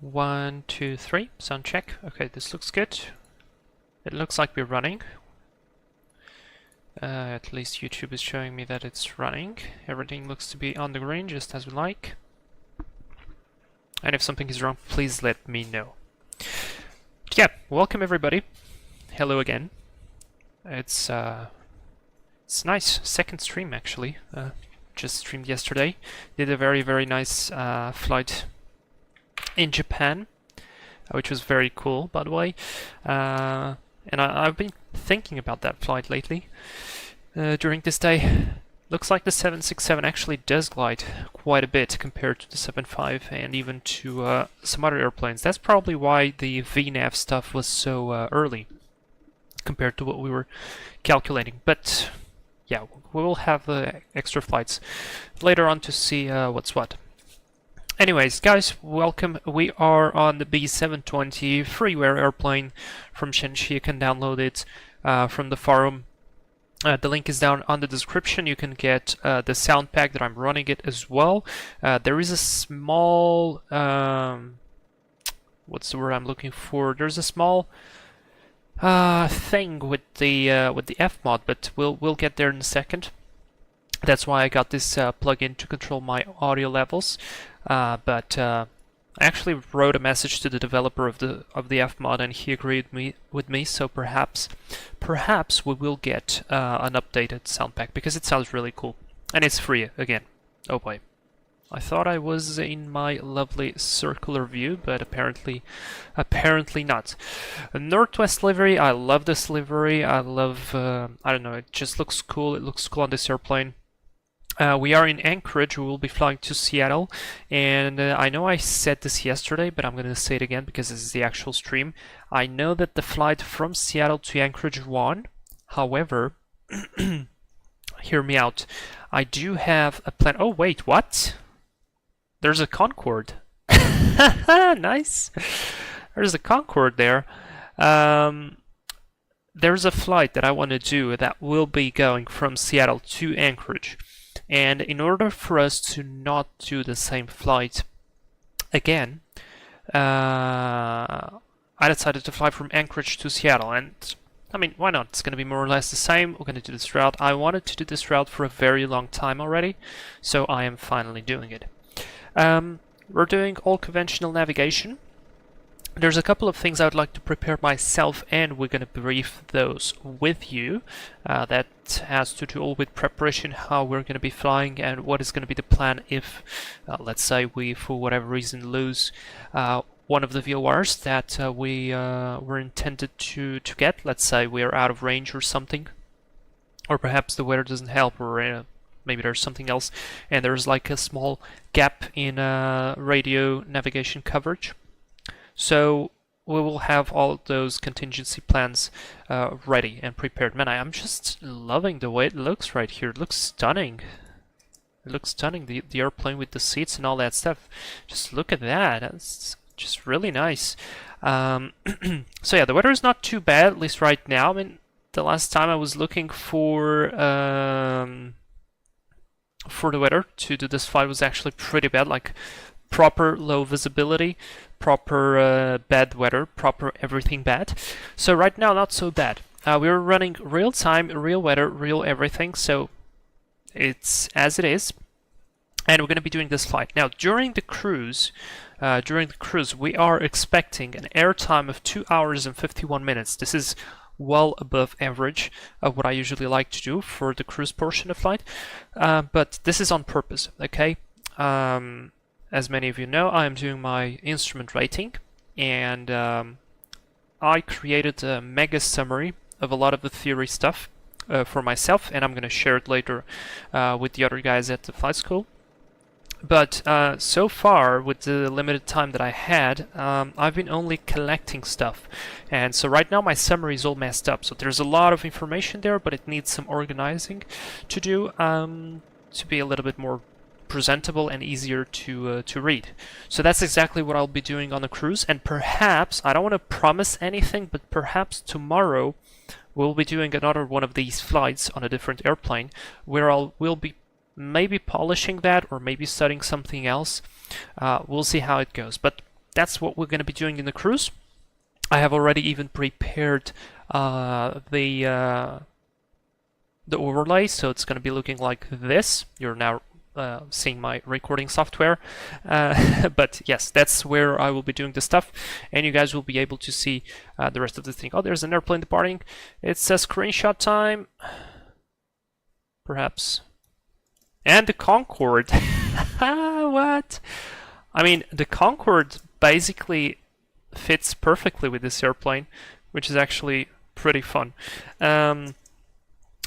1, 2, 3. Sound check. Okay, this looks good. It looks like we're running. At least YouTube is showing me that it's running. Everything looks to be on the green, just as we like. And if something is wrong, please let me know. Yeah, welcome everybody. Hello again. It's nice. Second stream actually. Just streamed yesterday. Did a very nice flight in Japan, which was very cool, by the way. And I've been thinking about that flight lately during this day. Looks like the 767 actually does glide quite a bit compared to the 75 and even to some other airplanes. That's probably why the VNAV stuff was so early compared to what we were calculating. But yeah, we will have extra flights later on to see what's what. Anyways, guys, welcome. We are on the B720 Freeware airplane from Shenshee. You can download it from the forum. The link is down on the description. You can get the sound pack that I'm running it as well. There is a small... what's the word I'm looking for? There's a small thing with the F-mod, but we'll get there in a second. That's why I got this plugin to control my audio levels. But I actually wrote a message to the developer of the F-mod, and he agreed with me. So perhaps we will get an updated sound pack because it sounds really cool, and it's free again. Oh boy, I thought I was in my lovely circular view, but apparently not. Northwest livery. I love this livery. I love. I don't know. It just looks cool. It looks cool on this airplane. We are in Anchorage. We will be flying to Seattle, and I know I said this yesterday, but I'm going to say it again because this is the actual stream. I know that the flight from Seattle to Anchorage won. However, hear me out. I do have a plan. Oh wait, what? There's a Concorde. Nice. There's a Concorde there. There's a flight that I want to do that will be going from Seattle to Anchorage. And in order for us to not do the same flight again, I decided to fly from Anchorage to Seattle. And I mean, why not? It's going to be more or less the same. We're going to do this route. I wanted to do this route for a very long time already, so I am finally doing it. We're doing all conventional navigation. There's a couple of things I would like to prepare myself, and we're going to brief those with you. That has to do all with preparation, how we're going to be flying, and what is going to be the plan if, let's say, we, for whatever reason, lose one of the VORs that we were intended to get. Let's say we are out of range or something, or perhaps the weather doesn't help, or maybe there's something else, and there's like a small gap in radio navigation coverage. So we will have all those contingency plans ready and prepared. Man, I'm just loving the way it looks right here. It looks stunning. It looks stunning, the airplane with the seats and all that stuff. Just look at that. That's just really nice. So yeah, the weather is not too bad, at least right now. I mean, the last time I was looking for the weather to do this flight was actually pretty bad, like proper low visibility, proper bad weather, proper everything bad. So right now, not so bad. We're running real time, real weather, real everything, so it's as it is. And we're going to be doing this flight. Now, during the cruise, we are expecting an airtime of 2 hours and 51 minutes. This is well above average of what I usually like to do for the cruise portion of flight. But this is on purpose, okay? As many of you know, I am doing my instrument rating, and I created a mega summary of a lot of the theory stuff for myself, and I'm going to share it later with the other guys at the flight school. But so far, with the limited time that I had, I've been only collecting stuff, and so right now my summary is all messed up. So there's a lot of information there, but it needs some organizing to do to be a little bit more presentable and easier to read. So that's exactly what I'll be doing on the cruise, and perhaps, I don't want to promise anything, but perhaps tomorrow we'll be doing another one of these flights on a different airplane where we'll be maybe polishing that or maybe studying something else. We'll see how it goes. But that's what we're going to be doing in the cruise. I have already even prepared the overlay, so it's going to be looking like this. You're now seeing my recording software, but yes, that's where I will be doing the stuff, and you guys will be able to see the rest of the thing. Oh, there's an airplane departing. It's a screenshot time, perhaps, and the Concorde. What? I mean, the Concorde basically fits perfectly with this airplane, which is actually pretty fun.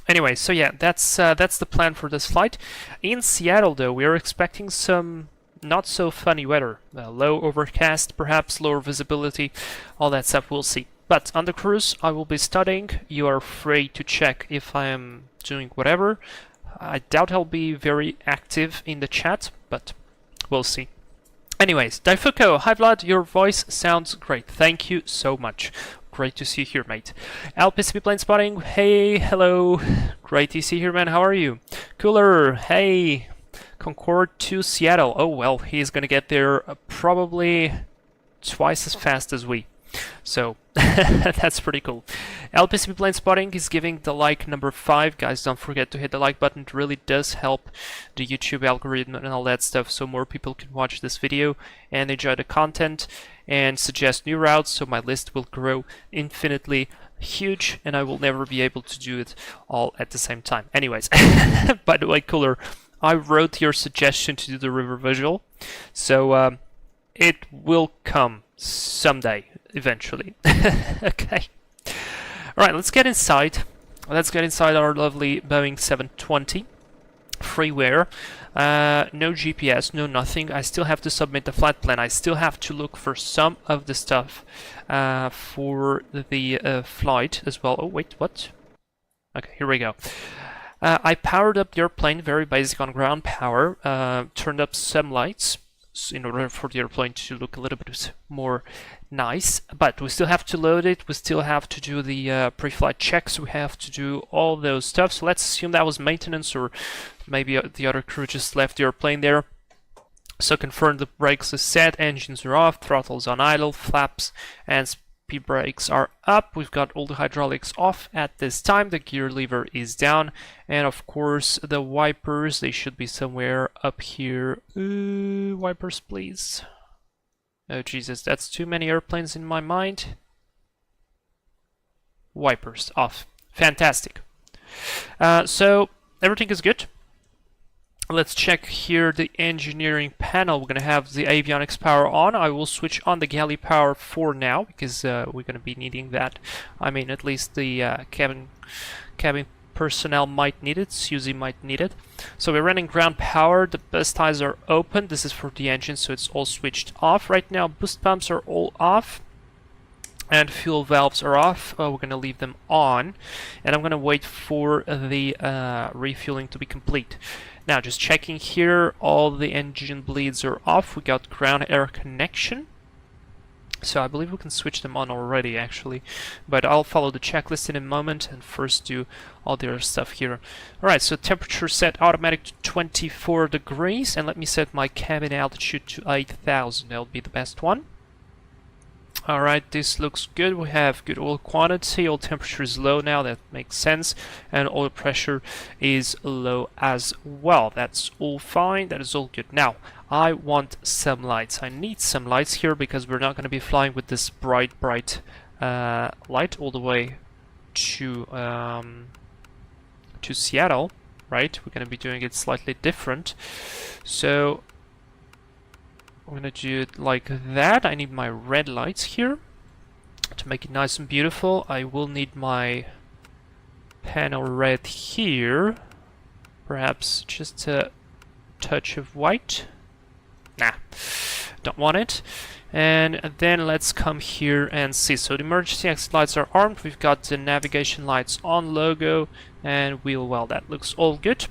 Anyway, so yeah, that's the plan for this flight. In Seattle, though, we are expecting some not so funny weather. Low overcast, perhaps lower visibility, all that stuff, we'll see. But on the cruise, I will be studying. You are free to check if I am doing whatever. I doubt I'll be very active in the chat, but we'll see. Anyways, Daifuko, hi Vlad, your voice sounds great. Thank you so much. Great to see you here, mate. LPCB plane spotting, hey, hello. Great to see you here, man. How are you? Cooler, hey. Concorde to Seattle. Oh, well, he's gonna get there probably twice as fast as we. So, that's pretty cool. LPCB plane spotting is giving the like number 5. Guys, don't forget to hit the like button. It really does help the YouTube algorithm and all that stuff, so more people can watch this video and enjoy the content and suggest new routes, so my list will grow infinitely huge and I will never be able to do it all at the same time. Anyways, by the way, Cooler, I wrote your suggestion to do the river visual, so it will come someday, eventually. Okay. Alright, let's get inside. Let's get inside our lovely Boeing 720. Freeware. No GPS, no nothing. I still have to submit the flight plan. I still have to look for some of the stuff for the flight as well. Oh, wait, what? Okay, here we go. I powered up the airplane, very basic on ground power. Turned up some lights in order for the airplane to look a little bit more nice, but we still have to load it, we still have to do the pre-flight checks, we have to do all those stuff. So let's assume that was maintenance, or maybe the other crew just left the airplane there. So confirm the brakes are set, engines are off, throttles on idle, flaps and speed brakes are up. We've got all the hydraulics off at this time, the gear lever is down, and of course the wipers, they should be somewhere up here. Wipers, please. Oh Jesus, that's too many airplanes in my mind. Wipers off. Fantastic. So everything is good. Let's check here the engineering panel. We're going to have the avionics power on. I will switch on the galley power for now, because we're going to be needing that. I mean, at least the cabin personnel might need it. Susie might need it. So we're running ground power. The bus ties are open. This is for the engine, so it's all switched off right now. Boost pumps are all off. And fuel valves are off. We're going to leave them on. And I'm going to wait for the refueling to be complete. Now, just checking here, all the engine bleeds are off. We got ground air connection. So I believe we can switch them on already, actually. But I'll follow the checklist in a moment and first do all the other stuff here. Alright, so temperature set automatic to 24 degrees. And let me set my cabin altitude to 8,000. That'll be the best one. Alright, this looks good. We have good oil quantity. Oil temperature is low now. That makes sense. And oil pressure is low as well. That's all fine. That is all good. Now, I want some lights. I need some lights here because we're not going to be flying with this bright light all the way to Seattle, right? We're going to be doing it slightly different. So we're going to do it like that. I need my red lights here to make it nice and beautiful. I will need my panel red here. Perhaps just a touch of white. Nah, don't want it. And then let's come here and see. So the emergency exit lights are armed. We've got the navigation lights on, logo and wheel well. That looks all good.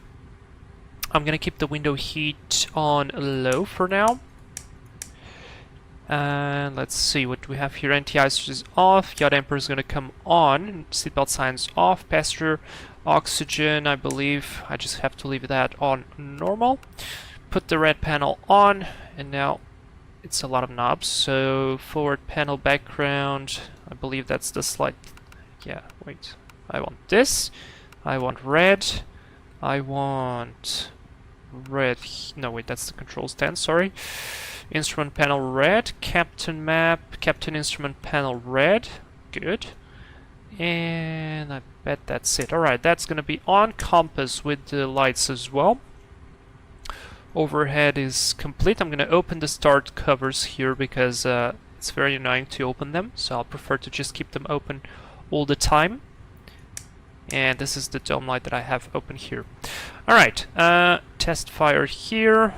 I'm gonna keep the window heat on low for now. And let's see what we have here. Anti-ice is off. Yacht damper is gonna come on. Seatbelt signs off. Passenger oxygen, I believe I just have to leave that on normal. Put the red panel on, and now it's a lot of knobs. So forward panel background, I believe that's the slide. Yeah, wait. I want this. I want red. I want red. No, wait, that's the control stand, sorry. Instrument panel red. Captain map. Captain instrument panel red. Good. And I bet that's it. Alright, that's gonna be on compass with the lights as well. Overhead is complete. I'm gonna open the start covers here because it's very annoying to open them, so I'll prefer to just keep them open all the time. And this is the dome light that I have open here. Alright, test fire here.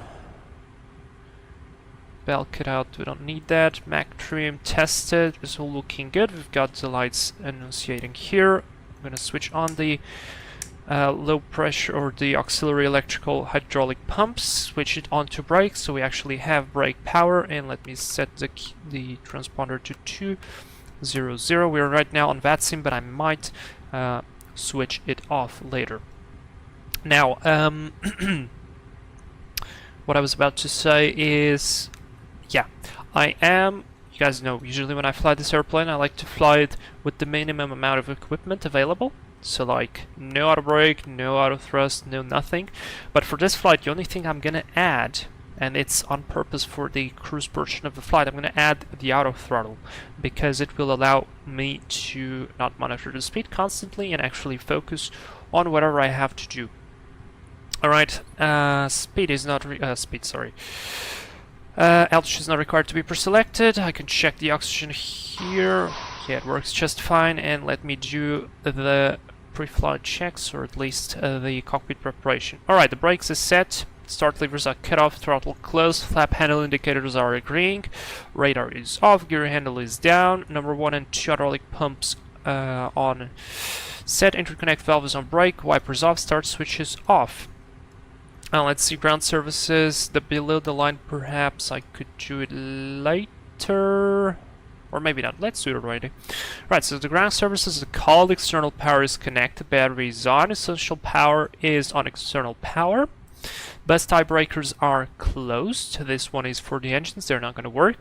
Bell cutout, we don't need that. Mac trim tested, it's all looking good. We've got the lights enunciating here. I'm gonna switch on the low pressure or the auxiliary electrical hydraulic pumps, switch it on to brake, so we actually have brake power. And let me set the transponder to 200. We're right now on VATSIM, but I might switch it off later. Now, what I was about to say is, yeah, you guys know, usually when I fly this airplane, I like to fly it with the minimum amount of equipment available. So like, no auto brake, no auto thrust, no nothing. But for this flight, the only thing I'm gonna add, and it's on purpose for the cruise portion of the flight, I'm gonna add the auto throttle, because it will allow me to not monitor the speed constantly and actually focus on whatever I have to do. Alright, altitude is not required to be preselected. I can check the oxygen here. Yeah, it works just fine. And let me do the pre-flight checks, or at least the cockpit preparation. Alright, the brakes is set. Start levers are cut off, throttle closed, flap handle indicators are agreeing, radar is off, gear handle is down, number 1 and 2 hydraulic pumps on. Set interconnect valve is on brake, wipers off, start switches off. Now let's see ground services, the below the line perhaps I could do it later, or maybe not, let's do it already. Right, so the ground services, the called external power is connected, battery is on, essential power is on external power. Bus tie breakers are closed, this one is for the engines, they're not going to work.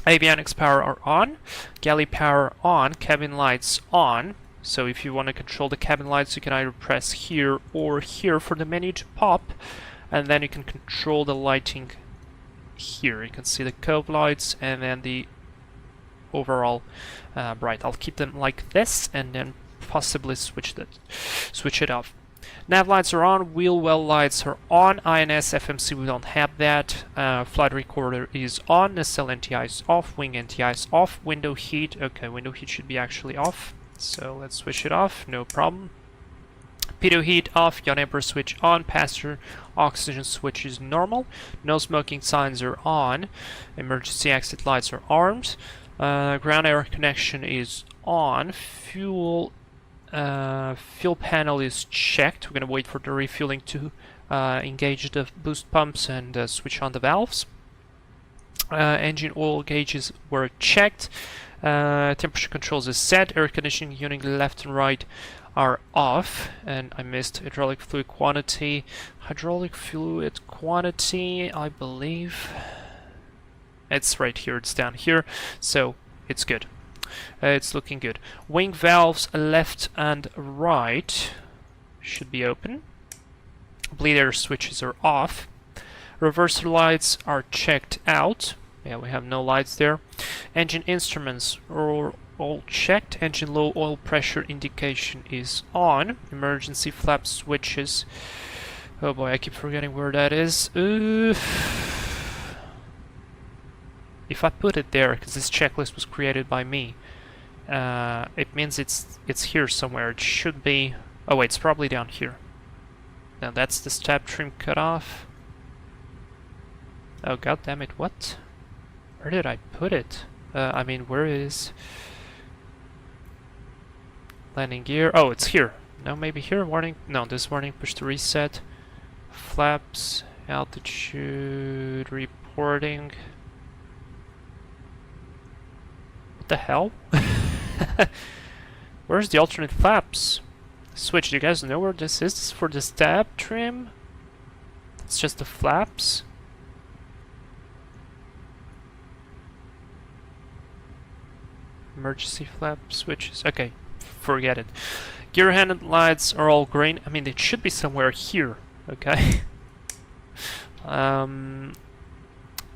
Avionics power are on, galley power on, cabin lights on. So if you want to control the cabin lights, you can either press here or here for the menu to pop, and then you can control the lighting here. You can see the cove lights and then the overall bright. I'll keep them like this and then possibly switch it off. Nav lights are on, wheel well lights are on, INS, FMC we don't have that, flight recorder is on, nacelle NTI is off, wing NTI is off, window heat, okay, window heat should be actually off. So let's switch it off, no problem. Pitot heat off, yaw damper switch on, passenger oxygen switch is normal, no smoking signs are on, emergency exit lights are armed, ground air connection is on, fuel panel is checked. We're going to wait for the refueling to engage the boost pumps and switch on the valves. Engine oil gauges were checked. Temperature controls is set, air conditioning unit left and right are off, and I missed hydraulic fluid quantity. Hydraulic fluid quantity, I believe it's right here, it's down here, so it's good. It's looking good. Wing valves left and right should be open. Bleed air switches are off. Reverser lights are checked out. Yeah, we have no lights there. Engine instruments are all checked. Engine low oil pressure indication is on. Emergency flap switches. Oh boy, I keep forgetting where that is. If I put it there, because this checklist was created by me, it means it's here somewhere. It should be. Oh wait, it's probably down here. Now that's the stab trim cut off. Oh god damn it! What? Where did I put it? I mean, where is landing gear? Oh, it's here. No, maybe here. Warning. No, this warning. Push to reset. Flaps. Altitude reporting. What the hell? Where's the alternate flaps? Switch. Do you guys know where this is? This is for the stab trim. It's just the flaps. Emergency flap switches. Okay, forget it. Gear handle lights are all green. I mean, it should be somewhere here. Okay.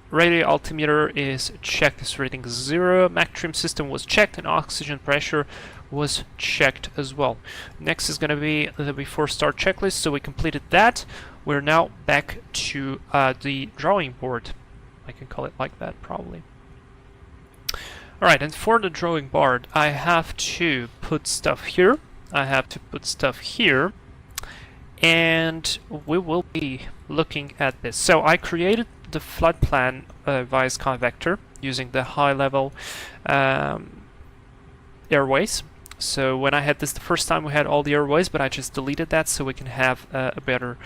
Radio altimeter is checked. This reading is 0. Mac trim system was checked, and oxygen pressure was checked as well. Next is going to be the before start checklist. So we completed that. We're now back to the drawing board. I can call it like that, probably. Alright, and for the drawing board, I have to put stuff here. I have to put stuff here. And we will be looking at this. So I created the flight plan via Sky Vector using the high-level airways. So when I had this the first time, we had all the airways, but I just deleted that so we can have a better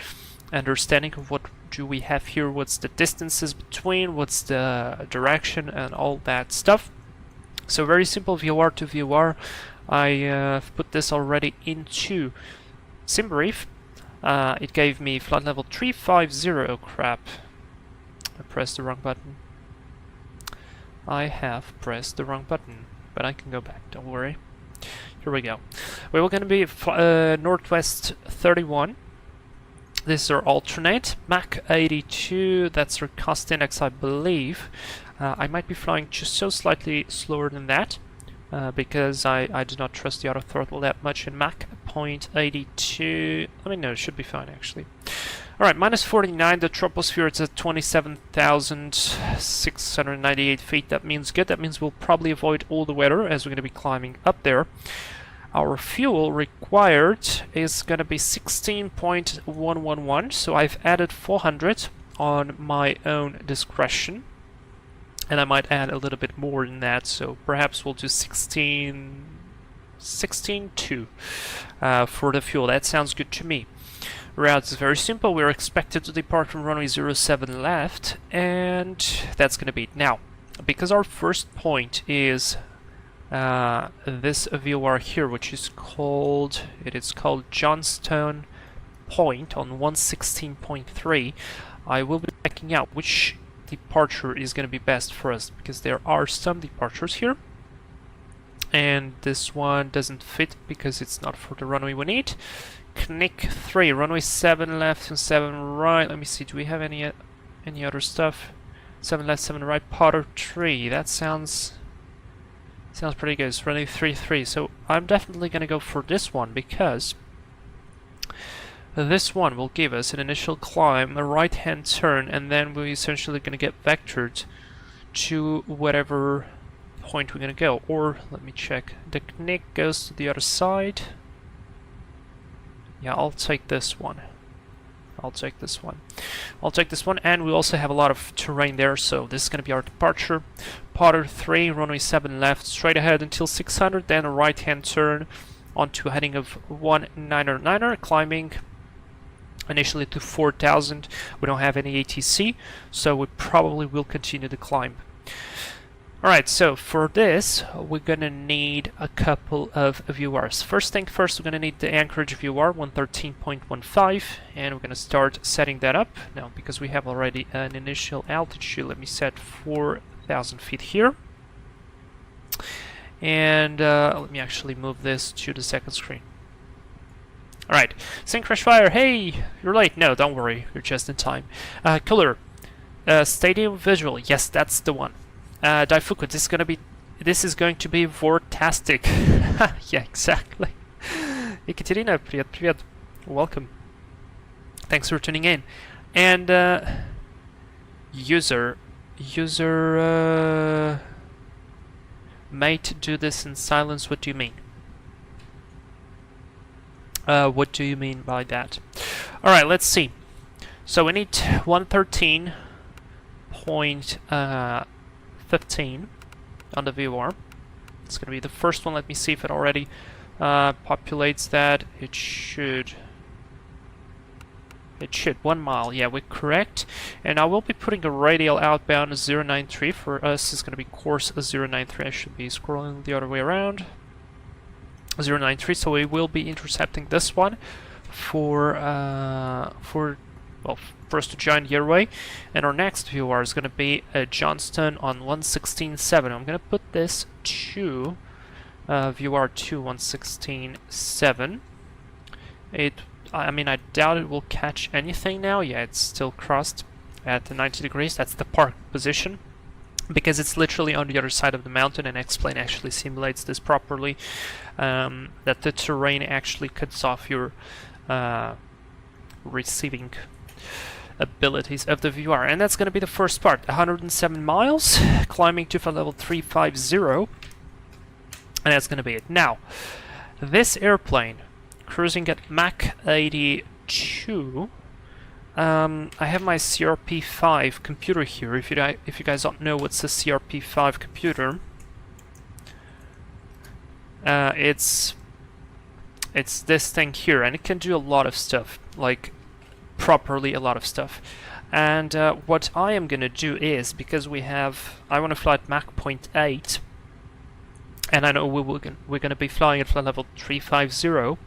understanding of what do we have here, what's the distances between, what's the direction, and all that stuff. So very simple VOR to VOR. I put this already into SimBrief. It gave me flight level 350. Crap. I pressed the wrong button. I have pressed the wrong button, but I can go back, don't worry. Here we go. We were going to be Northwest 31. These are alternate. Mach 82, that's our cost index, I believe. I might be flying just so slightly slower than that, because I do not trust the auto throttle that much in Mach 0.82. I mean, no, it should be fine, actually. Alright, minus 49, the troposphere is at 27,698 feet. That means good. That means we'll probably avoid all the weather as we're going to be climbing up there. Our fuel required is going to be 16.111, so I've added 400 on my own discretion. And I might add a little bit more than that, so perhaps we'll do 16.2 for the fuel. That sounds good to me. Route is very simple. We're expected to depart from runway 07 left, and that's going to be it. Now, because our first point is this VOR here, which is called, Johnstone Point on 116.3, I will be checking out which departure is going to be best for us, because there are some departures here, and this one doesn't fit because it's not for the runway we need. Knick 3, runway 7 left and 7 right. Let me see, do we have any other stuff? 7 left, 7 right, Potter 3. That sounds pretty good. It's runway 3-3. So I'm definitely gonna go for this one, because this one will give us an initial climb, a right-hand turn, and then we're essentially gonna get vectored to whatever point we're gonna go. Or let me check. The Knick goes to the other side. Yeah, I'll take this one. I'll take this one, and we also have a lot of terrain there, so this is going to be our departure. Potter 3, runway 7 left, straight ahead until 600, then a right-hand turn onto a heading of 199er, climbing initially to 4,000. We don't have any ATC, so we probably will continue the climb. Alright, so for this, we're gonna need a couple of VORs. First thing first, we're gonna need the Anchorage VOR 113.15, and we're gonna start setting that up. Now, because we have already an initial altitude, let me set 4,000 feet here. And let me actually move this to the second screen. Alright, sync crash fire, hey, you're late. No, don't worry, you're just in time. Color, stadium visual, yes, that's the one. Daifuku, this is going to be vortastic. Yeah, exactly. Ekaterina, привет. Welcome. Thanks for tuning in. And user mate, do this in silence. What do you mean? What do you mean by that? All right, let's see. So we need 113.15 on the VOR. It's going to be the first one. Let me see if it already populates that. It should 1 mile. Yeah, we're correct. And I will be putting a radial outbound 093. For us, it's going to be course 093. I should be scrolling the other way around. 093. So we will be intercepting this one for first to join the airway, and our next VOR is going to be Johnston on 116.7. I'm going to put this to VR 2 116.7. I mean, I doubt it will catch anything now. Yeah, it's still crossed at 90 degrees. That's the park position, because it's literally on the other side of the mountain, and X-Plane actually simulates this properly, that the terrain actually cuts off your receiving abilities of the VR. And that's going to be the first part. 107 miles, climbing to flight level 350, and that's going to be it. Now, this airplane, cruising at Mach 82, I have my CRP5 computer here. If you guys don't know what's a CRP5 computer, it's this thing here, and it can do a lot of stuff, like properly a lot of stuff. And what I am gonna do is, because I want to fly at Mach 0.8, and I know we're gonna be flying at flight level 350.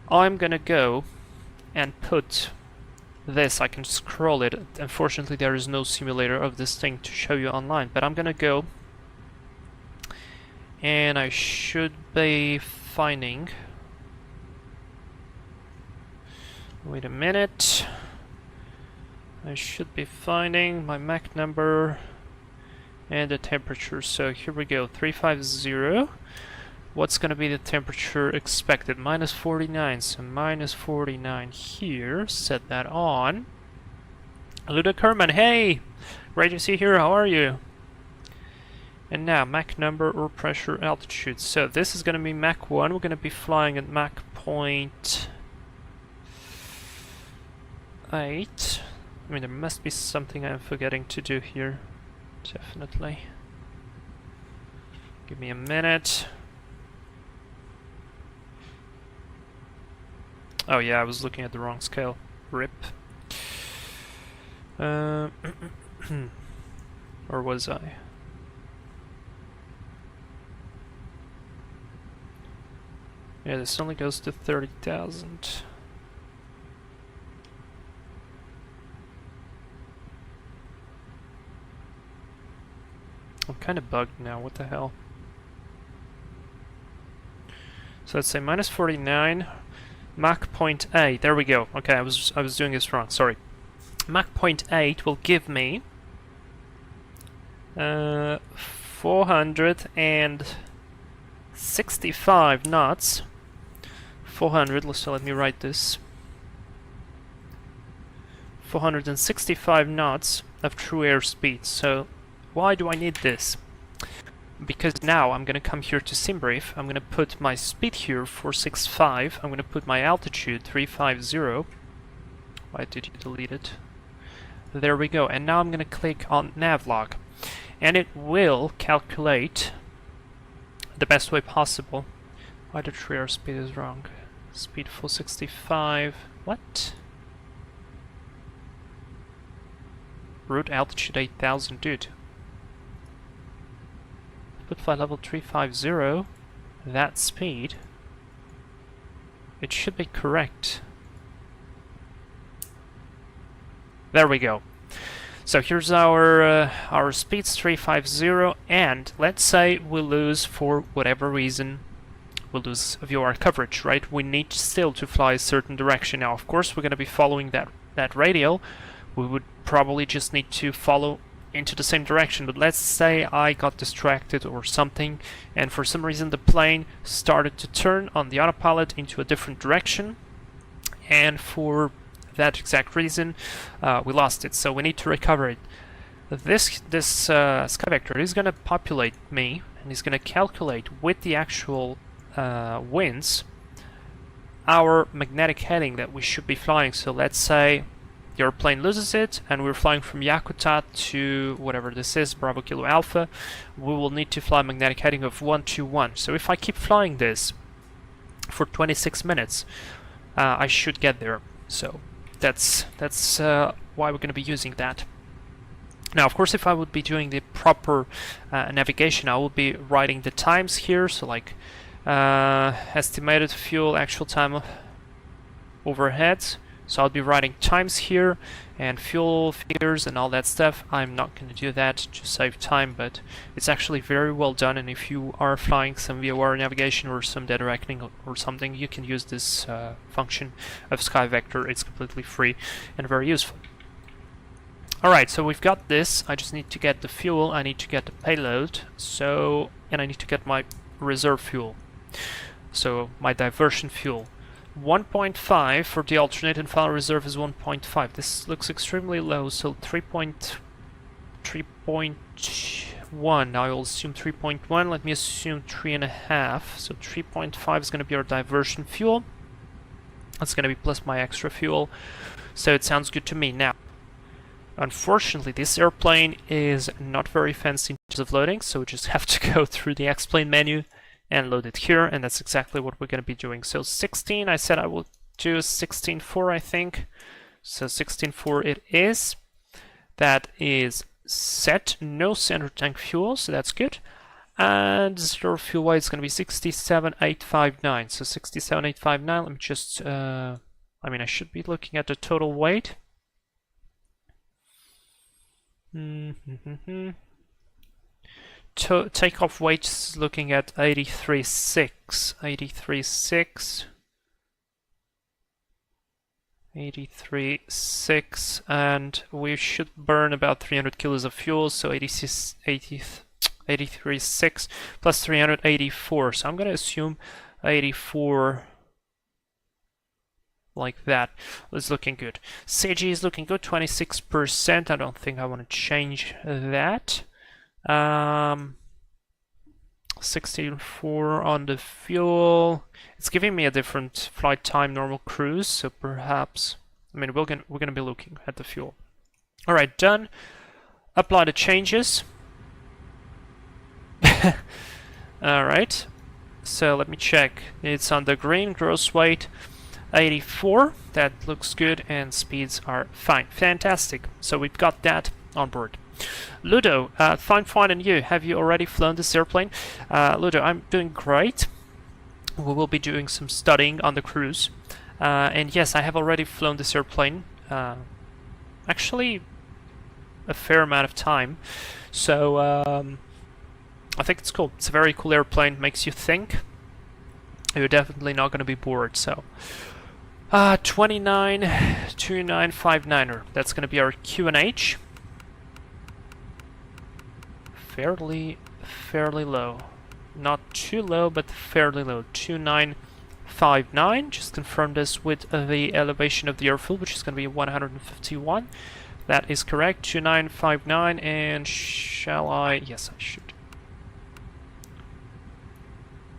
I'm gonna go and put this. I can scroll it. Unfortunately, there is no simulator of this thing to show you online, but I'm gonna go, and I should be finding. Wait a minute. I should be finding my Mach number and the temperature. So here we go, 350. What's going to be the temperature expected? -49, so -49 here. Set that on. Luda Kerman, hey! Great to see you here, how are you? And now, Mach number or pressure altitude. So this is going to be Mach 1. We're going to be flying at Mach 0.8. I mean, there must be something I'm forgetting to do here. Definitely. Give me a minute. Oh yeah, I was looking at the wrong scale. RIP. Or was I? Yeah, this only goes to 30,000. I'm kind of bugged now, what the hell? So let's say -49, Mach 0.8, there we go. Okay, I was doing this wrong, sorry. Mach 0.8 will give me 465 knots. 400, so let me write this. 465 knots of true airspeed. So why do I need this? Because now I'm gonna come here to SimBrief, I'm gonna put my speed here 465, I'm gonna put my altitude 350. Why did you delete it? There we go, and now I'm gonna click on Navlog, and it will calculate the best way possible. Why the true airspeed is wrong? Speed 465, what? Route altitude 8000, dude. Put flight level 350, that speed, it should be correct. There we go. So here's our speeds 350, and let's say we lose, for whatever reason, we lose VOR coverage, right? We need still to fly a certain direction. Now, of course, we're going to be following that radial. We would probably just need to follow into the same direction, but let's say I got distracted or something, and for some reason the plane started to turn on the autopilot into a different direction, and for that exact reason we lost it, so we need to recover it. This sky vector is going to populate me, and is going to calculate with the actual winds our magnetic heading that we should be flying. So let's say the airplane loses it, and we're flying from Yakutat to whatever this is, Bravo Kilo Alpha. We will need to fly a magnetic heading of 121. So if I keep flying this for 26 minutes, I should get there. So that's why we're going to be using that. Now, of course, if I would be doing the proper navigation, I will be writing the times here. So like estimated fuel, actual time overhead, So I'll be writing times here and fuel figures and all that stuff. I'm not going to do that to save time, but it's actually very well done, and if you are flying some VOR navigation or some data reckoning or something, you can use this function of SkyVector. It's completely free and very useful. Alright, so we've got this. I just need to get the fuel, I need to get the payload, and I need to get my reserve fuel. So my diversion fuel. 1.5 for the alternate, and final reserve is 1.5. This looks extremely low, so 3.1. I will assume 3.1. Let me assume 3.5. So 3.5 is going to be our diversion fuel. That's going to be plus my extra fuel. So it sounds good to me. Now, unfortunately, this airplane is not very fancy in terms of loading, so we just have to go through the X-plane menu and load it here, and that's exactly what we're going to be doing. So 16, I said I will do 16.4, I think. So 16.4 it is. That is set. No center tank fuel, so that's good. And zero fuel weight is going to be 67,859. So 67,859, let me just, I mean, I should be looking at the total weight. Takeoff weight is looking at 83.6. 83.6, and we should burn about 300 kilos of fuel, so 83.6 plus 384. So I'm going to assume 84 like that. It's looking good. CG is looking good, 26%. I don't think I want to change that. 16.4 on the fuel. It's giving me a different flight time, normal cruise, so perhaps, I mean, we're gonna be looking at the fuel. All right, done. Apply the changes. All right. So let me check. It's on the green. Gross weight 84. That looks good, and speeds are fine. Fantastic. So we've got that on board. Ludo, fine, and you? Have you already flown this airplane? Ludo, I'm doing great. We will be doing some studying on the cruise. And yes, I have already flown this airplane. Actually, a fair amount of time. So, I think it's cool. It's a very cool airplane. Makes you think. You're definitely not going to be bored, so... 292959er. That's going to be our QNH. Fairly low. Not too low, but fairly low. 2959. Just confirm this with the elevation of the airfield, which is going to be 151. That is correct. 2959, and shall I? Yes, I should.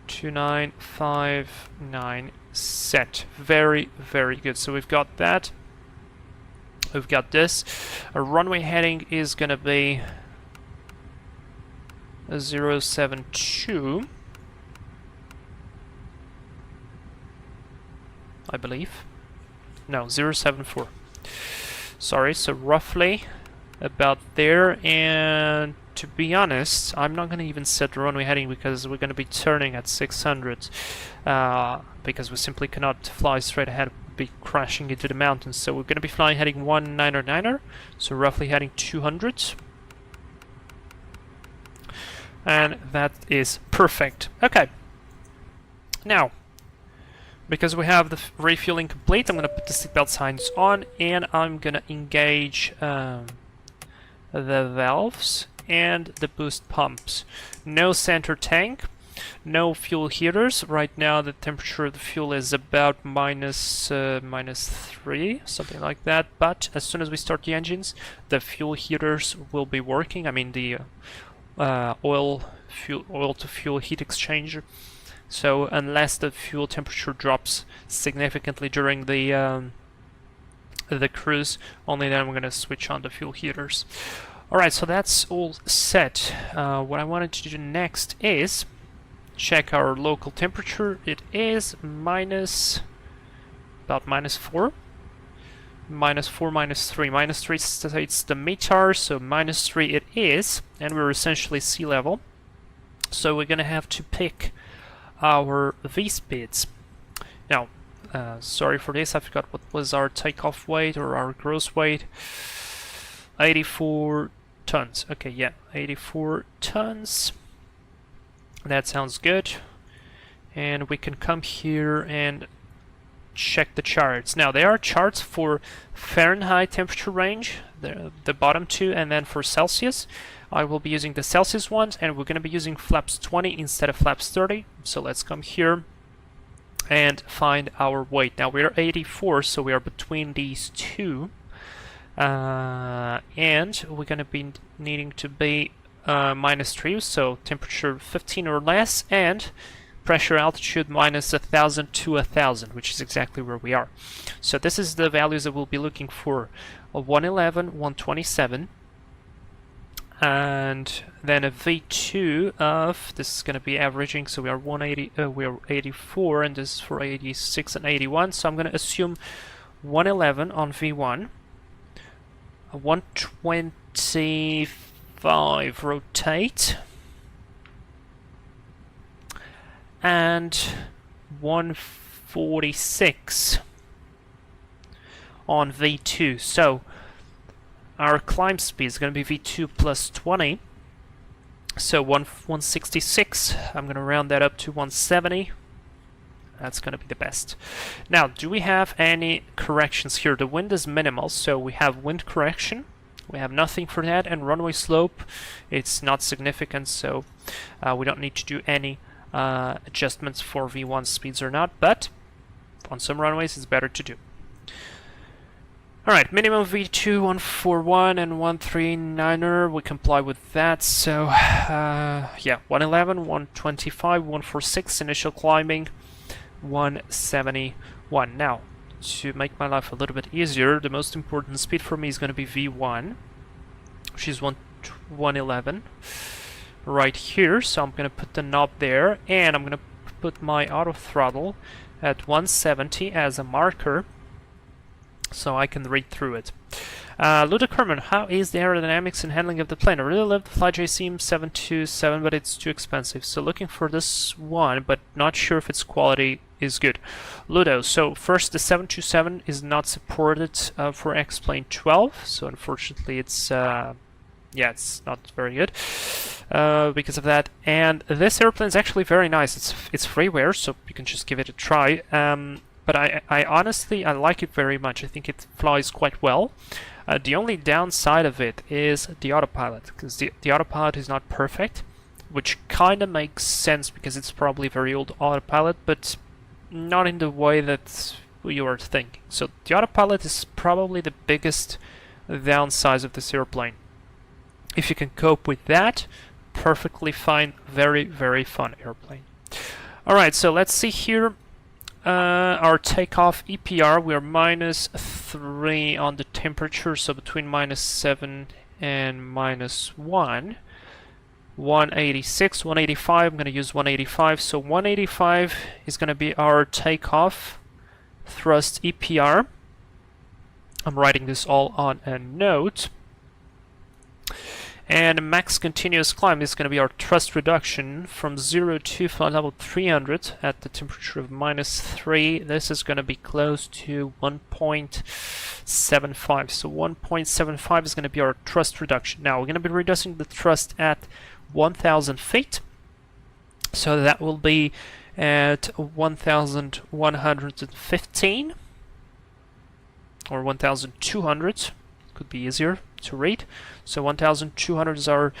2959 set. Very good. So we've got that. We've got this. Our runway heading is going to be 072, I believe. No, 074. Sorry, so roughly about there. And to be honest, I'm not going to even set the runway heading because we're going to be turning at 600 because we simply cannot fly straight ahead, be crashing into the mountains. So we're going to be flying heading 199er, so roughly heading 200. And that is perfect. Okay. Now, because we have the refueling complete, I'm going to put the seatbelt signs on, and I'm going to engage the valves and the boost pumps. No center tank, no fuel heaters. Right now the temperature of the fuel is about minus 3, something like that. But as soon as we start the engines, the fuel heaters will be working. I mean the oil to fuel heat exchanger. So unless the fuel temperature drops significantly during the cruise, only then we're going to switch on the fuel heaters. Alright, so that's all set. What I wanted to do next is check our local temperature. It is about -4. -4, -3. -3 states the METAR, so -3 it is, and we're essentially sea level. So we're gonna have to pick our V-speeds. Now, Sorry for this, I forgot what was our takeoff weight or our gross weight. 84 tons. Okay, yeah, 84 tons. That sounds good. And we can come here and check the charts. Now, there are charts for Fahrenheit temperature range, the bottom two, and then for Celsius. I will be using the Celsius ones, and we're going to be using flaps 20 instead of flaps 30. So let's come here and find our weight. Now, we're 84, so we are between these two. And we're going to be needing to be -3, so temperature 15 or less, and pressure altitude -1,000 to 1,000, which is exactly where we are. So this is the values that we'll be looking for: a 111, 127, and then a V2 of, this is going to be averaging, so we are 180, we are 84, and this is for 86 and 81. So I'm going to assume 111 on V1, a 125 rotate, and 146 on V2. So our climb speed is going to be V2 plus 20, so 166. I'm going to round that up to 170. That's going to be the best. Now, do we have any corrections here? The wind is minimal, so we have wind correction. We have nothing for that, and runway slope, it's not significant, so we don't need to do any adjustments for V1 speeds or not, but on some runways it's better to do. Alright, minimum V2 141 and 139er, we comply with that, so yeah, 111, 125, 146 initial climbing, 171. Now, to make my life a little bit easier, the most important speed for me is going to be V1, which is 111 right here, so I'm going to put the knob there, and I'm going to put my auto throttle at 170 as a marker, so I can read through it. Ludwig Herman, how is the aerodynamics and handling of the plane? I really love the FlyJC 727, but it's too expensive. So looking for this one, but not sure if its quality is good. Ludo, so first, the 727 is not supported for X-Plane 12, so unfortunately it's yeah, it's not very good because of that. And this airplane is actually very nice. It's freeware, so you can just give it a try. But I honestly, I like it very much. I think it flies quite well. The only downside of it is the autopilot, because the autopilot is not perfect, which kind of makes sense because it's probably a very old autopilot, but not in the way that you are thinking. So the autopilot is probably the biggest downside of this airplane. If you can cope with that, perfectly fine, very, very fun airplane. Alright, so let's see here. Our takeoff EPR, we are -3 on the temperature, so between -7 and -1. 186, 185, I'm going to use 185, so 185 is going to be our takeoff thrust EPR. I'm writing this all on a note. And max continuous climb is going to be our thrust reduction from 0 to flight level 300 at the temperature of -3. This is going to be close to 1.75. So 1.75 is going to be our thrust reduction. Now we're going to be reducing the thrust at 1,000 feet. So that will be at 1,115 or 1,200. Could be easier to read. So 1,200 is our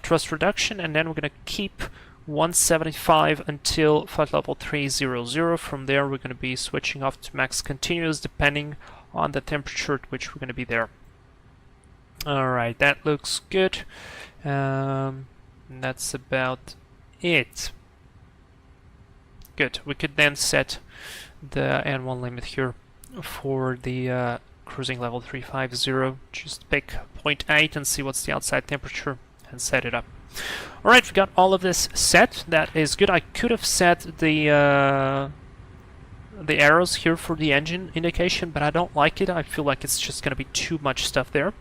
thrust reduction, and then we're going to keep 175 until flight level 300. From there we're going to be switching off to max continuous depending on the temperature at which we're going to be there. Alright, that looks good. That's about it. Good. We could then set the N1 limit here for the cruising level 350. Just pick 0.8 and see what's the outside temperature and set it up. Alright, we got all of this set. That is good. I could have set the arrows here for the engine indication, but I don't like it. I feel like it's just going to be too much stuff there.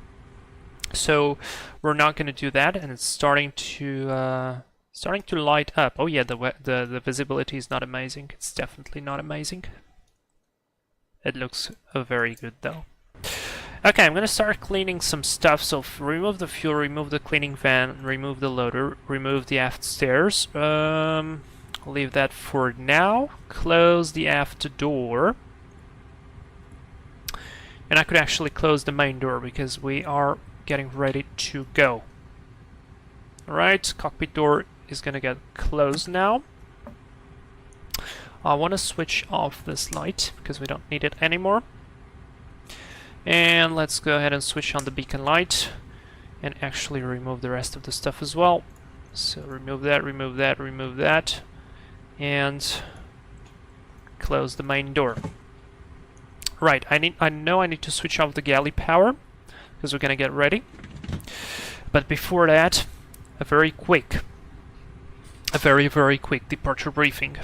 So we're not going to do that, and it's starting to light up. Oh yeah, the visibility is not amazing. It's definitely not amazing. It looks very good though. Okay, I'm gonna start cleaning some stuff, so remove the fuel, remove the cleaning van, remove the loader, remove the aft stairs. Leave that for now. Close the aft door. And I could actually close the main door because we are getting ready to go. Alright, cockpit door is gonna get closed now. I want to switch off this light because we don't need it anymore. And let's go ahead and switch on the beacon light and actually remove the rest of the stuff as well. So remove that, remove that, remove that, and close the main door. Right, I know I need to switch off the galley power because we're gonna get ready. But before that, a very quick departure briefing.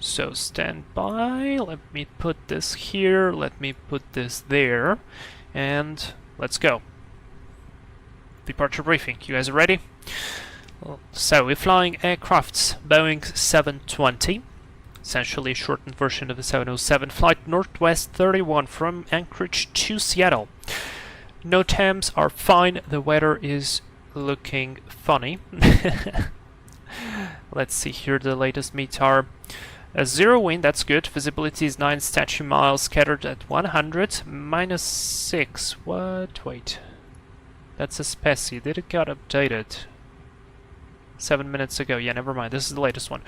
So stand by, let me put this here, let me put this there, and let's go. Departure briefing, you guys are ready? So we're flying aircrafts Boeing 720, essentially a shortened version of the 707, flight Northwest 31 from Anchorage to Seattle. No temps are fine, the weather is looking funny. Let's see here, the latest meets are a 0 wind, that's good. Visibility is 9 statute miles, scattered at 100, -6. What? Wait. That's a specie. Did it got updated 7 minutes ago? Yeah, never mind. This is the latest one.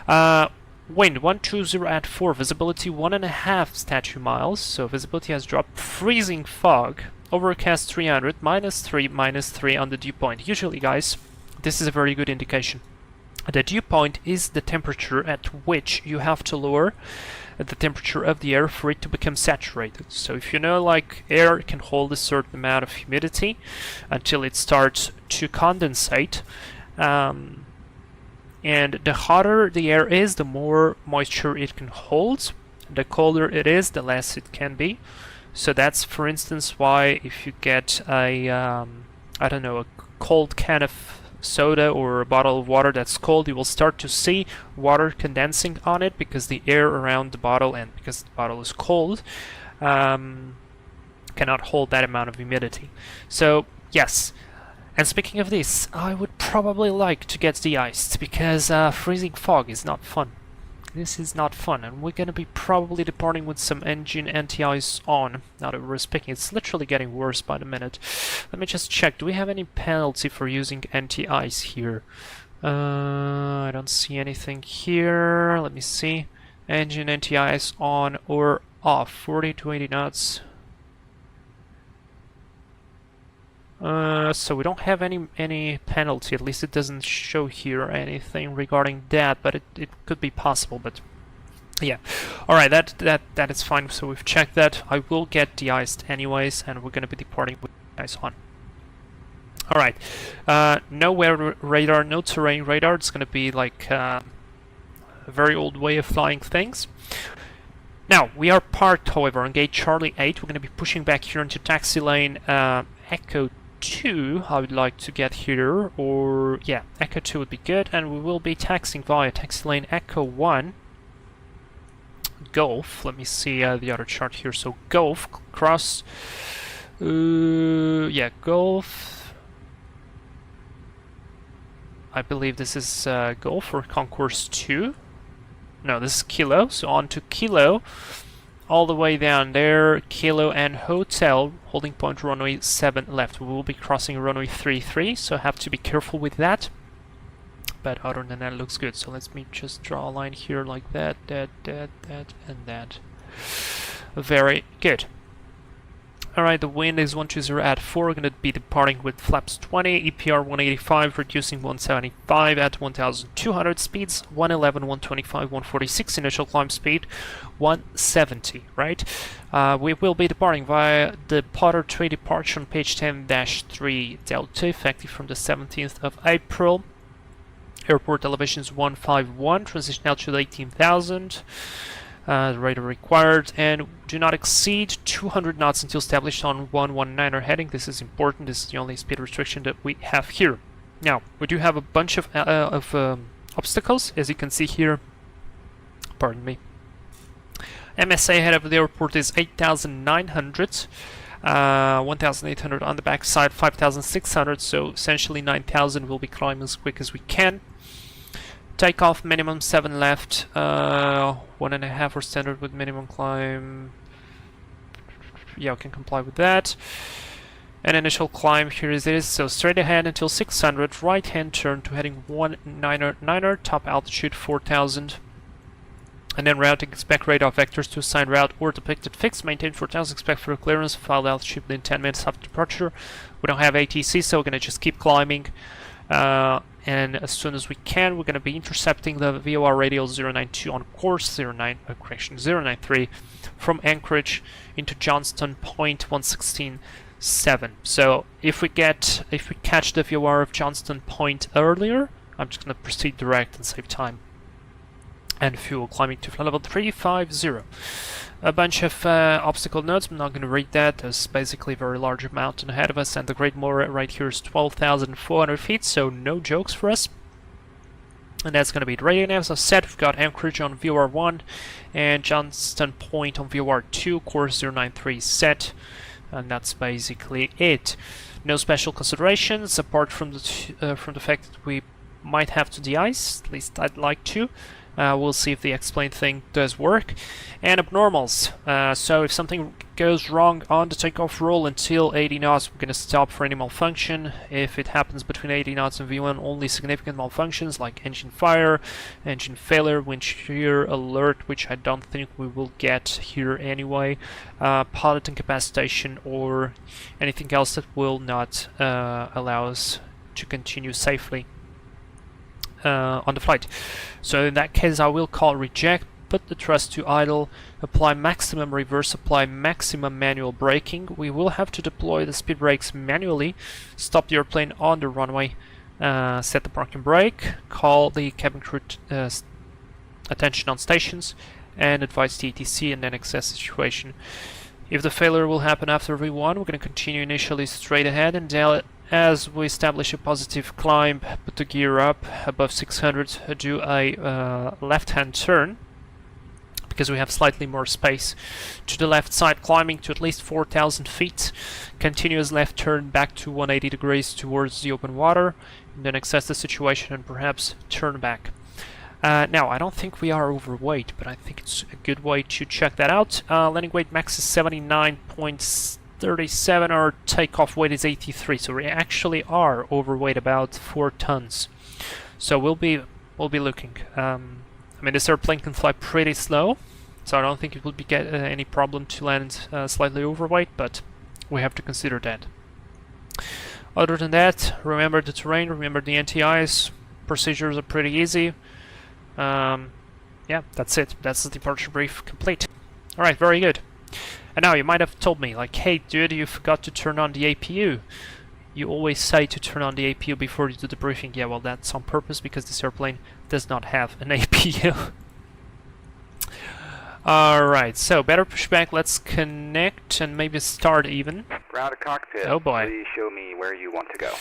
Wind 120 at 4. Visibility 1.5 statute miles. So visibility has dropped. Freezing fog. Overcast 300. -3, -3 on the dew point. Usually, guys, this is a very good indication. The dew point is the temperature at which you have to lower the temperature of the air for it to become saturated. So if you know, like, air can hold a certain amount of humidity until it starts to condensate, and the hotter the air is, the more moisture it can hold. The colder it is, the less it can be. So that's, for instance, why if you get a I don't know, a cold can of soda or a bottle of water that's cold, you will start to see water condensing on it because the air around the bottle, and because the bottle is cold, cannot hold that amount of humidity. So yes, and speaking of this, I would probably like to get de-iced because freezing fog is not fun. This is not fun, and we're gonna be probably departing with some engine anti-ice on. Now that we're speaking, it's literally getting worse by the minute. Let me just check, do we have any penalty for using anti-ice here? I don't see anything here. Let me see. Engine anti-ice on or off, 40 to 80 knots. So we don't have any penalty, at least it doesn't show here anything regarding that, but it could be possible, but yeah. Alright, that is fine, so we've checked that. I will get de-iced anyways, and we're gonna be departing with ice on. Alright, no weather radar, no terrain radar, it's gonna be like a very old way of flying things. Now, we are parked, however, on gate Charlie 8. We're gonna be pushing back here into taxi lane Echo 2, I would like to get here, or yeah, Echo 2 would be good, and we will be taxiing via taxi lane Echo 1 Golf. Let me see the other chart here. So Golf cross, yeah, Golf, I believe this is Golf or Concourse 2. No, this is Kilo, so on to Kilo, all the way down there, Kilo and Hotel, holding point runway 7 left. We will be crossing runway 33, so have to be careful with that. But other than that, it looks good. So let me just draw a line here like that, that, and that. Very good. Alright, the wind is 120 at 4. We're going to be departing with flaps 20, EPR 185, reducing 175 at 1,200, speeds 111, 125, 146, initial climb speed 170, right? We will be departing via the Potter 3 departure on page 10-3 Delta, effective from the 17th of April. Airport elevations 151, transition altitude 18,000. Radar required, and do not exceed 200 knots until established on 119er heading. This is important. This is the only speed restriction that we have here. Now, we do have a bunch of obstacles, as you can see here. Pardon me. MSA ahead of the airport is 8,900. 1,800 on the back side, 5,600, so essentially 9,000. We'll be climbing as quick as we can. Takeoff minimum 7 left, 1.5 for standard with minimum climb. Yeah, we can comply with that. An initial climb, here it is, so straight ahead until 600, right hand turn to heading 199er, top altitude 4,000. And then routing, expect radar vectors to assign route or depicted fixed, maintain 4,000, expect for clearance, filed altitude within 10 minutes after departure. We don't have ATC, so we're going to just keep climbing. And as soon as we can, we're going to be intercepting the VOR radial 092 on course 093 from Anchorage into Johnston Point 116.7. So if we catch the VOR of Johnston Point earlier, I'm just going to proceed direct and save time and fuel, climbing to flight level 350. A bunch of obstacle nodes, I'm not going to read that. There's basically a very large mountain ahead of us, and the Great Moor right here is 12,400 feet, so no jokes for us. And that's going to be the radio nav. As I said, we've got Anchorage on VOR 1 and Johnston Point on VOR 2, course 093 set, and that's basically it. No special considerations apart from the fact that we might have to de-ice, at least I'd like to. We'll see if the explain thing does work. And abnormals. So if something goes wrong on the takeoff roll until 80 knots, we're going to stop for any malfunction. If it happens between 80 knots and V1, only significant malfunctions like engine fire, engine failure, wind shear alert, which I don't think we will get here anyway, pilot incapacitation, or anything else that will not allow us to continue safely on the flight. So in that case I will call reject, put the thrust to idle, apply maximum reverse, apply maximum manual braking. We will have to deploy the speed brakes manually, stop the airplane on the runway, set the parking brake, call the cabin crew attention on stations, and advise the ATC, and then assess the situation. If the failure will happen after V1, we're going to continue initially straight ahead, and as we establish a positive climb, put the gear up above 600, do a left-hand turn, because we have slightly more space to the left side, climbing to at least 4,000 feet, continuous left turn back to 180 degrees towards the open water, and then assess the situation and perhaps turn back. Now, I don't think we are overweight, but I think it's a good way to check that out. Landing weight max is 79.37, our takeoff weight is 83, so we actually are overweight about 4 tons. So we'll be looking. I mean, this airplane can fly pretty slow, so I don't think it will be any problem to land slightly overweight, but we have to consider that. Other than that, remember the terrain, remember the NTIs, procedures are pretty easy. Yeah, that's it. That's the departure brief complete. Alright, very good. And now you might have told me, like, hey dude, you forgot to turn on the APU. You always say to turn on the APU before you do the briefing. Yeah, well, that's on purpose because this airplane does not have an APU. Alright, so better pushback, let's connect and maybe start even. Ground to cockpit. Oh boy. Please show me where you want to go.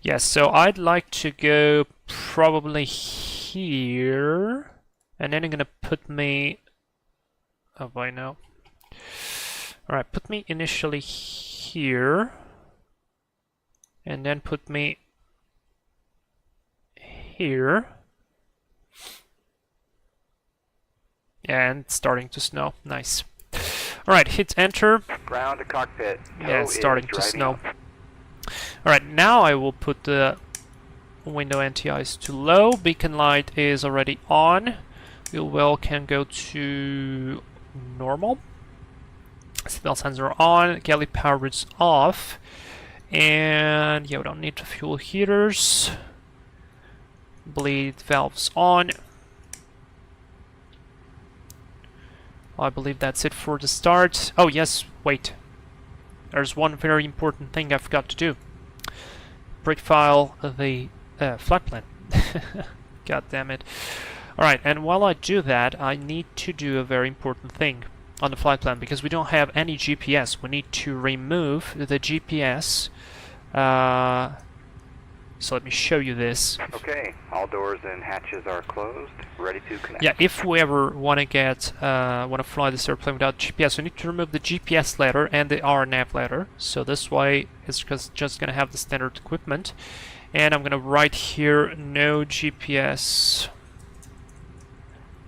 Yes, so I'd like to go probably here, and then I'm gonna put me... Oh boy, no. Alright, put me initially here, and then put me here. And it's starting to snow. Nice. Alright, hit enter. Ground to cockpit. Yeah, it's starting to snow. Alright, now I will put the window NTIs to low. Beacon light is already on. Wheel well can go to normal. Seatbelt signs are on. Galley power is off. And yeah, we don't need the fuel heaters. Bleed valves on. I believe that's it for the start. Oh yes, wait. There's one very important thing I forgot to do. Prefile the flight plan. God damn it. Alright, and while I do that, I need to do a very important thing on the flight plan, because we don't have any GPS. We need to remove the GPS So let me show you this. Okay, all doors and hatches are closed, ready to connect. Yeah, if we ever want to fly this airplane without GPS, we need to remove the GPS ladder and the RNAV ladder. So this way, it's just gonna have the standard equipment. And I'm gonna write here, no GPS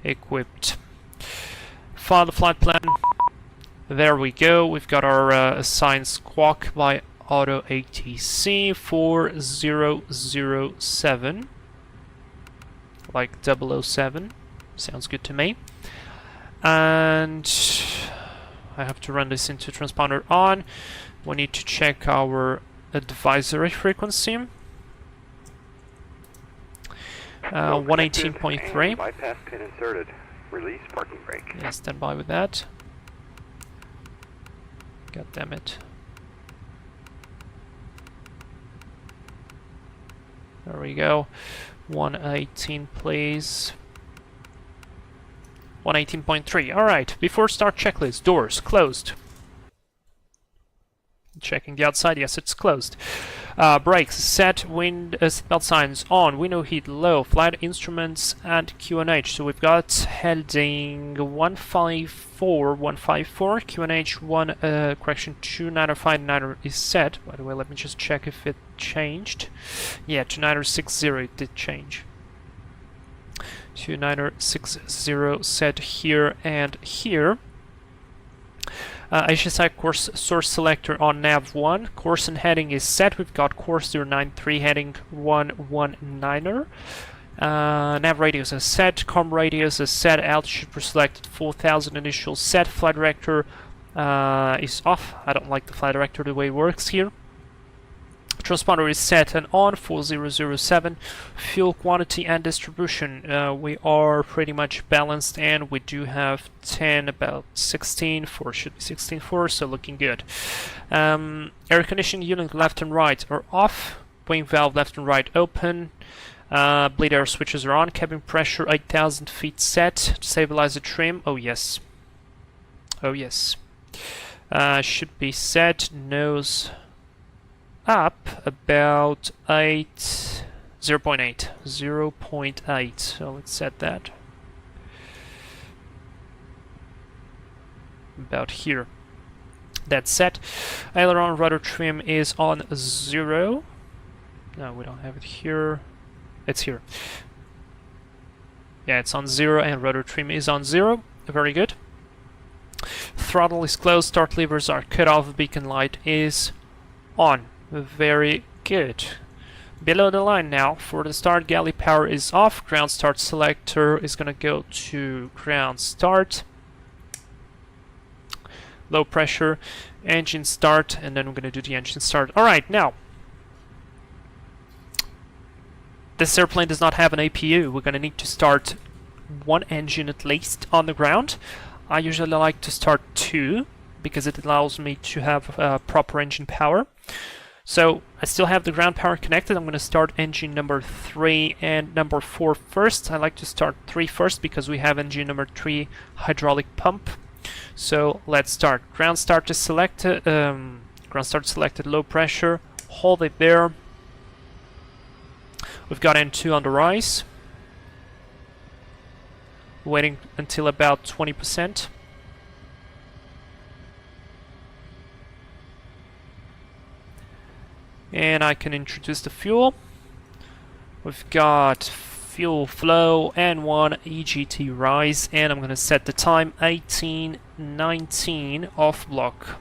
equipped. File the flight plan. There we go. We've got our assigned squawk by Auto ATC 4007, like 007. Sounds good to me. And I have to run this into transponder on. We need to check our advisory frequency. 118.3. Bypass pin inserted. Release parking brake. Yeah, stand by with that. God damn it. There we go. 118, please. 118.3. Alright, before start checklist. Doors closed. Checking the outside. Yes, it's closed. Brakes set. Wind seatbelt signs on. Window heat low. Flight instruments and QNH. So we've got heading 154, 154. QNH 29059 is set. By the way, let me just check if it changed. Yeah, 2960 it did change. 2960 set here and here. HSI course source selector on nav 1. Course and heading is set. We've got course 093 heading 119er. Nav radius is set. Com radius is set. Altitude preselected 4000 initial set. Flight director is off. I don't like the flight director the way it works here. Transponder is set and on 4007. Fuel quantity and distribution. We are pretty much balanced, and we do have 10, about 16.4, should be 16.4, so looking good. Air conditioning unit left and right are off. Wing valve left and right open. Bleed air switches are on. Cabin pressure 8000 feet set. Stabilizer trim. Oh yes. Oh yes. Should be set. Nose up about 0.8. So let's set that about here. That's set. Aileron rudder trim is on 0. No, we don't have it here. It's here. Yeah, it's on 0, and rudder trim is on 0. Very good. Throttle is closed. Start levers are cut off. Beacon light is on. Very good. Below the line now. For the start, galley power is off. Ground start selector is going to go to ground start. Low pressure. Engine start. And then we're going to do the engine start. Alright, now. This airplane does not have an APU. We're going to need to start one engine at least on the ground. I usually like to start 2 because it allows me to have proper engine power. So I still have the ground power connected. I'm going to start engine number 3 and number 4 first. I like to start 3 first because we have engine number 3 hydraulic pump. So let's start. Ground start is selected. Ground start selected. Low pressure. Hold it there. We've got N2 on the rise. Waiting until about 20%. And I can introduce the fuel. We've got fuel flow and 1 EGT rise, and I'm going to set the time 18:19 off block.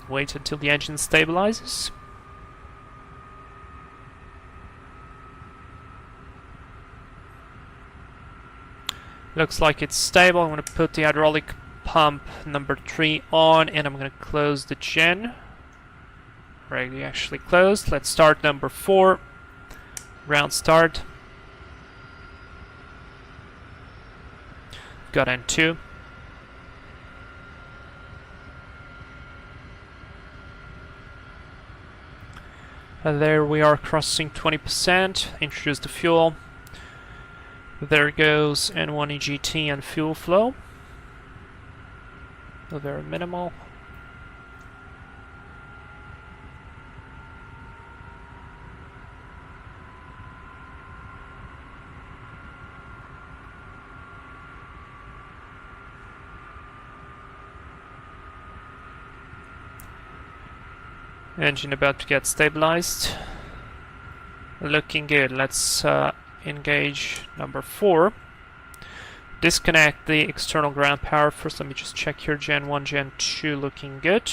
Wait until the engine stabilizes. Looks like it's stable. I'm going to put the hydraulic pump number 3 on, and I'm going to close the gen. Already actually closed. Let's start number 4. Ground start. Got N2. And there we are, crossing 20%. Introduce the fuel. There goes N1 EGT and fuel flow. very minimal. Engine about to get stabilized. Looking good. Let's engage number 4. Disconnect the external ground power. First, let me just check here. Gen 1, Gen 2 looking good.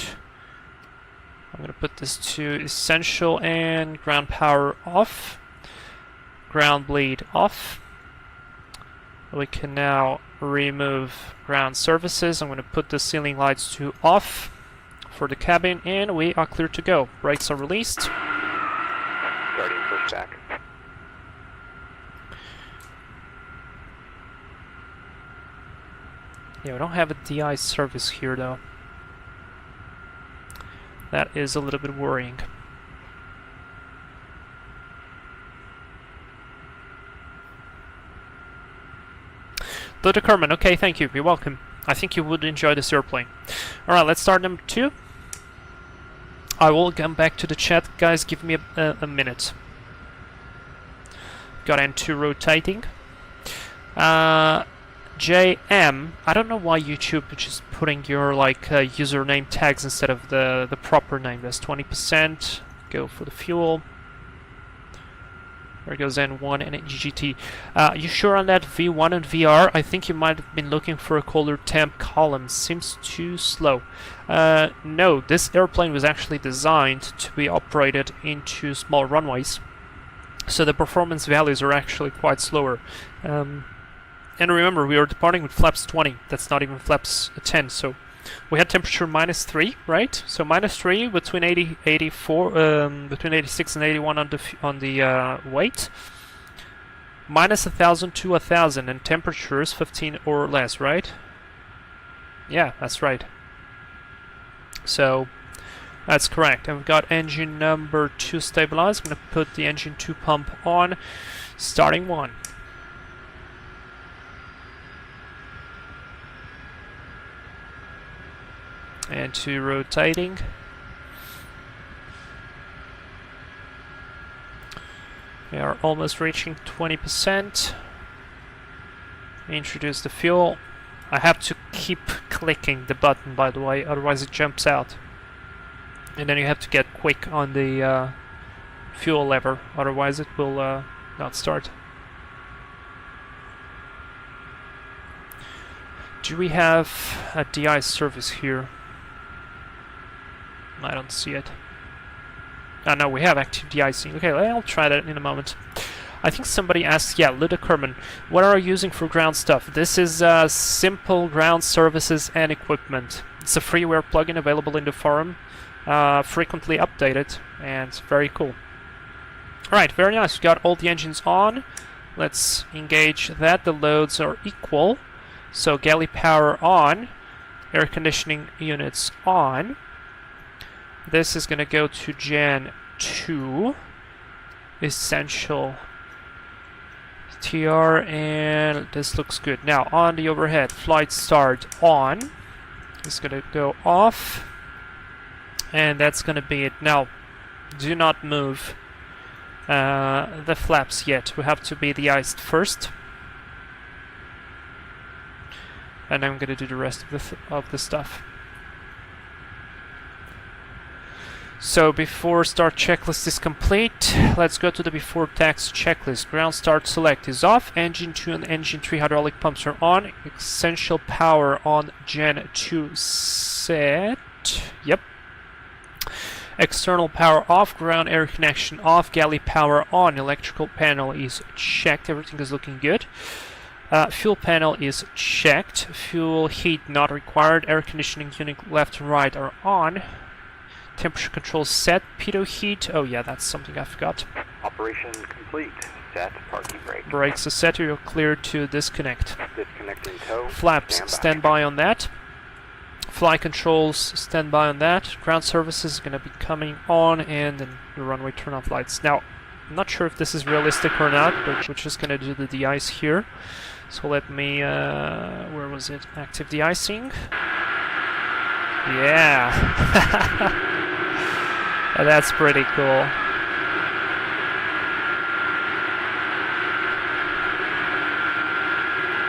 I'm going to put this to essential and ground power off. Ground bleed off. We can now remove ground services. I'm going to put the ceiling lights to off for the cabin, and we are clear to go. Brakes are released. Starting pushback. Yeah, we don't have a DI service here though. That is a little bit worrying. Dr. Kerman, okay, thank you. You're welcome. I think you would enjoy this airplane. Alright, let's start number 2. I will come back to the chat. Guys, give me a minute. Got N2 rotating. JM, I don't know why YouTube is just putting your username tags instead of the proper name. That's 20%. Go for the fuel. There goes N1 and GGT. You sure on that V1 and VR? I think you might have been looking for a colder temp column. Seems too slow. No, this airplane was actually designed to be operated into small runways. So the performance values are actually quite slower. And remember, we are departing with flaps 20. That's not even flaps 10. So we had temperature -3, right? So -3 between 84, between 86 and 81 on the weight. -1,000 to 1,000, and temperatures 15 or less, right? Yeah, that's right. So that's correct. And we've got engine number 2 stabilized. I'm going to put the engine 2 pump on, starting 1. And 2 rotating. We are almost reaching 20%. Introduce the fuel. I have to keep clicking the button, by the way, otherwise it jumps out. And then you have to get quick on the fuel lever, otherwise it will not start. Do we have a DI service here? I don't see it. Oh no, we have active de-icing. Okay, I'll try that in a moment. I think somebody asked, yeah, Luda Kerman, what are you using for ground stuff? This is simple ground services and equipment. It's a freeware plugin available in the forum, frequently updated, and it's very cool. Alright, very nice. We've got all the engines on. Let's engage that. The loads are equal. So galley power on, air conditioning units on. This is going to go to Gen 2, essential TR, and this looks good. Now on the overhead, flight start on. It's going to go off, and that's going to be it. Now, do not move the flaps yet. We have to be de-iced first, and I'm going to do the rest of the stuff. So before start checklist is complete, let's go to the before tax checklist. Ground start select is off, engine 2 and engine 3 hydraulic pumps are on, essential power on Gen 2 set, yep. External power off, ground air connection off, galley power on, electrical panel is checked, everything is looking good. Fuel panel is checked, fuel heat not required, air conditioning unit left and right are on. Temperature control set, pitot heat, oh yeah, that's something I forgot. Operation complete. Set parking brake. Brakes are set, you're clear to disconnect. Disconnecting tow. Flaps, stand by on that. Fly controls, stand by on that. Ground services is going to be coming on, and then the runway turn off lights. Now, I'm not sure if this is realistic or not, but we're just going to do the de-ice here. So let me, where was it? Active de-icing. Yeah. That's pretty cool.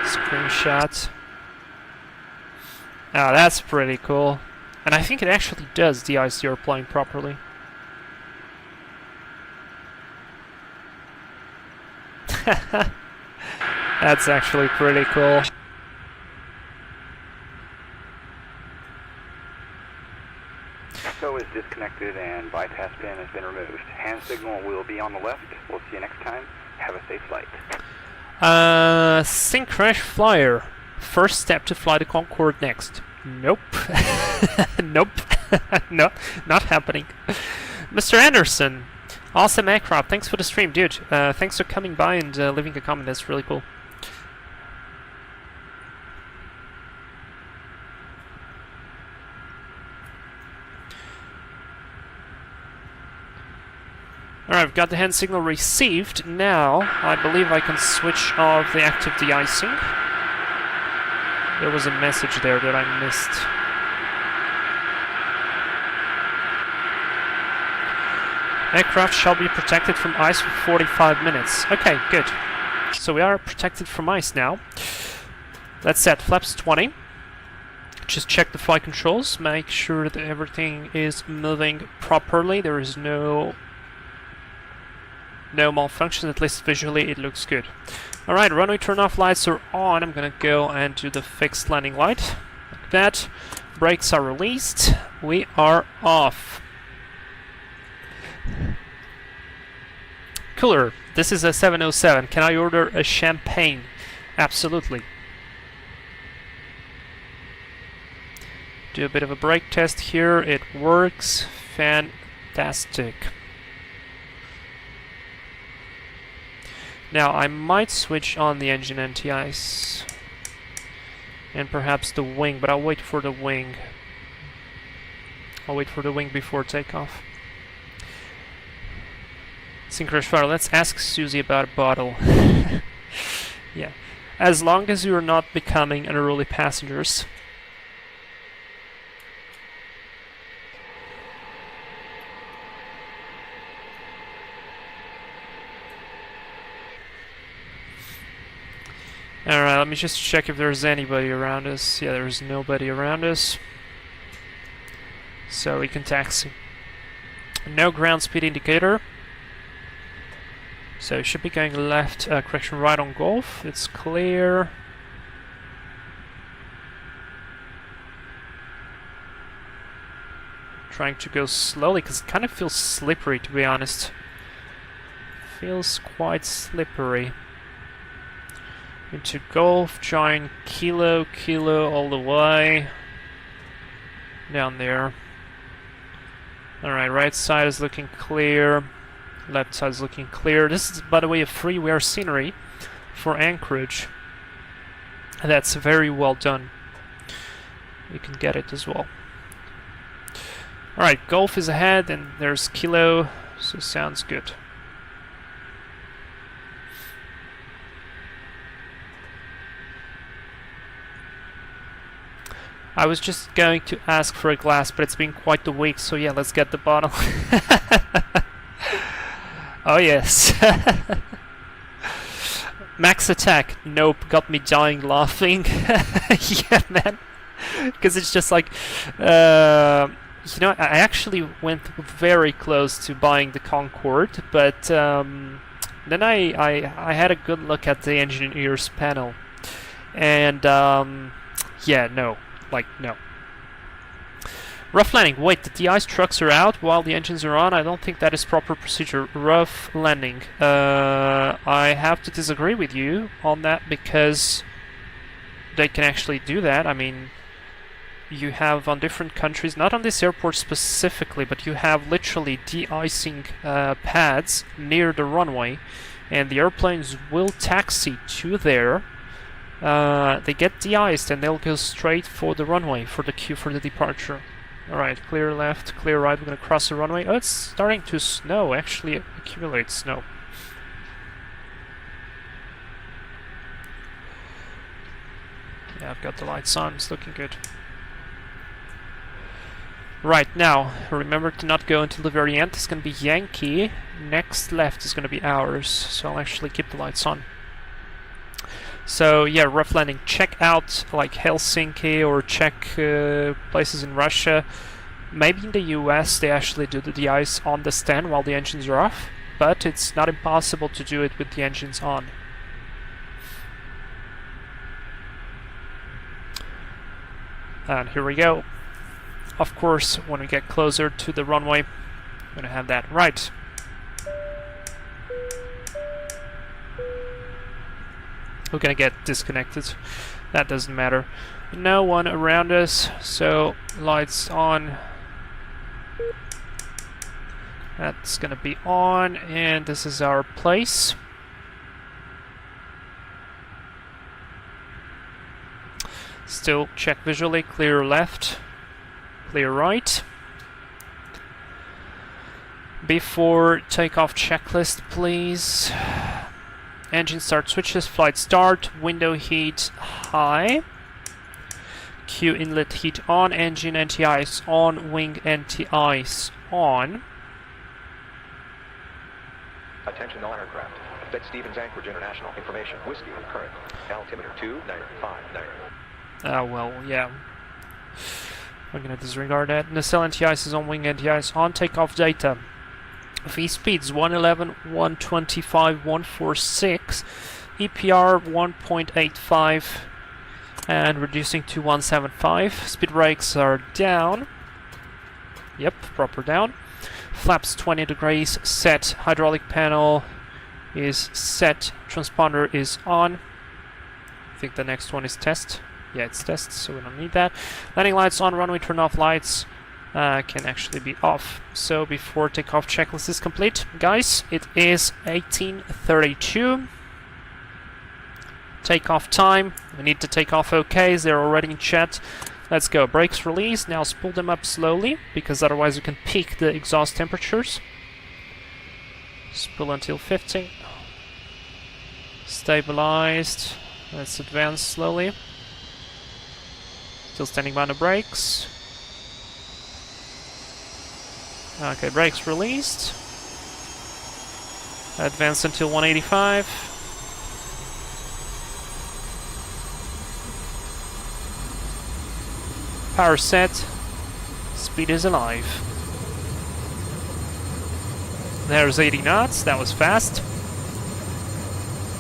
Screenshot. Oh, that's pretty cool. And I think it actually does de-ice the airplane properly. That's actually pretty cool. So is disconnected and bypass pin has been removed. Hand signal will be on the left. We'll see you next time. Have a safe flight. Sync crash flyer. First step to fly the Concorde next. Nope. Nope. No, not happening. Mr. Anderson. Awesome aircraft. Thanks for the stream, dude. Thanks for coming by and leaving a comment. That's really cool. Alright, I've got the hand signal received. Now, I believe I can switch off the active de-icing. There was a message there that I missed. Aircraft shall be protected from ice for 45 minutes. Okay, good. So we are protected from ice now. Let's set flaps 20. Just check the flight controls. Make sure that everything is moving properly. There is no malfunction, at least visually it looks good. Alright, runway turn-off lights are on. I'm gonna go and do the fixed landing light. Like that. Brakes are released. We are off. Cooler, this is a 707. Can I order a champagne? Absolutely. Do a bit of a brake test here. It works. Fantastic. Now I might switch on the engine anti-ice and perhaps the wing, but I'll wait for the wing. I'll wait for the wing before takeoff. Synchronous fire. Let's ask Susie about a bottle. Yeah. As long as you're not becoming unruly passengers. Alright, let me just check if there's anybody around us. Yeah, there's nobody around us. So we can taxi. No ground speed indicator. So it should be going left, correction, right on Golf. It's clear. Trying to go slowly because it kind of feels slippery, to be honest. Feels quite slippery. Into Golf, join Kilo all the way. Down there. Alright, right side is looking clear. Left side is looking clear. This is, by the way, a freeware scenery for Anchorage. That's very well done. You can get it as well. Alright, Golf is ahead and there's Kilo, so sounds good. I was just going to ask for a glass, but it's been quite the week, so yeah, let's get the bottle. Oh yes. Max attack. Nope, got me dying laughing. Yeah, man. Because it's just like, you know, I actually went very close to buying the Concorde, but then I had a good look at the engineer's panel, and yeah, no. Like, no. Rough landing. Wait, the de-ice trucks are out while the engines are on? I don't think that is proper procedure. Rough landing. I have to disagree with you on that because they can actually do that. I mean, you have on different countries, not on this airport specifically, but you have literally de-icing pads near the runway, and the airplanes will taxi to there. They get de-iced and they'll go straight for the runway, for the queue for the departure. Alright, clear left, clear right, we're gonna cross the runway. Oh, it's starting to snow, actually accumulate snow. Yeah, I've got the lights on, it's looking good. Right, now, remember to not go until the very end. It's going to be Yankee. Next left is going to be ours, so I'll actually keep the lights on. So yeah, rough landing. Check out like Helsinki or check places in Russia. Maybe in the US they actually do the ice on the stand while the engines are off, but it's not impossible to do it with the engines on. And here we go. Of course, when we get closer to the runway, I'm going to have that right. We're going to get disconnected. That doesn't matter. No one around us, so lights on. That's going to be on, and this is our place. Still check visually, clear left, clear right. Before takeoff checklist, please. Engine start switches, flight start, window heat high. Q inlet heat on, engine anti-ice on, wing anti-ice on. Attention all aircraft. Dead Stevens Anchorage International. Information. Whiskey current. Altimeter 295. Well, yeah. We're gonna disregard that. Nacelle anti-ice is on, wing anti-ice on, takeoff data. V speeds 111, 125, 146, EPR 1.85, and reducing to 175. Speed brakes are down. Yep, proper down. Flaps 20 degrees set. Hydraulic panel is set. Transponder is on. I think the next one is test. Yeah, it's test, so we don't need that. Landing lights on, runway turn off lights. Can actually be off. So before takeoff checklist is complete, guys, it is 18:32. Takeoff time. We need to take off OKs. They're already in chat. Let's go. Brakes released. Now spool them up slowly, because otherwise we can peak the exhaust temperatures. Spool until 50. Stabilized. Let's advance slowly. Still standing by on the brakes. Okay, brakes released. Advance until 185. Power set. Speed is alive. There's 80 knots. That was fast.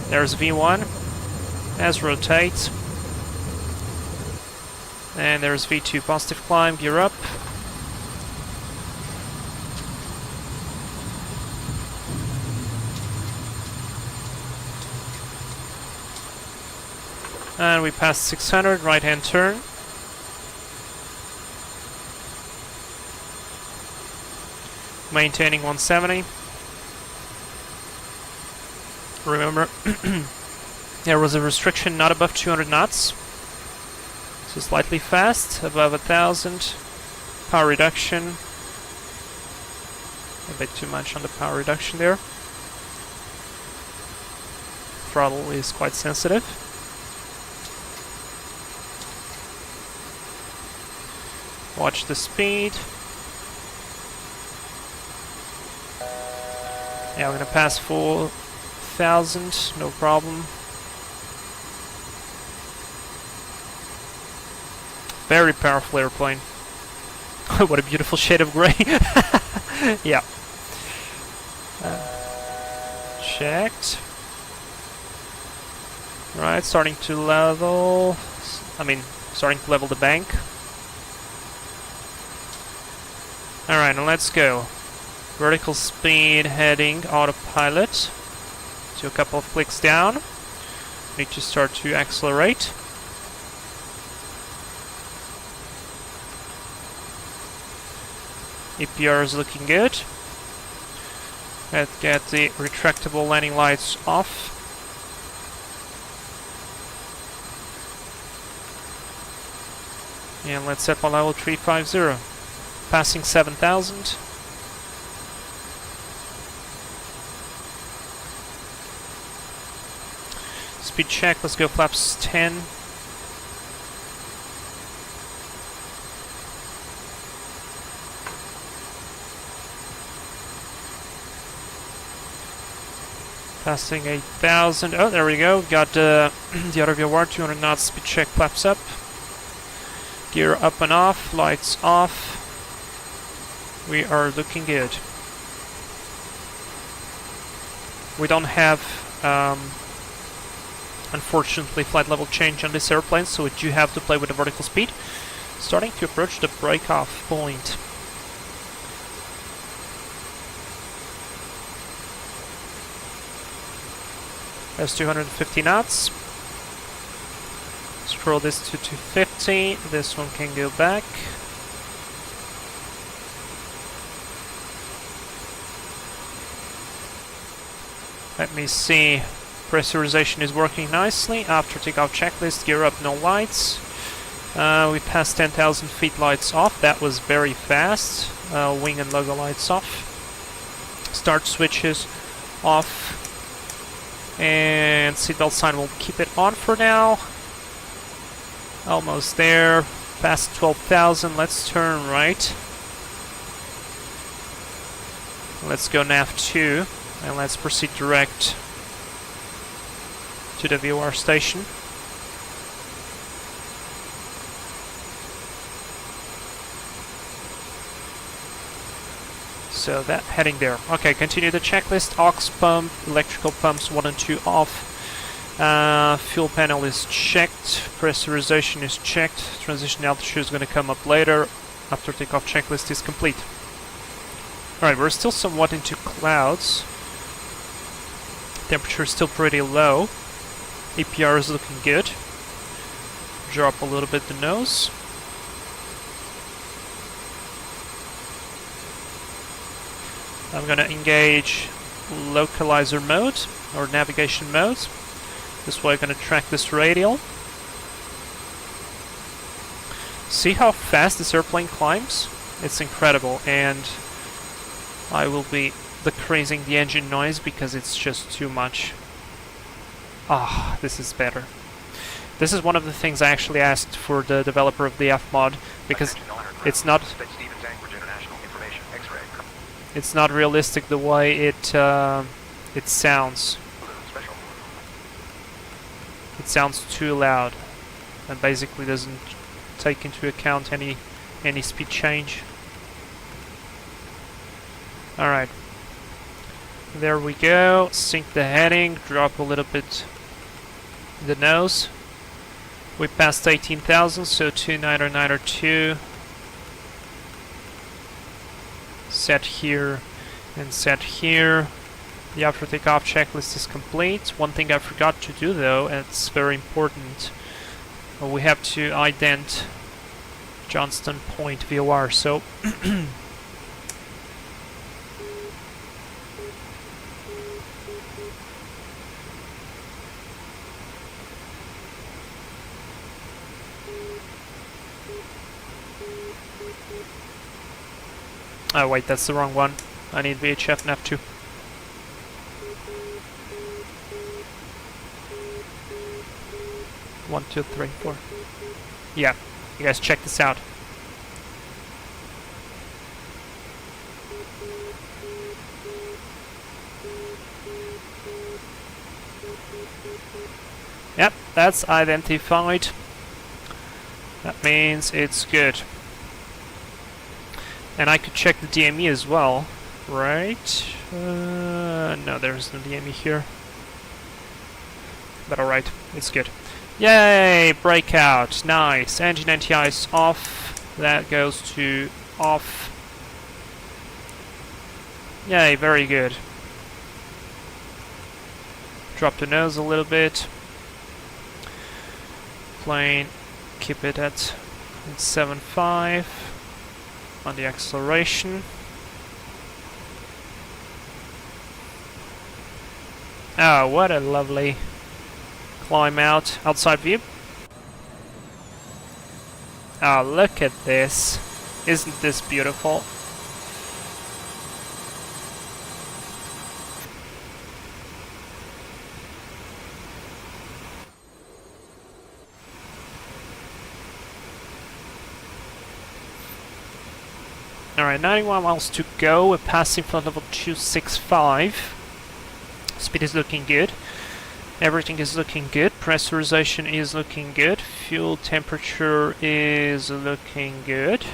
There's V1. As rotate. And there's V2 positive climb. Gear up. And we passed 600, right-hand turn. Maintaining 170. Remember, there was a restriction not above 200 knots. So slightly fast, above 1000. Power reduction. A bit too much on the power reduction there. Throttle is quite sensitive. Watch the speed. Yeah, we're gonna pass 4,000, no problem. Very powerful airplane. What a beautiful shade of gray. Yeah. Checked. Right, starting to level. Starting to level the bank. Alright, now let's go. Vertical speed heading autopilot. Do a couple of clicks down. Need to start to accelerate. EPR is looking good. Let's get the retractable landing lights off. And let's set for level 350. Passing 7,000. Speed check, let's go flaps 10. . Passing 8,000. Oh, there we go. Got the other VOR, 200 knots, speed check, flaps up. Gear up and off, lights off. We are looking good. We don't have, unfortunately, flight level change on this airplane, so we do have to play with the vertical speed. Starting to approach the break-off point. There's 250 knots. Scroll this to 250. This one can go back. Let me see. Pressurization is working nicely. After takeoff checklist, gear up, no lights. We passed 10,000 feet, lights off. That was very fast. Wing and logo lights off. Start switches off. And seatbelt sign, will keep it on for now. Almost there. Past 12,000. Let's turn right. Let's go nav 2. And let's proceed direct to the VOR station. So that heading there. Okay, continue the checklist. Aux pump, electrical pumps 1 and 2 off. Fuel panel is checked. Pressurization is checked. Transition altitude is going to come up later after takeoff checklist is complete. Alright, we're still somewhat into clouds. Temperature is still pretty low. APR is looking good. Drop a little bit the nose. I'm gonna engage localizer mode or navigation mode. This way I'm gonna track this radial. See how fast this airplane climbs? It's incredible, and I will be decreasing the engine noise because it's just too much. Ah, this is better. This is one of the things I actually asked for the developer of the F mod, because it's not realistic the way it sounds. It sounds too loud and basically doesn't take into account any speed change. Alright. There we go. Sync the heading, drop a little bit the nose. We passed 18,000, so 29092. Set here and set here. The after takeoff checklist is complete. One thing I forgot to do though, and it's very important, we have to ident Johnston Point VOR. So oh wait, that's the wrong one. I need VHF nav 2. One, two, three, four. Yeah, you guys check this out. Yep, that's identified. That means it's good. And I could check the DME as well, right? No, there's no DME here. But alright, it's good. Yay! Breakout! Nice! Engine NTI is off. That goes to off. Yay, very good. Drop the nose a little bit. Plane, keep it at 7.5 on the acceleration. Oh, what a lovely climb out. Outside view. Oh, look at this. Isn't this beautiful? Alright, 91 miles to go. We're passing flight level 265. Speed is looking good. Everything is looking good. Pressurization is looking good. Fuel temperature is looking good.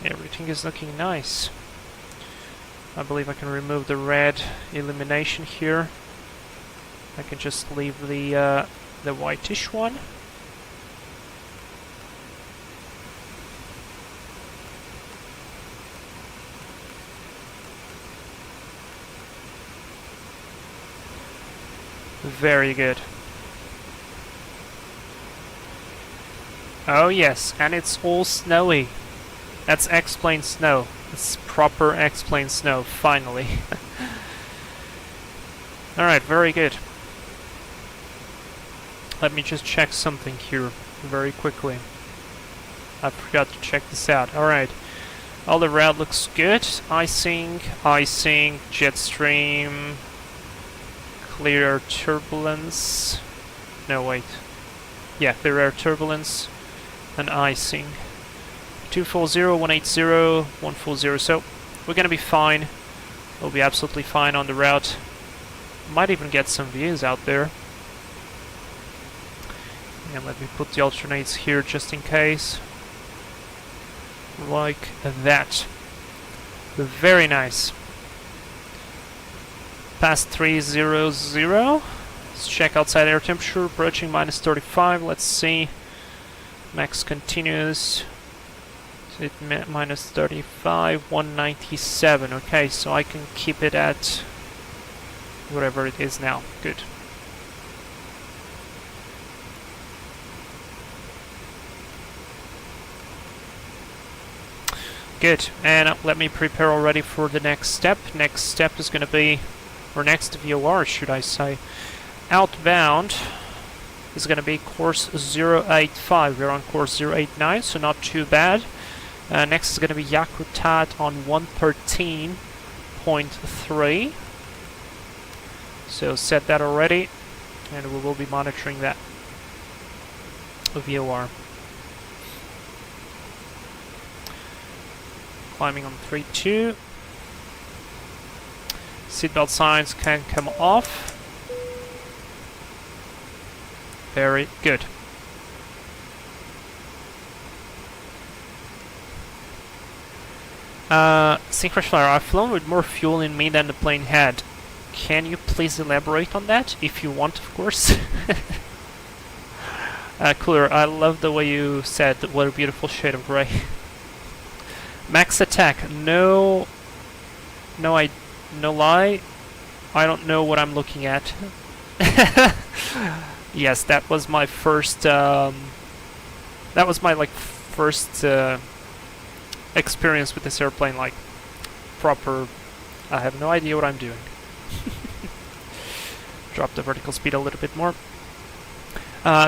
Everything is looking nice. I believe I can remove the red illumination here. I can just leave the whitish one. Very good. Oh yes, and it's all snowy. That's X-plane snow. It's proper X-plane snow, finally. Alright, very good. Let me just check something here very quickly. I forgot to check this out. Alright. All the route looks good. Icing, jet stream, clear air turbulence. No, wait. Yeah, clear air turbulence and icing. 240, 180, 140. So we're gonna be fine. We'll be absolutely fine on the route. Might even get some views out there. And let me put the alternates here just in case. Like that. Very nice. Past 300. Let's check outside air temperature. Approaching minus 35. Let's see. Max continuous. It minus 35, 197. Okay, so I can keep it at whatever it is now. Good. Good, and let me prepare already for the next step. Next step is going to be, or next VOR should I say, outbound is going to be course 085. We're on course 089, so not too bad. Next is going to be Yakutat on 113.3. So set that already, and we will be monitoring that VOR. Climbing on 3-2. Seatbelt signs can come off. Very good. Synchronous flyer, I've flown with more fuel in me than the plane had. Can you please elaborate on that? If you want, of course. Cooler, I love the way you said what a beautiful shade of grey. Max attack, no lie, I don't know what I'm looking at. Yes, that was my first, first experience with this airplane, like, proper, I have no idea what I'm doing. Drop the vertical speed a little bit more.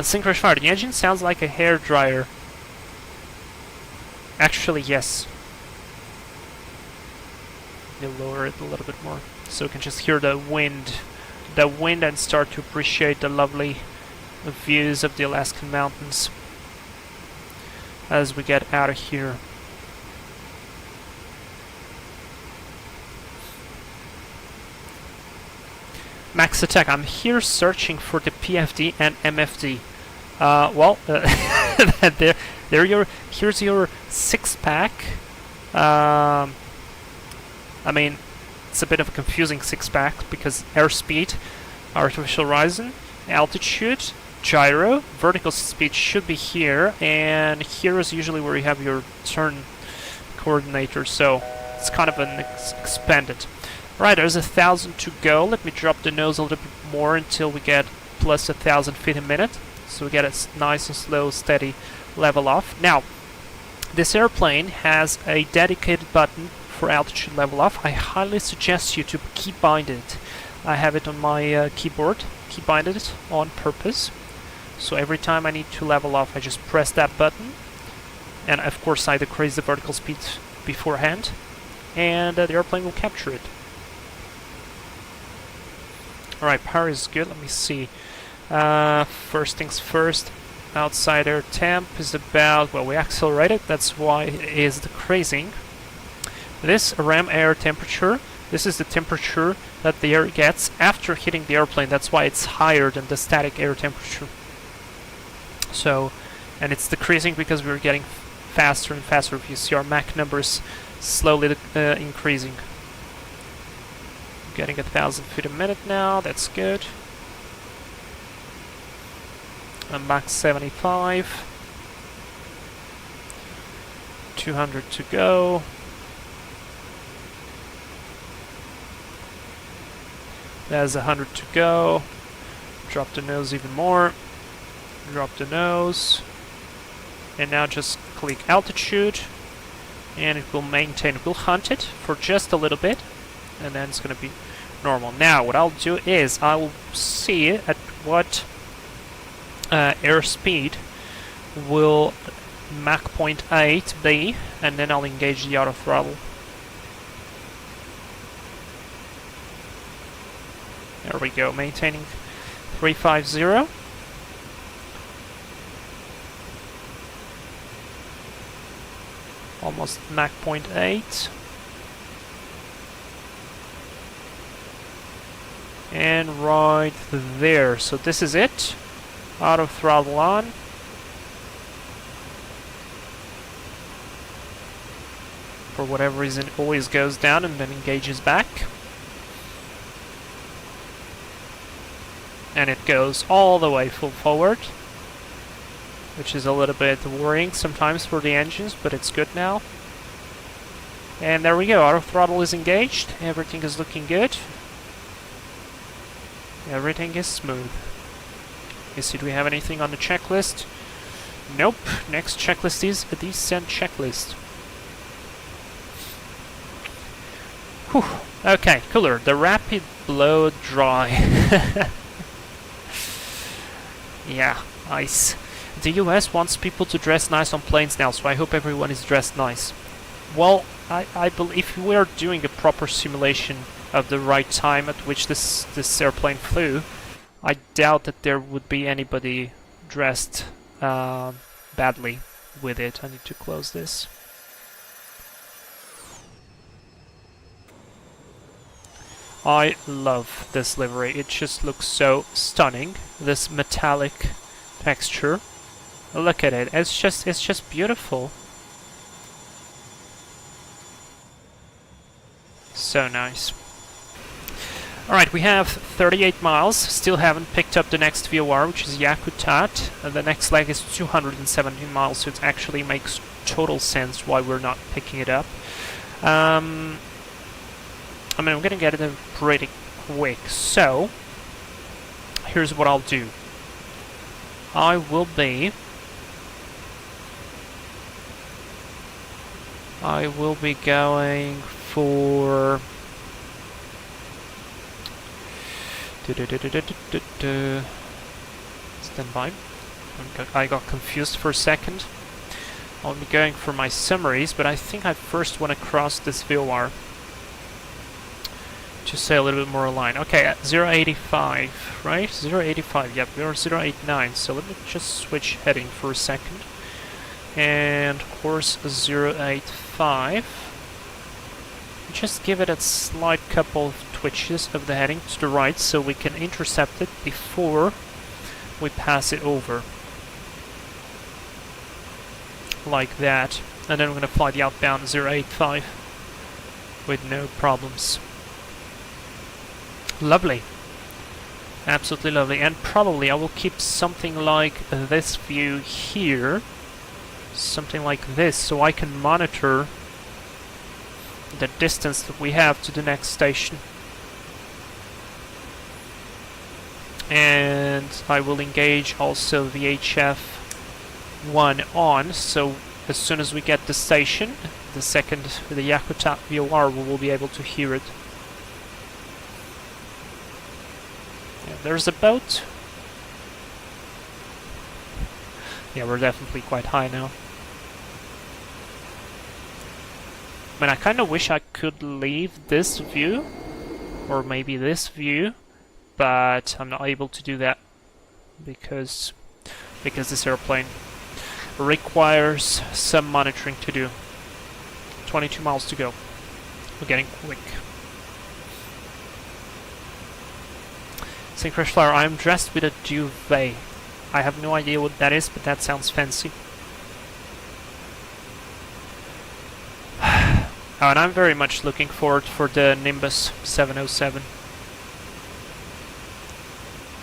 Synchronous fire, the engine sounds like a hairdryer. Actually, yes. You lower it a little bit more, so you can just hear the wind and start to appreciate the lovely views of the Alaskan mountains as we get out of here. Max attack, I'm here searching for the PFD and MFD. Here's your six-pack. I mean, it's a bit of a confusing six-pack because airspeed, artificial horizon, altitude, gyro, vertical speed should be here, and here is usually where you have your turn coordinator, so it's kind of an expanded. Right, there's 1,000 to go. Let me drop the nose a little bit more until we get plus 1,000 feet a minute, so we get a nice and slow, steady level off. Now, this airplane has a dedicated button for altitude level off. I highly suggest you to keybind it. I have it on my keyboard, keybinded it on purpose. So every time I need to level off, I just press that button. And of course I decrease the vertical speed beforehand. And the airplane will capture it. Alright, power is good. Let me see. First things first. Outside air temp is about, well, we accelerated. That's why it is decreasing. This RAM air temperature This is the temperature that the air gets after hitting the airplane. That's why it's higher than the static air temperature. So, and it's decreasing because we're getting faster and faster. If you see our Mach numbers slowly increasing. Getting 1,000 feet a minute now, that's good. And Mach 75. 200 to go. There's 100 to go. Drop the nose even more. Drop the nose. And now just click altitude. And it will maintain, it will hunt it for just a little bit. And then it's going to be normal. Now what I'll do is I'll see at what airspeed will Mach 0.8 be, and then I'll engage the auto throttle. There we go, maintaining 350. Almost Mach 0.8. And right there. So this is it. Auto throttle on. For whatever reason, it always goes down and then engages back. And it goes all the way full forward, which is a little bit worrying sometimes for the engines, but it's good now. And there we go, auto throttle is engaged, everything is looking good. Everything is smooth. You see, do we have anything on the checklist? Nope, next checklist is a descent checklist. Whew. Okay, cooler. The rapid blow dry. Yeah, nice. The US wants people to dress nice on planes now, so I hope everyone is dressed nice. Well, I believe if we are doing a proper simulation of the right time at which this airplane flew, I doubt that there would be anybody dressed badly with it. I need to close this. I love this livery. It just looks so stunning. This metallic texture. Look at it. It's just beautiful. So nice. Alright, we have 38 miles. Still haven't picked up the next VOR, which is Yakutat. The next leg is 217 miles, so it actually makes total sense why we're not picking it up. I mean, I'm gonna get it in pretty quick, so here's what I'll do. I will be going for stand by. I got confused for a second. I'll be going for my summaries, but I think I first want to cross this VOR. Just say a little bit more aligned. Okay, at 085, right? 085, yep, we're 089, so let me just switch heading for a second. And course 085. Just give it a slight couple of twitches of the heading to the right so we can intercept it before we pass it over. Like that. And then we're gonna fly the outbound 085 with no problems. Lovely. Absolutely lovely. And probably I will keep something like this view here. Something like this, so I can monitor the distance that we have to the next station. And I will engage also VHF 1 on, so as soon as we get the station, the Yakutat VOR, we will be able to hear it. There's a boat. Yeah, we're definitely quite high now. I mean, I kind of wish I could leave this view, or maybe this view, but I'm not able to do that because this airplane requires some monitoring to do. 22 miles to go. We're getting quick. Saying Crash Flower, I am dressed with a duvet. I have no idea what that is, but that sounds fancy. Oh, and I'm very much looking forward for the Nimbus 707.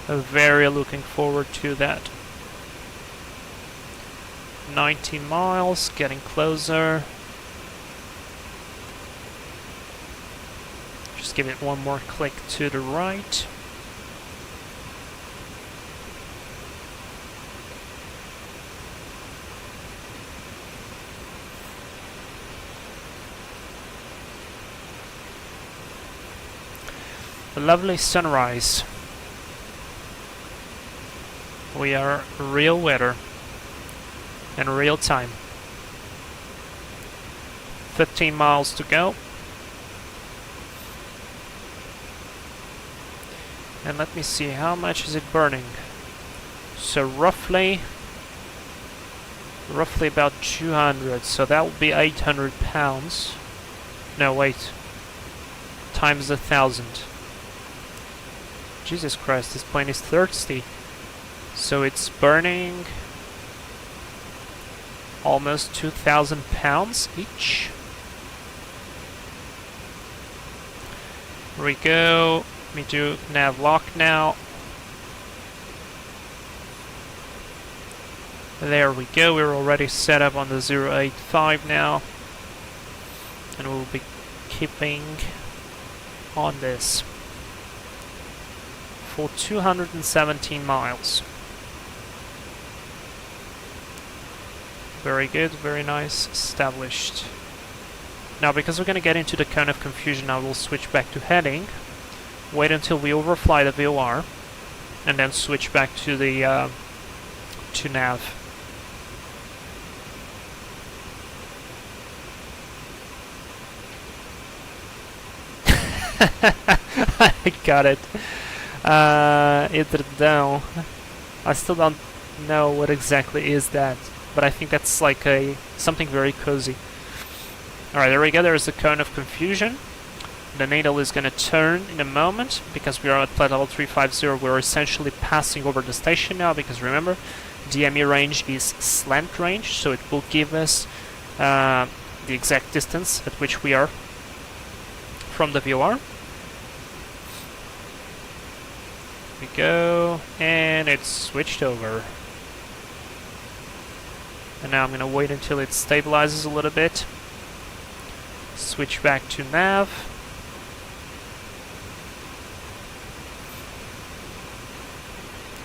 I'm very looking forward to that. 90 miles, getting closer. Just give it one more click to the right. A lovely sunrise. We are real weather and real time. 15 miles to go. And let me see, how much is it burning? So roughly about 200, so that would be 800 pounds. No, wait. Times 1,000. Jesus Christ, this plane is thirsty. So it's burning almost 2,000 pounds each. Here we go. Let me do nav lock now. There we go. We're already set up on the 085 now. And we'll be keeping on this for 217 miles. Very good, very nice, established. Now, because we're going to get into the cone of confusion, I will switch back to heading, wait until we overfly the VOR, and then switch back to the to nav. I got it. Down. I still don't know what exactly is that, but I think that's like something very cozy. Alright, there we go, there's the cone of confusion. The needle is going to turn in a moment, because we are at flight level 350, we're essentially passing over the station now, because remember, DME range is slant range, so it will give us the exact distance at which we are from the VOR. We go, and it's switched over. And now I'm going to wait until it stabilizes a little bit. Switch back to nav.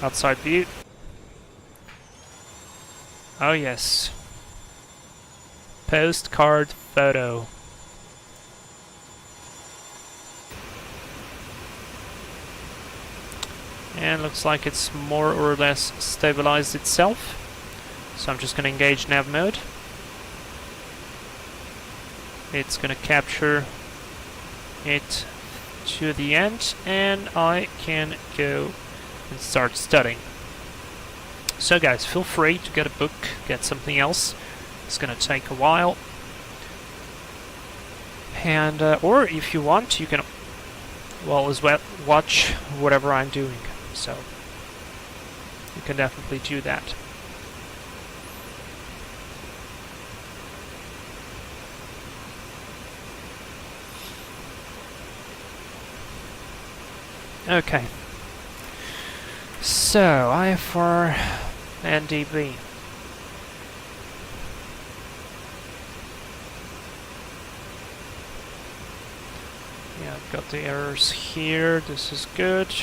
Outside view. Oh yes. Postcard photo. And looks like it's more or less stabilized itself. So I'm just going to engage nav mode. It's going to capture it to the end, and I can go and start studying. So guys, feel free to get a book, get something else. It's going to take a while. And or if you want, you can as well watch whatever I'm doing. So you can definitely do that. Okay. So IFR and DB. Yeah, I've got the errors here. This is good.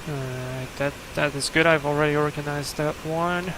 Alright, that is good. I've already organized that one.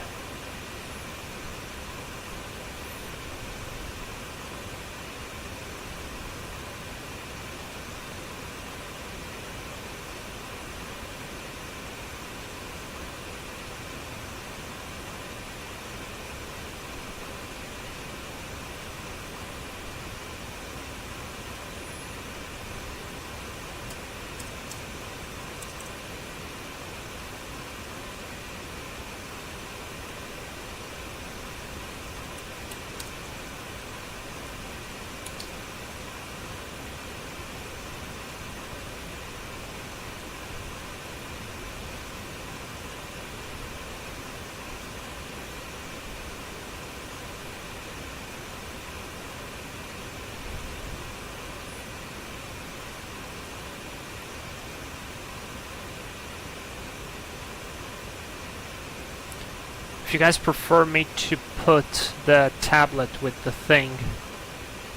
If you guys prefer me to put the tablet with the thing,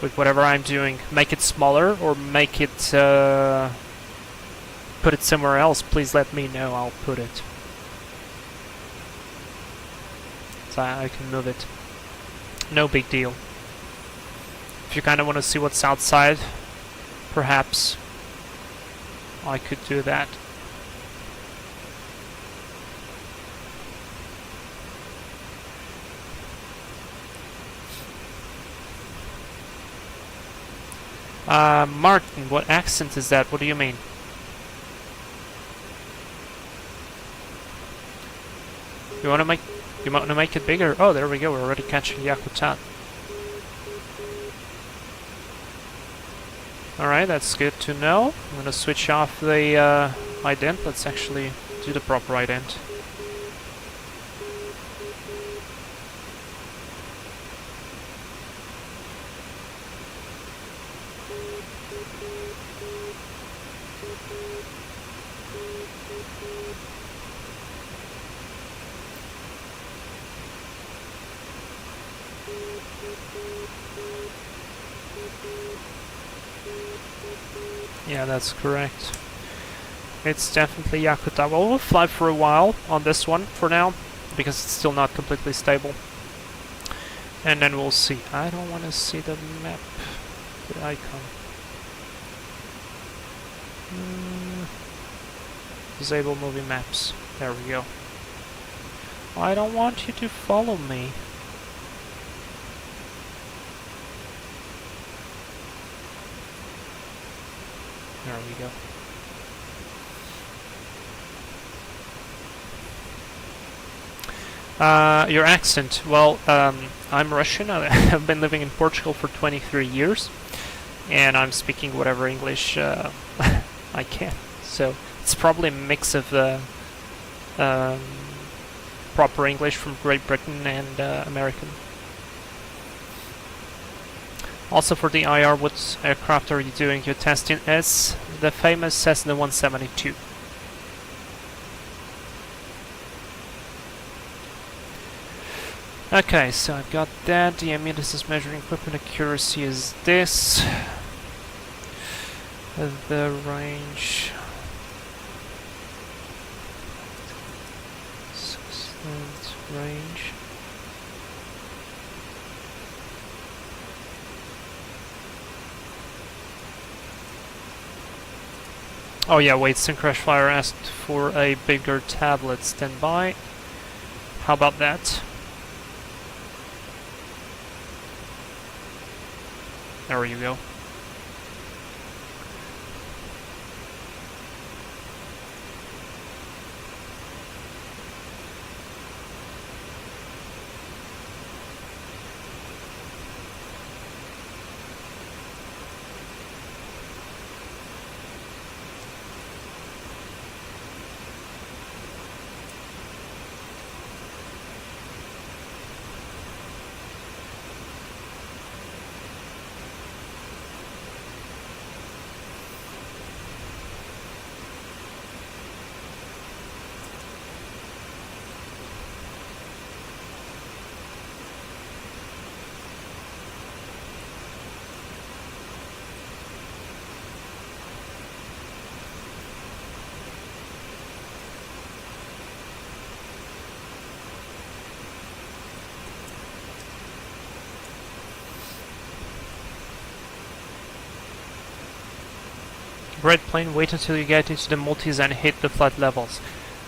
with whatever I'm doing, make it smaller or make it put it somewhere else, please let me know. I'll put it. So I can move it. No big deal. If you kind of want to see what's outside, perhaps I could do that. Martin, what accent is that? What do you mean? You want to make it bigger? Oh, there we go. We're already catching Yakutat. Alright, that's good to know. I'm gonna switch off the ident. Let's actually do the proper ident. Yeah, that's correct. It's definitely Yakutat. Well, we'll fly for a while on this one for now, because it's still not completely stable. And then we'll see. I don't want to see the map, the icon. Disable movie maps. There we go. I don't want you to follow me. There we go. Your accent. Well, I'm Russian. I've been living in Portugal for 23 years. And I'm speaking whatever English I can. So it's probably a mix of proper English from Great Britain and American. Also for the IR, what aircraft are you doing? You're testing as the famous Cessna 172. Okay, so I've got that. The distance measuring equipment accuracy is this. The range. Excellent range. Oh yeah, wait, Syncrash Flyer asked for a bigger tablet. Stand by. How about that? There you go. Red plane, wait until you get into the multis and hit the flight levels.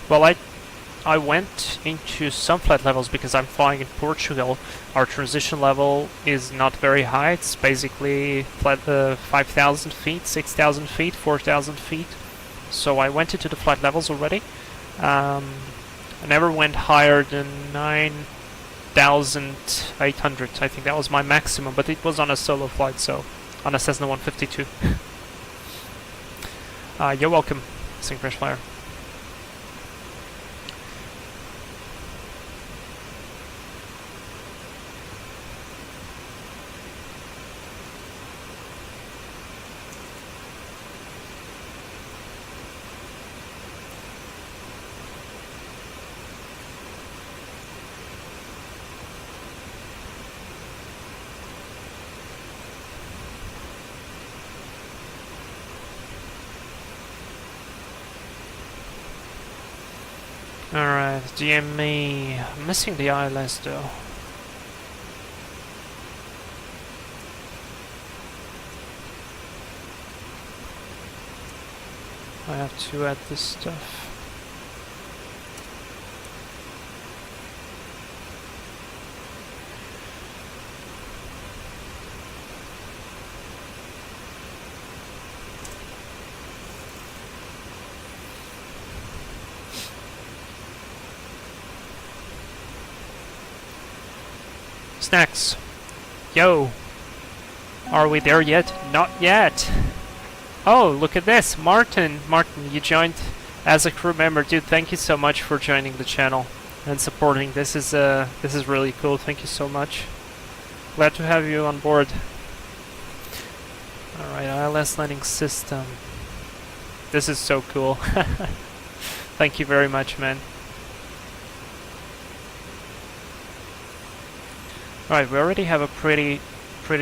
Well, I went into some flight levels because I'm flying in Portugal. Our transition level is not very high. It's basically 5,000 feet, 6,000 feet, 4,000 feet. So I went into the flight levels already. I never went higher than 9,800. I think that was my maximum, but it was on a solo flight, so on a Cessna 152. You're welcome, Syncrash Flyer. Alright, DME. I'm missing the ILS though. I have to add this stuff. Snacks. Yo. Are we there yet? Not yet. Oh, look at this. Martin, you joined as a crew member. Dude, thank you so much for joining the channel and supporting. This is really cool. Thank you so much. Glad to have you on board. Alright, ILS landing system. This is so cool. Thank you very much, man. Alright, we already have a pretty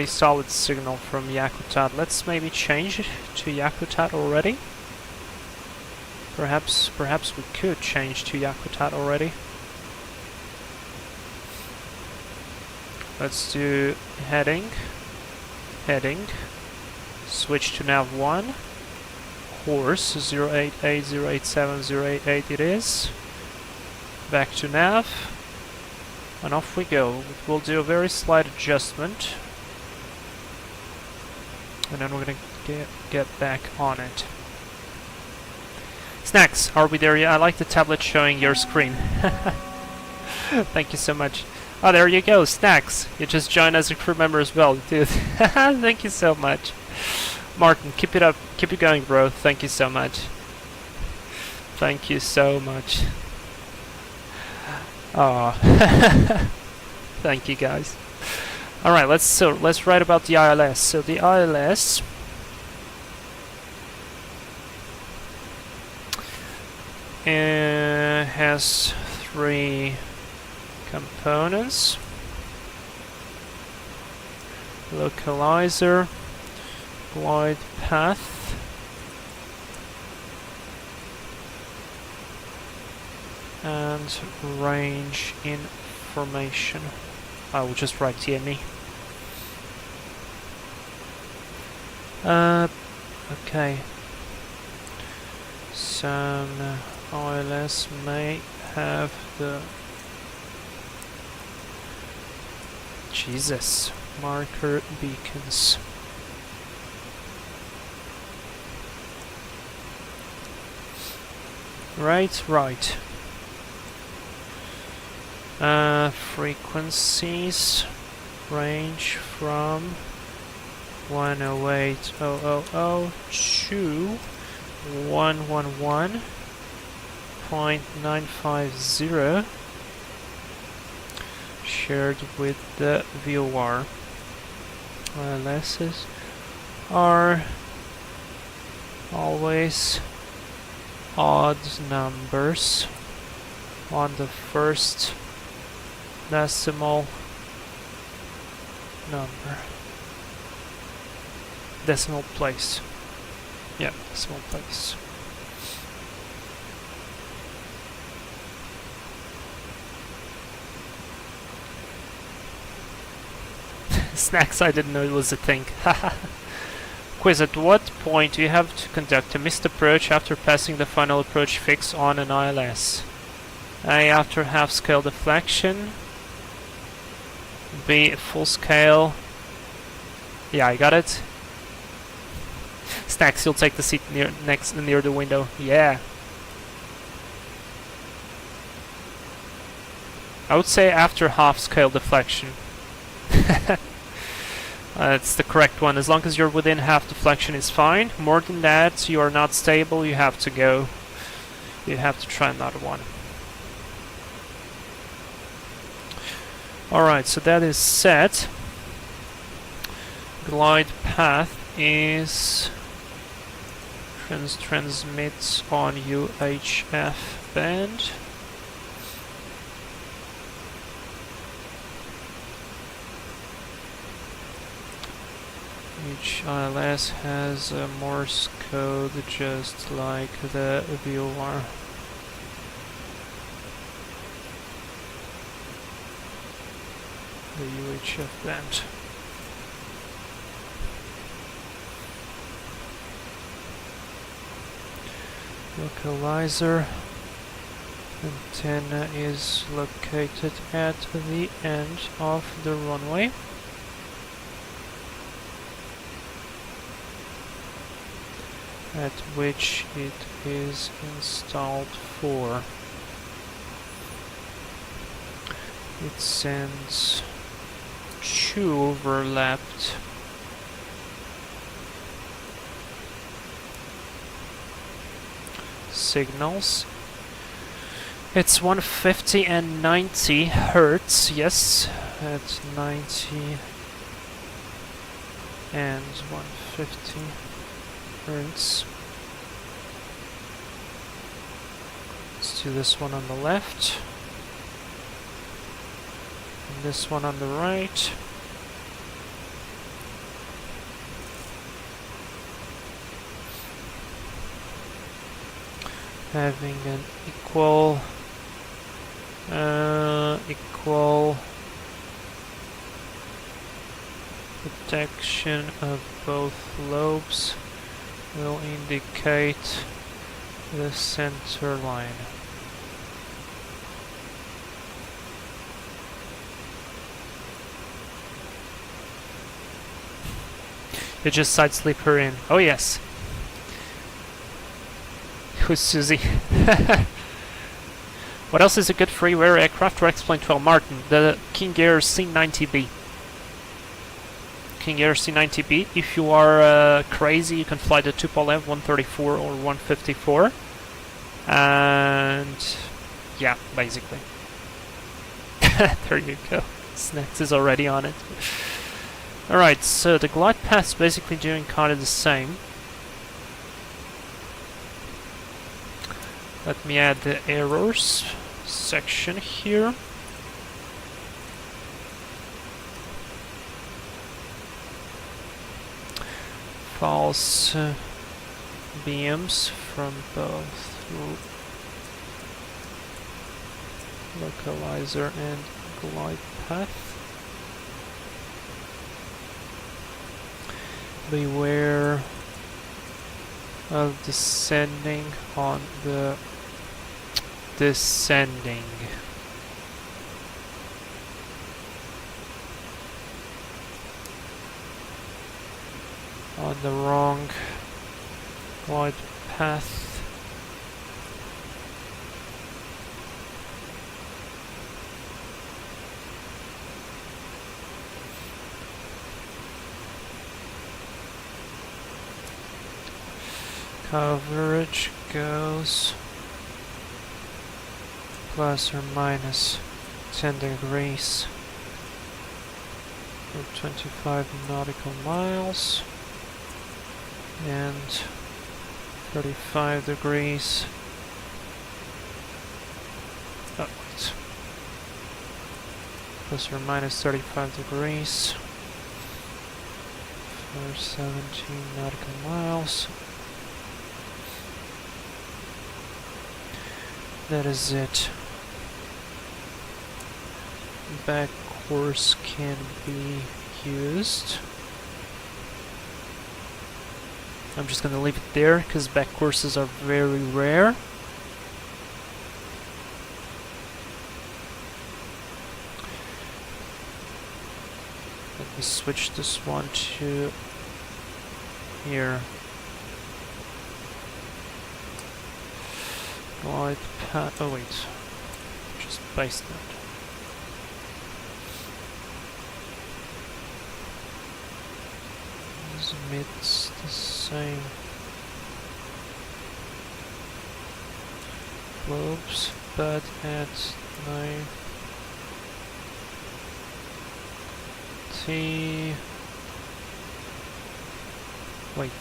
solid signal from Yakutat. Let's maybe change it to Yakutat already. Perhaps we could change to Yakutat already. Let's do heading. Switch to nav 1. Course 088-087-088 it is. Back to nav. And off we go. We'll do a very slight adjustment. And then we're gonna get back on it. Snacks, are we there yet? I like the tablet showing your screen. Thank you so much. Oh, there you go, Snacks. You just joined as a crew member as well, dude. Thank you so much. Martin, keep it up. Keep it going, bro. Thank you so much. Thank you so much. Oh, thank you guys. All right, let's write about the ILS. So the ILS has 3 components: localizer, glide path, and range information. I will just write TME. Okay. Some ILS may have the marker beacons. Right. Frequencies range from 108,000 to 111.950, shared with the VOR. ILSs are always odd numbers on the first decimal place. Yeah, decimal place. Snacks, I didn't know it was a thing. Quiz, at what point do you have to conduct a missed approach after passing the final approach fix on an ILS? A, after half-scale deflection. B, full scale. Yeah, I got it. Snacks, you'll take the seat near the window. Yeah. I would say after half-scale deflection. That's the correct one. As long as you're within half deflection is fine. More than that, you are not stable. You have to go. You have to try another one. Alright, so that is set. Glide path is transmits on UHF band. Each ILS has a Morse code just like the VOR. the UHF band. Localizer antenna is located at the end of the runway. At which it is installed for. It sends 2 overlapped signals. It's 150 and 90 hertz, yes, at 90 and 150 hertz. Let's do this one on the left, and this one on the right. Having an equal protection of both lobes will indicate the center line. You just side slip her in. Oh yes. Who's Susie? What else is a good freeware aircraft to explain to Martin? The King Air C90B. King Air C90B. If you are crazy, you can fly the Tupolev 134 or 154. And yeah, basically. There you go. Snacks is already on it. Alright, so the glide path is basically doing kind of the same. Let me add the errors section here. False beams from both localizer and glide path. Beware of descending on the descending. On the wrong glide path. Coverage goes plus or minus 10 degrees for 25 nautical miles and 35 degrees. Oh, wait. Plus or minus 35 degrees for 17 nautical miles. That is it. Back course can be used. I'm just gonna leave it there because back courses are very rare. Let me switch this one to here. Glide path. Oh wait, just paste that. It's the same. Lobes, but at 90. Wait.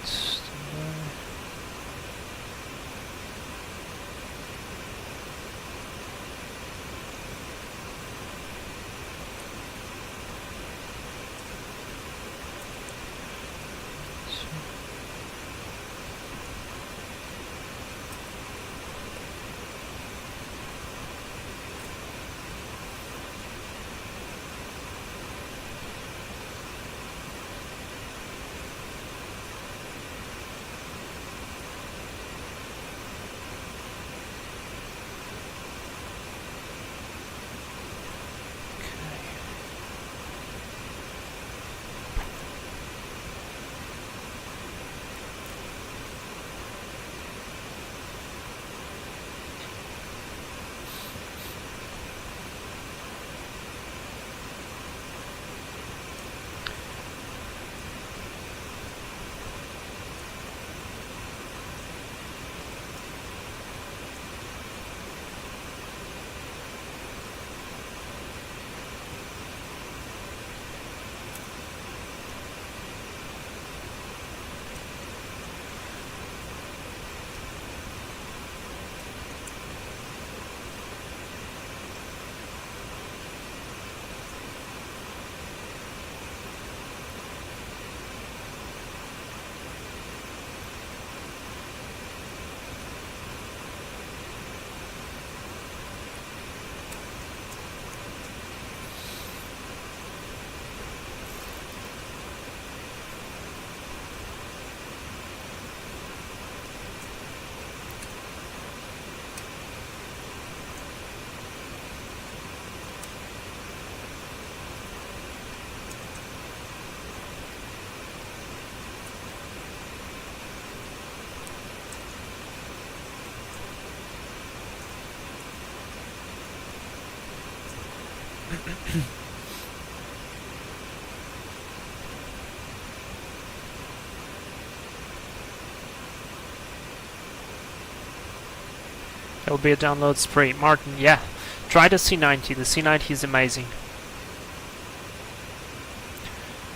There'll be a download spree. Martin, yeah. Try the C90. The C90 is amazing.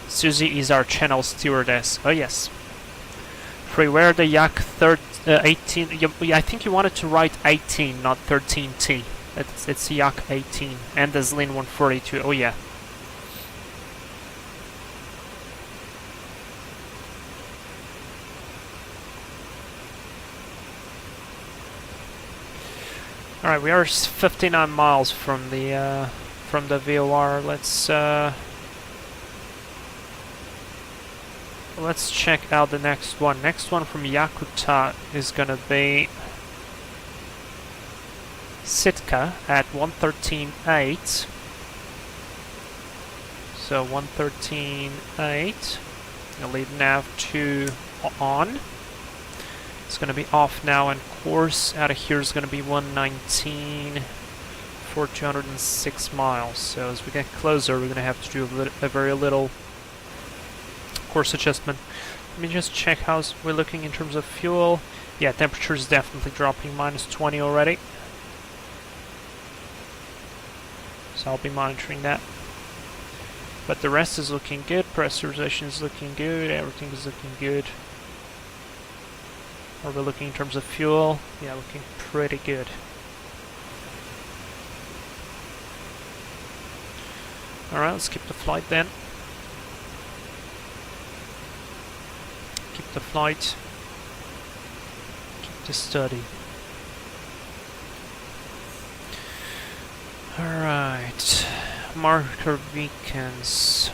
Susie is our channel stewardess. Oh yes. Freeware the Yak 18. I think you wanted to write 18, not 13T. It's Yak 18 and the Zlin 142. Oh yeah. All right, we are 59 miles from the VOR. Let's check out the next one. Next one from Yakuta is gonna be Sitka at 113.8. So 113.8. I'll leave nav 2 on. It's gonna be off now, and course out of here is gonna be 119 for 206 miles. So as we get closer, we're gonna have to do a very little course adjustment. Let me just check how we're looking in terms of fuel. Yeah, temperature is definitely dropping, -20 already. So I'll be monitoring that. But the rest is looking good. Pressurization is looking good. Everything is looking good. Are we looking in terms of fuel? Yeah, looking pretty good. Alright, let's keep the flight then. Keep the flight. Keep the study. Alright. Marker beacons.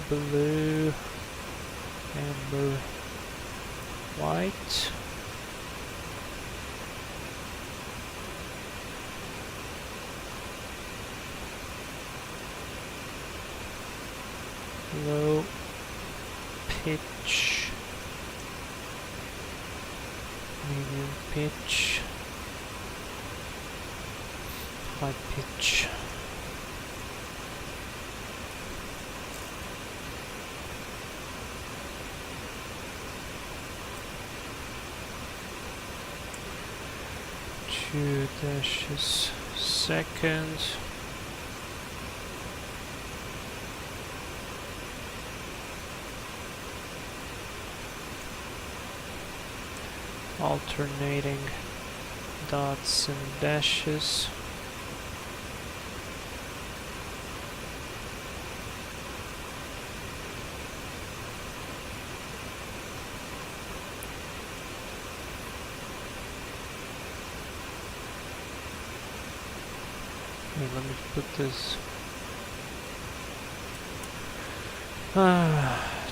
Blue, amber, white. Low pitch, medium pitch, high pitch. Two dashes second. Alternating dots and dashes. Okay, let me put this.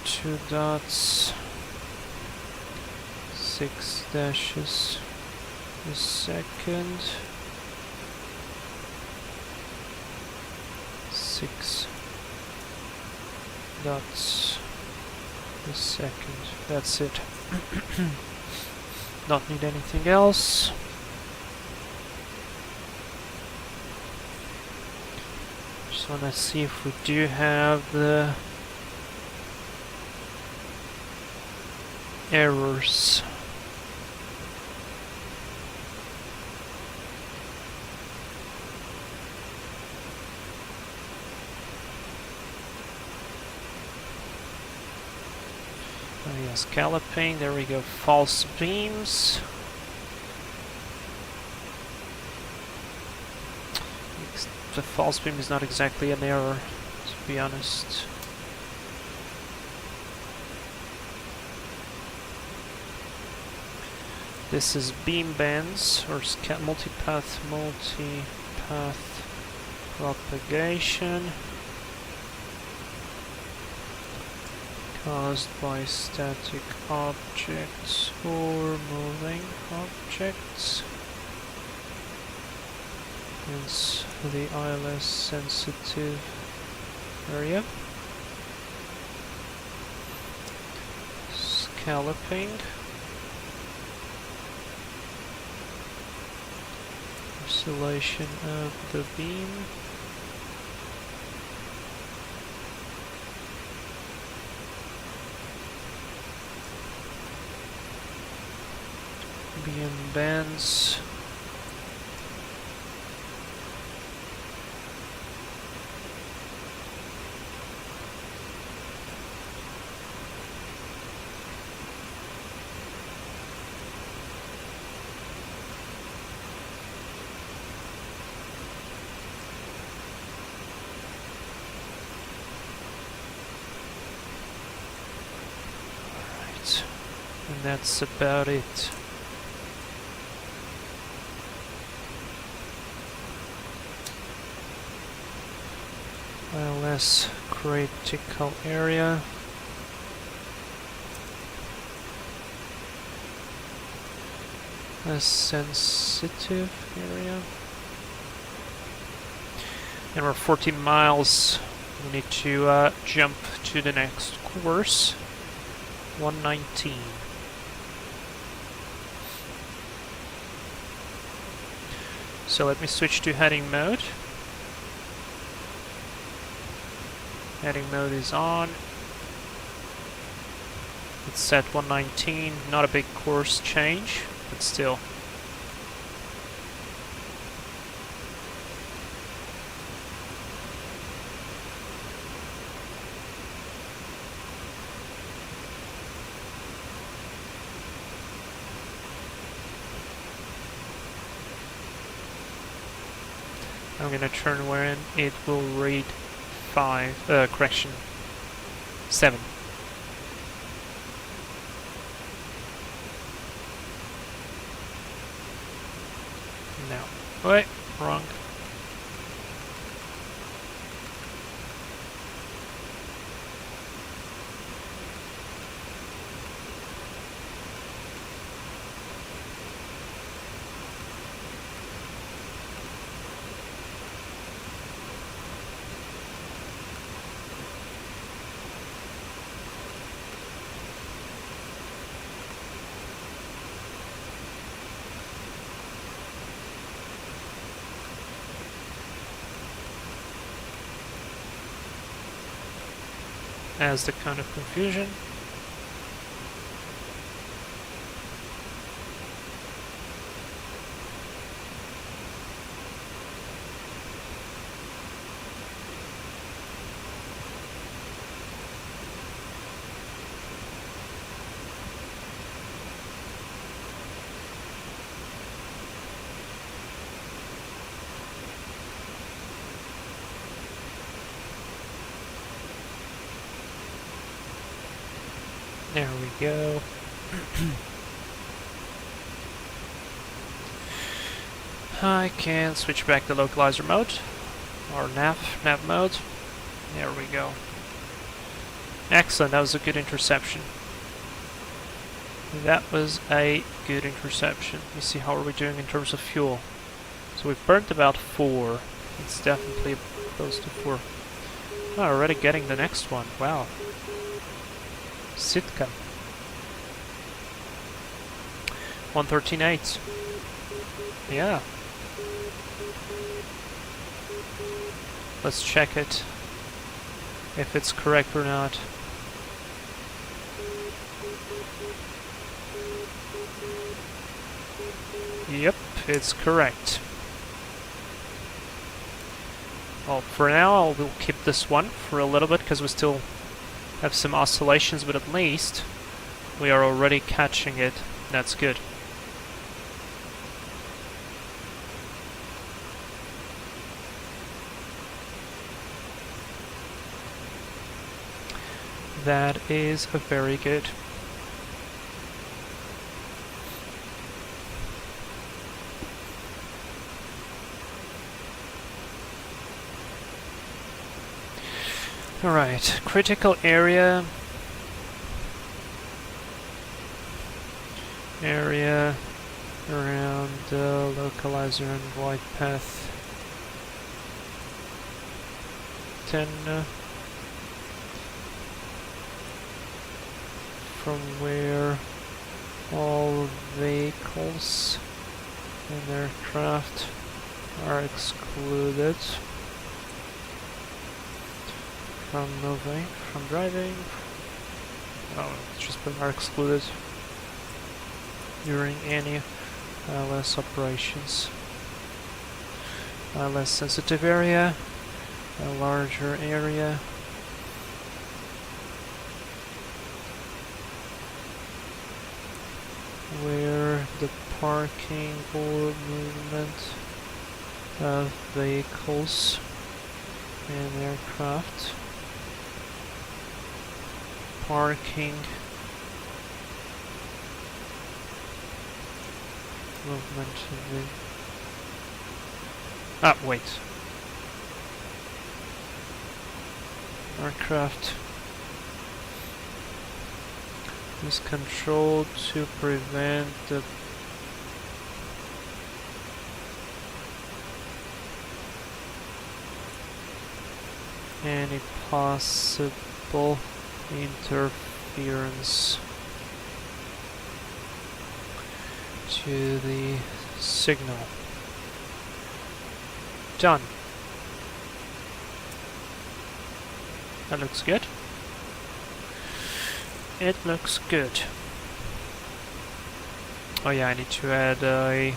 2 dots. 6 dashes a second. 6 dots a second. That's it. Don't need anything else. Just wanna see if we do have the errors. Oh yes, scalloping, there we go, false beams. The false beam is not exactly an error, to be honest. This is beam bands, or multipath propagation. caused by static objects or moving objects. Hence the ILS sensitive area. Scalloping. Oscillation of the beam. Beam bands. And that's about it. ILS critical area. A sensitive area. And we're 14 miles. We need to jump to the next course. 119. So let me switch to heading mode. Heading mode is on. It's set 119, not a big course change, but still. I'm gonna turn when it will read 7. No. Wait, wrong. As the kind of confusion. There we go. I can switch back to localizer mode, or nav mode. There we go. Excellent, that was a good interception. That was a good interception. Let me see, how are we doing in terms of fuel? So we've burnt about 4. It's definitely close to 4. Oh, already getting the next one. Wow. Sitka. 113.8. Yeah. Let's check it. If it's correct or not. Yep, it's correct. Well, for now, we'll keep this one for a little bit because we still have some oscillations, but at least we are already catching it. That's good. That is very good. Alright, critical area localizer and glide path 10 from where all vehicles and aircraft are excluded from moving, from driving. Oh, just are excluded during any ILS operations. ILS sensitive area, a larger area. Where the parking or movement of vehicles and aircraft. Parking, movement of the... Ah, wait. Aircraft is controlled to prevent the any possible interference to the signal. Done. That looks good. It looks good. Oh yeah, I need to add a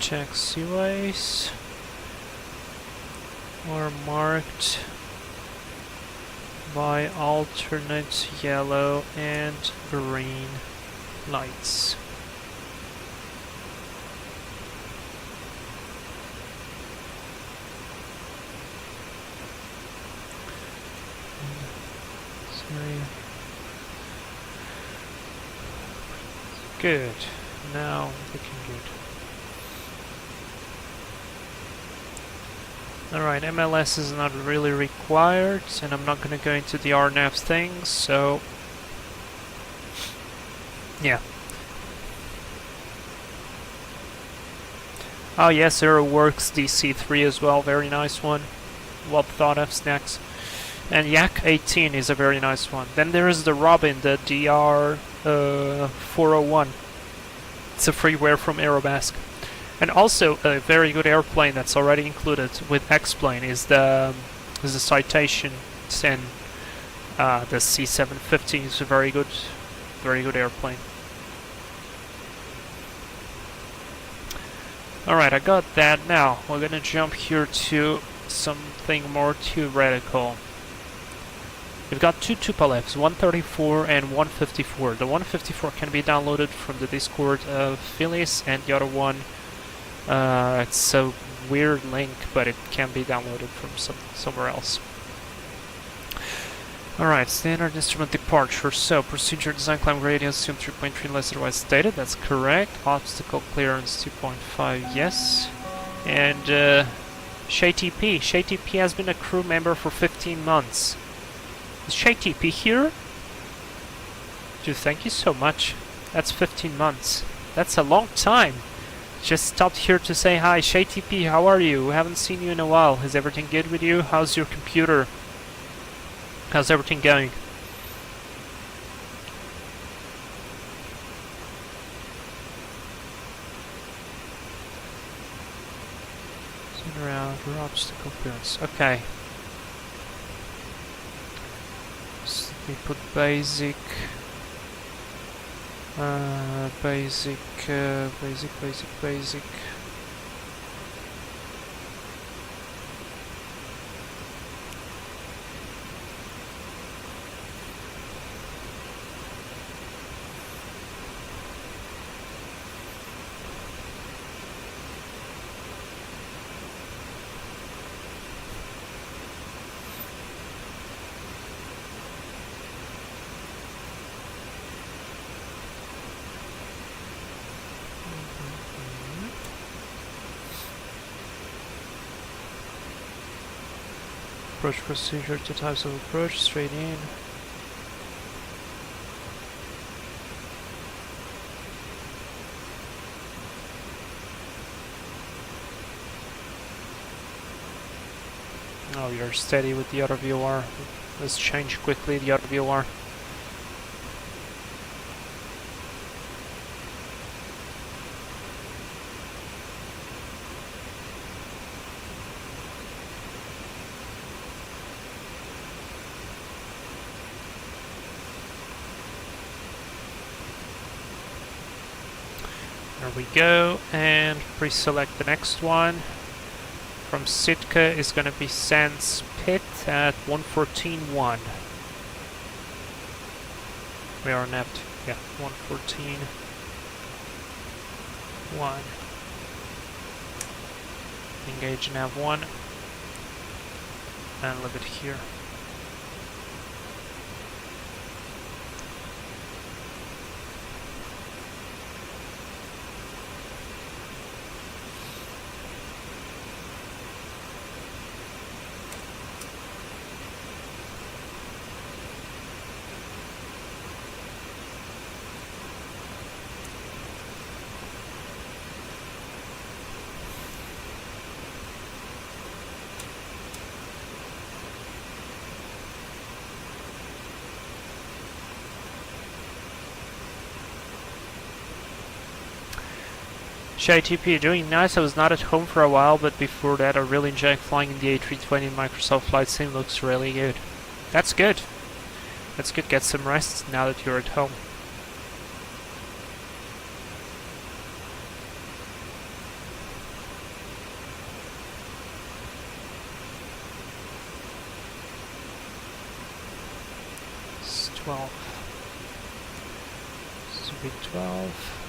taxiways are marked by alternate yellow and green lights. Good. Now looking good. Alright, MLS is not really required, and I'm not gonna go into the RNAV things, so yeah. Oh yes, Aero Works DC3 as well, very nice one. Well thought of snacks. And Yak 18 is a very nice one. Then there is the Robin, the DR 401. It's a freeware from Aerobasque. And also a very good airplane that's already included with X-Plane is the Citation 10. The C750 is a very good airplane. Alright, I got that. Now we're gonna jump here to something more theoretical. We've got two Tupolevs, 134 and 154. The 154 can be downloaded from the Discord of Phyllis, and the other one, it's a weird link, but it can be downloaded from somewhere else. Alright, standard instrument departure. So, procedure design climb gradient, assume 3.3 unless otherwise stated. That's correct. Obstacle clearance 2.5, yes. And Shay TP. Shay TP has been a crew member for 15 months. Is Shay TP here? Dude, thank you so much. That's 15 months. That's a long time. Just stopped here to say hi. Shay TP, how are you? We haven't seen you in a while. Is everything good with you? How's your computer? How's everything going? Turn around for obstacle clearance. Okay. We put basic, basic. Approach procedure, two types of approach, straight in. Oh, you're steady with the other VOR. Let's change quickly the other VOR. There we go, and pre-select the next one. From Sitka is going to be Sands Pit at 114.1. We are napped. Yeah, 114.1. Engage nav 1 and leave it here. JTP, you're doing nice. I was not at home for a while, but before that I really enjoyed flying in the A320. Microsoft Flight Sim looks really good. That's good. That's good. Get some rest now that you're at home. It's 12. This will be 12.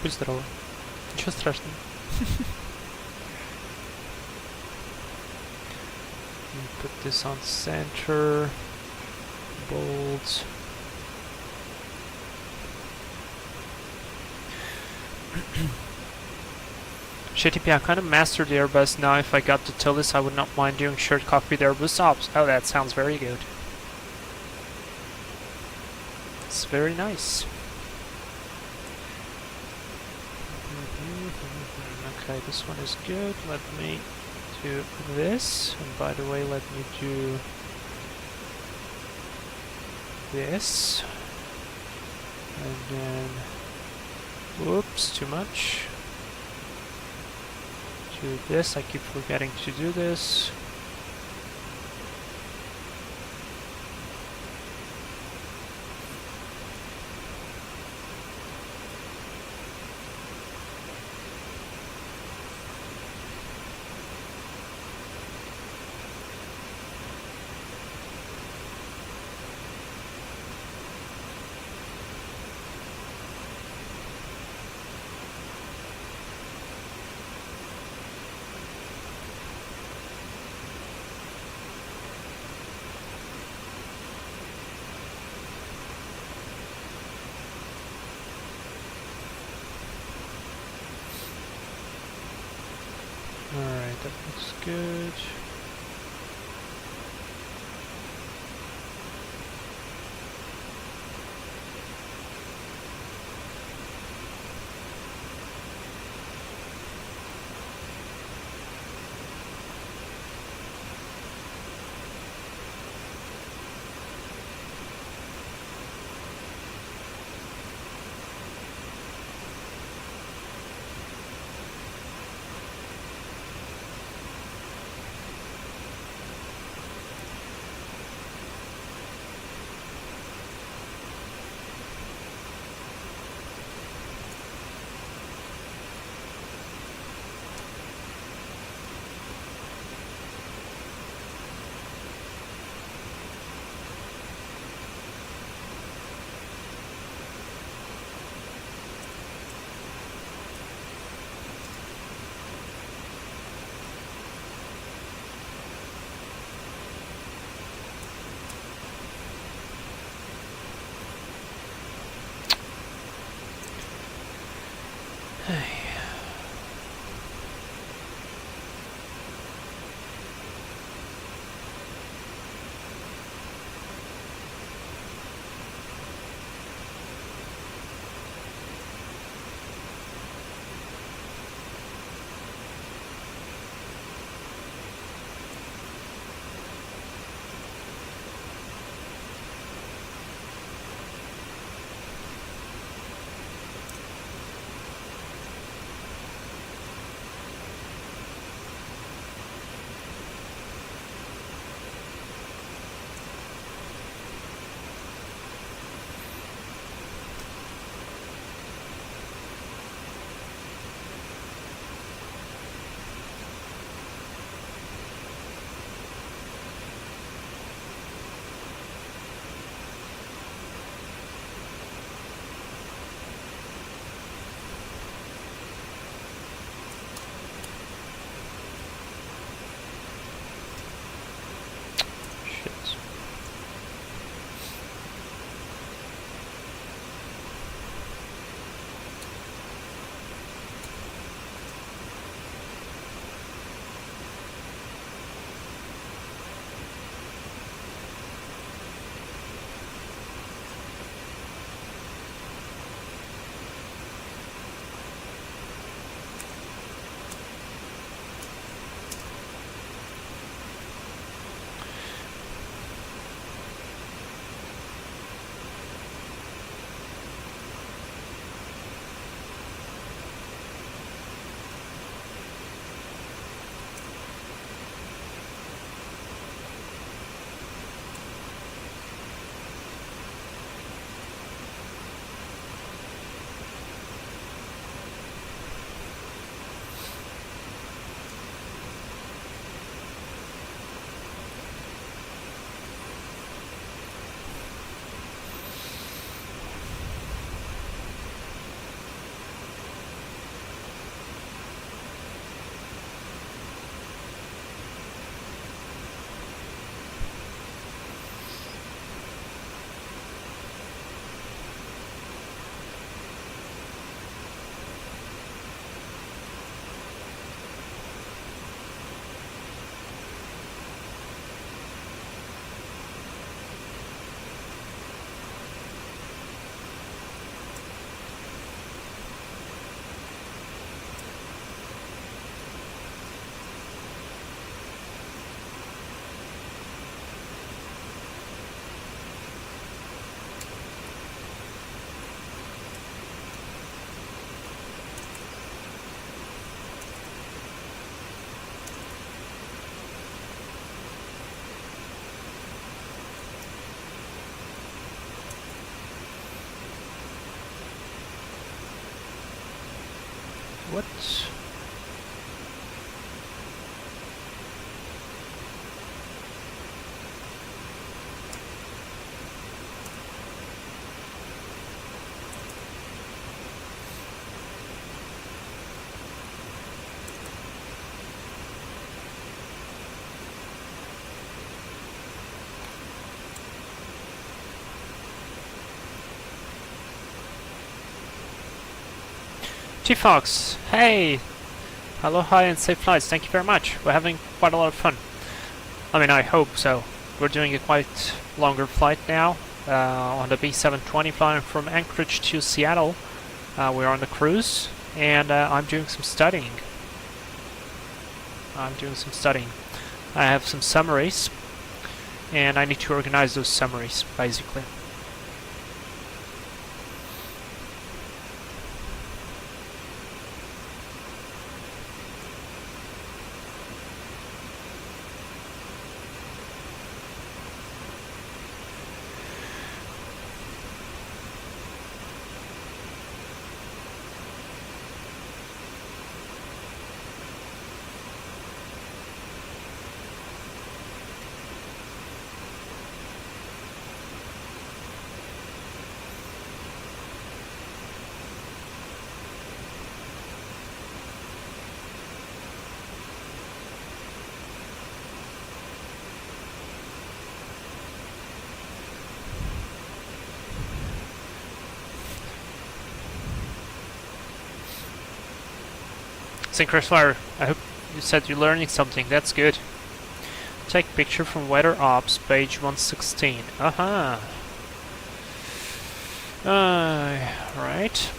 Будь здорово. Ничего страшного. Put this on center. Bold. JTP, I kind of mastered the Airbus now. If I got to tell this, I would not mind doing shared cockpit Airbus ops. Oh, that sounds very good. It's very nice. Okay, this one is good. Let me do this. And by the way, let me do this. And then, whoops, too much. Do this. I keep forgetting to do this. Alright, that looks good. what? T-Fox, hey! Hello, hi, and safe flights. Thank you very much. We're having quite a lot of fun. I mean, I hope so. We're doing a quite longer flight now on the B720 flying from Anchorage to Seattle. We're on the cruise, and I'm doing some studying. I have some summaries, and I need to organize those summaries, basically. Synchronfire, I hope you said you're learning something. That's good. Take picture from Weather Ops, page 116. Aha. Right.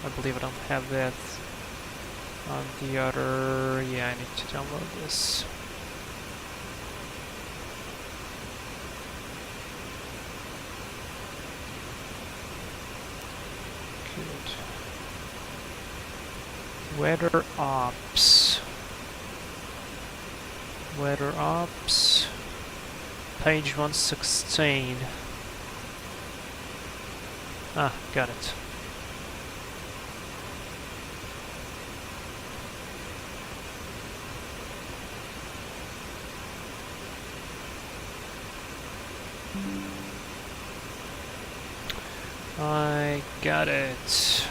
I believe I don't have that on the other. Yeah, I need to download this. Weather Ops. Weather Ops. Page 116. Ah, got it. I got it.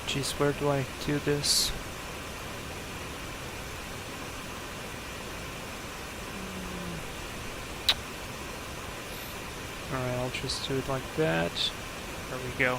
Geez, where do I do this? Alright, I'll just do it like that. There we go.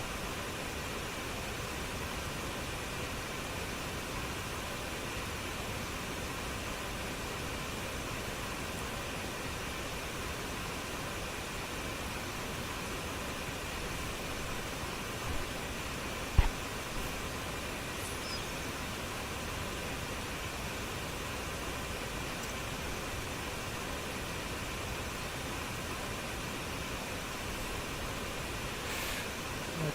Let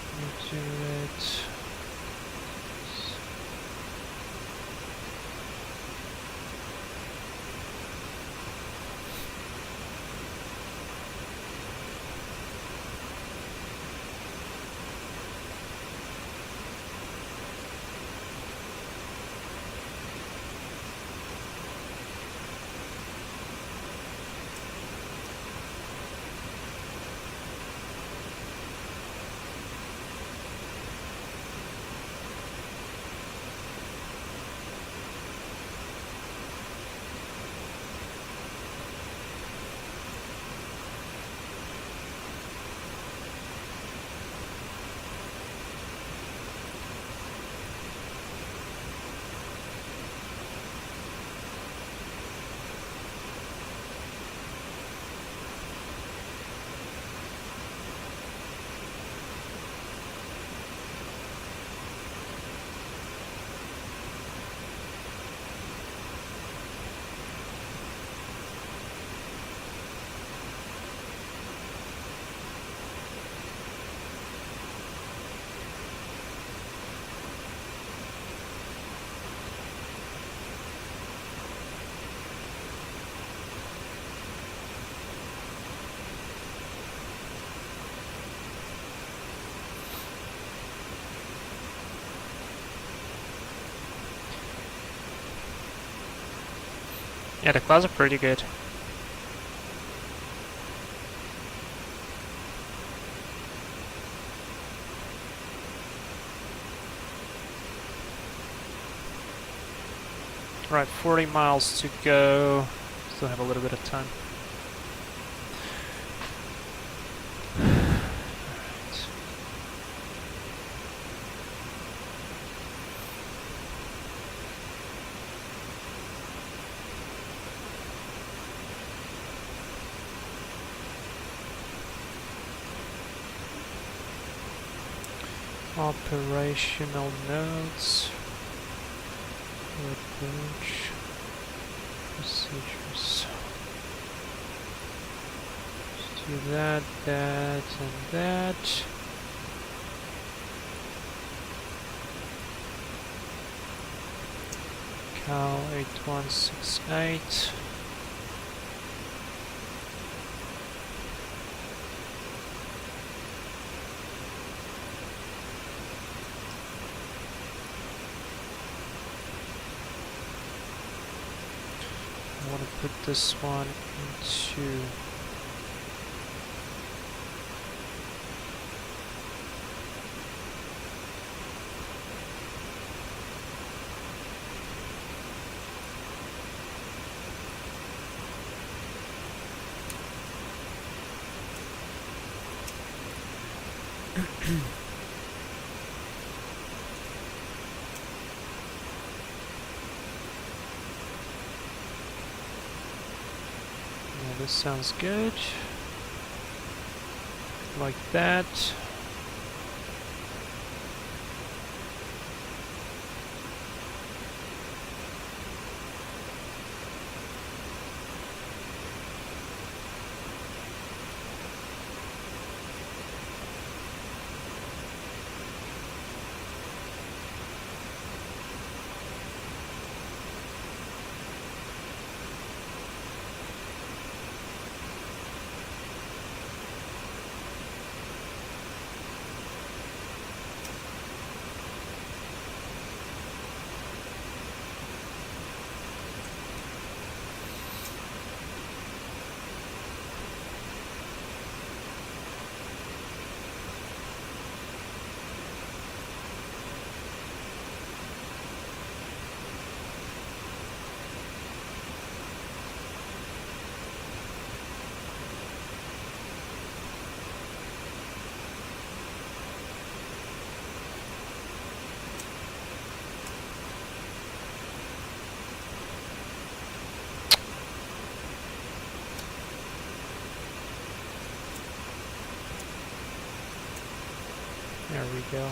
Yeah, the clouds are pretty good. Right, 40 miles to go. Still have a little bit of time. Operational notes. Approach. Procedures. Let's do that, that, and that. Cal 8168. I want to put this one into yeah, this sounds good. Like that. There we go.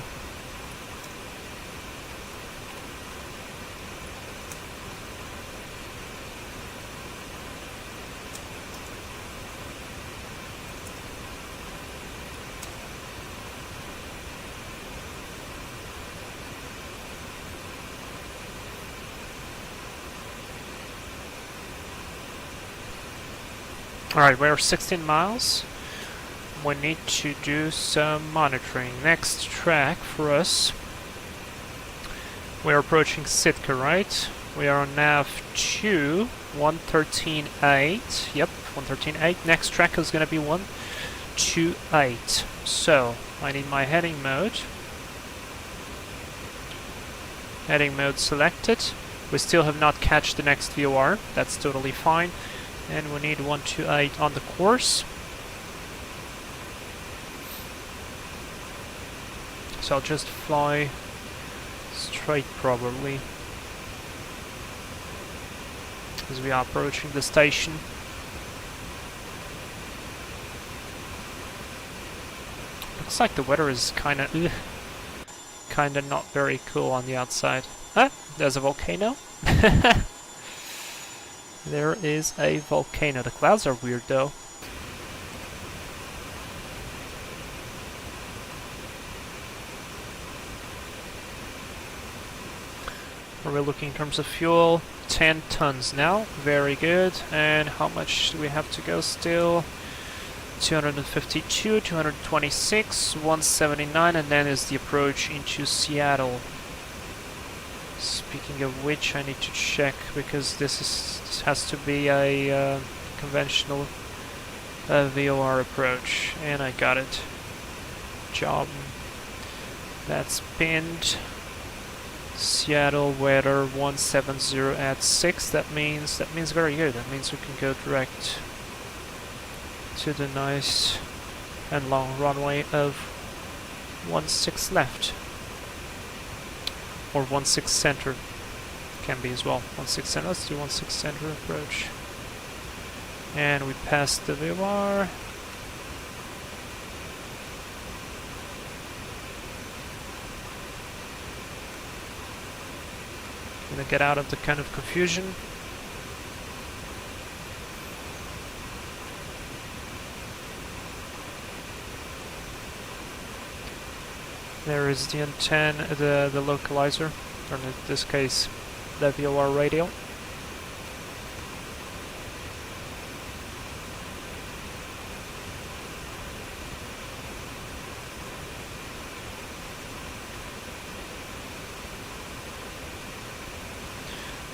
Alright, we're 16 miles. We need to do some monitoring. Next track for us. We're approaching Sitka, right? We are on nav 2, 113.8. Yep, 113.8. Next track is going to be 128. So, I need my heading mode. Heading mode selected. We still have not catched the next VOR. That's totally fine. And we need 128 on the course. So I'll just fly straight probably as we are approaching the station. Looks like the weather is kinda not very cool on the outside. Ah, there's a volcano. There is a volcano. The clouds are weird though. We're looking in terms of fuel, 10 tons now, very good. And how much do we have to go still? 252, 226, 179, and then is the approach into Seattle. Speaking of which, I need to check, because this has to be a conventional VOR approach, and I got it. Job. That's pinned. Seattle weather 170 at 6. That means very good. That means we can go direct to the nice and long runway of 16 left. Or 16 center. Can be as well. 16 center. Let's do 16 center approach. And we passed the VOR. Gonna get out of the kind of confusion. There is the antenna, the localizer, or in this case, the VOR radio.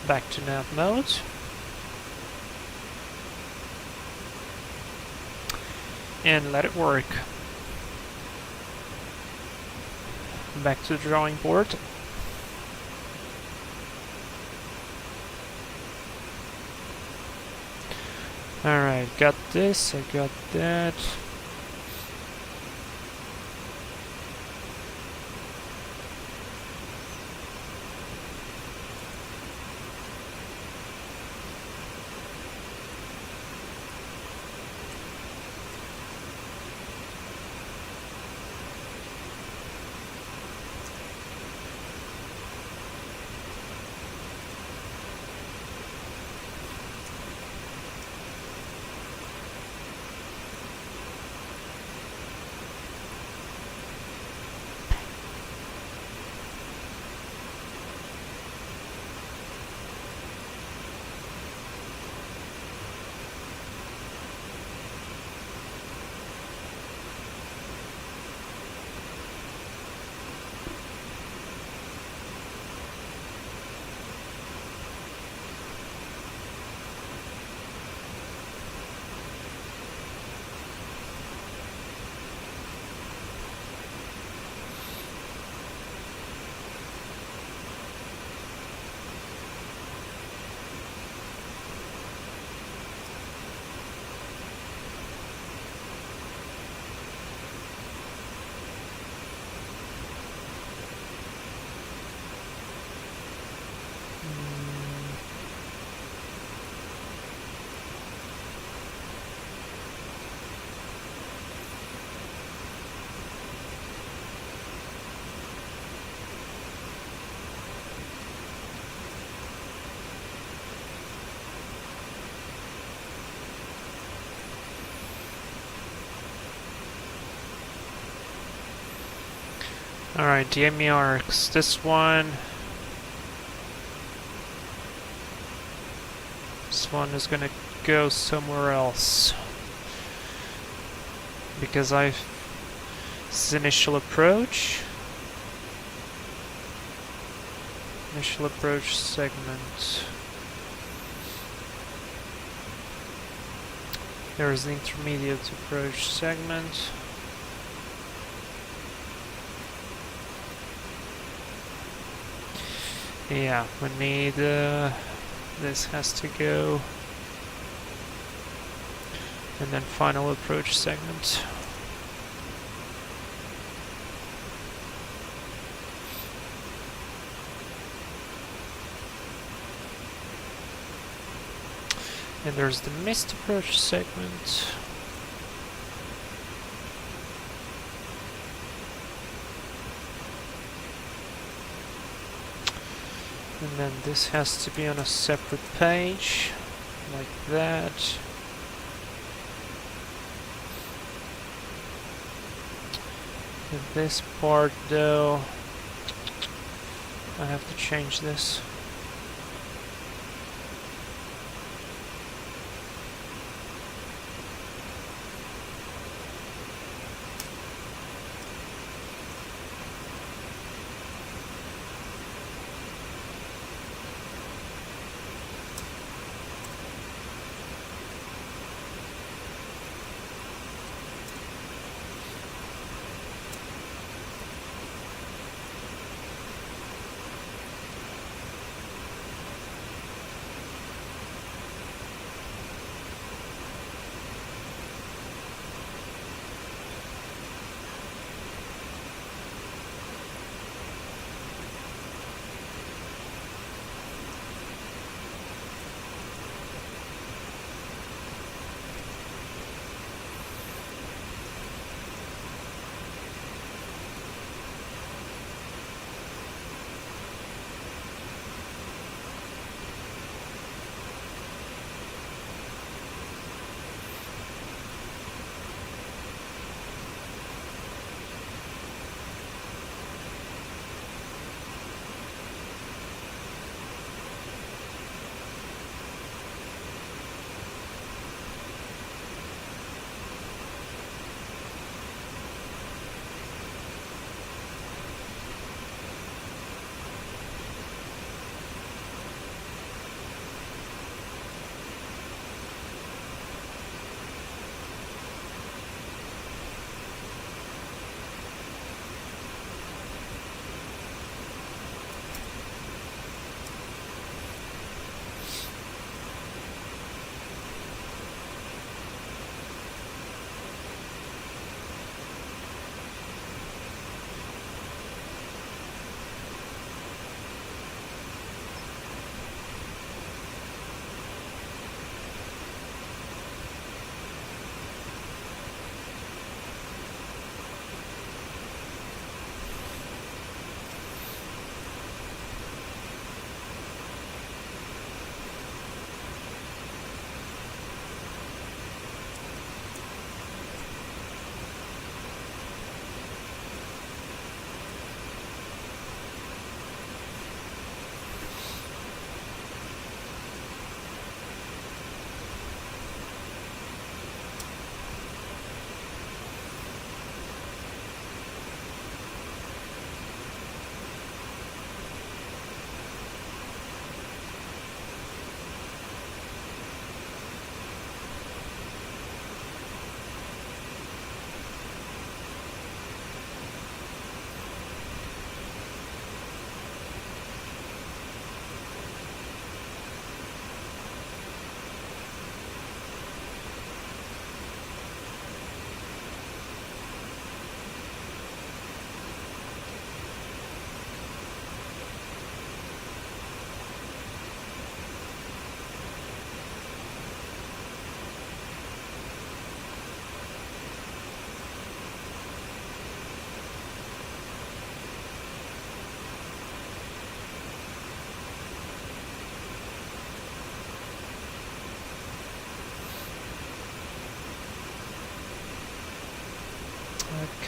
Back to nav mode. And let it work. Back to the drawing board. Alright, got this, I got that. Alright, DME arcs. This one is gonna go somewhere else. Because this is initial approach. Initial approach segment. There is the intermediate approach segment. Yeah, we need, this has to go, and then final approach segment. And there's the missed approach segment. And then this has to be on a separate page, like that. And this part though, I have to change this.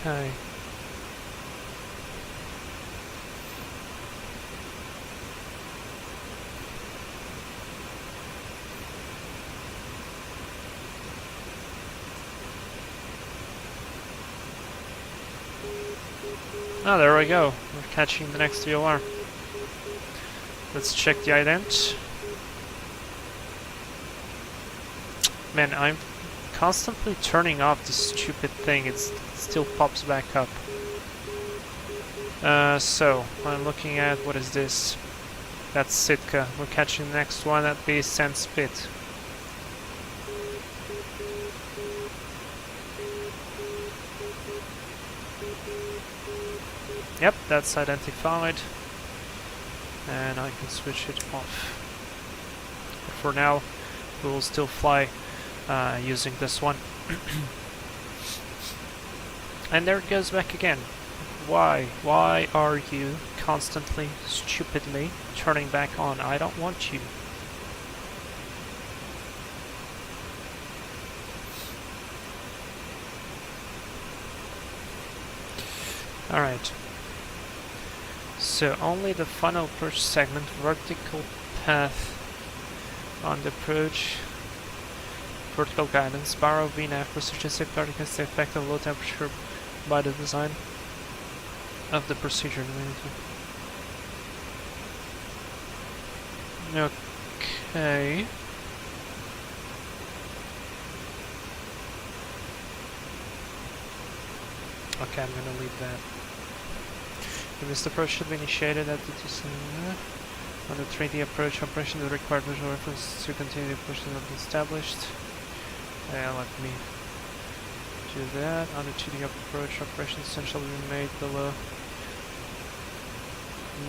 Okay. Oh, there we go. We're catching the next VOR. Let's check the ident. Man, I'm constantly turning off this stupid thing. It still pops back up. So, I'm looking at, what is this? That's Sitka. We're catching the next one at the Sand Spit. Yep, that's identified. And I can switch it off. But for now, we will still fly using this one. And there it goes back again. Why? Why are you constantly, stupidly turning back on? I don't want you. Alright. So only the final approach segment, vertical path on the approach, vertical guidance, borrow VNAV, precision safeguard against the effect of low temperature by the design of the procedure. Okay. Okay, I'm gonna leave that. The missed approach should be initiated at the on the 3D approach operation. The required visual reference to continue the approach has not been established. Let me do that. On the 2D approach operation, descent shall be made below.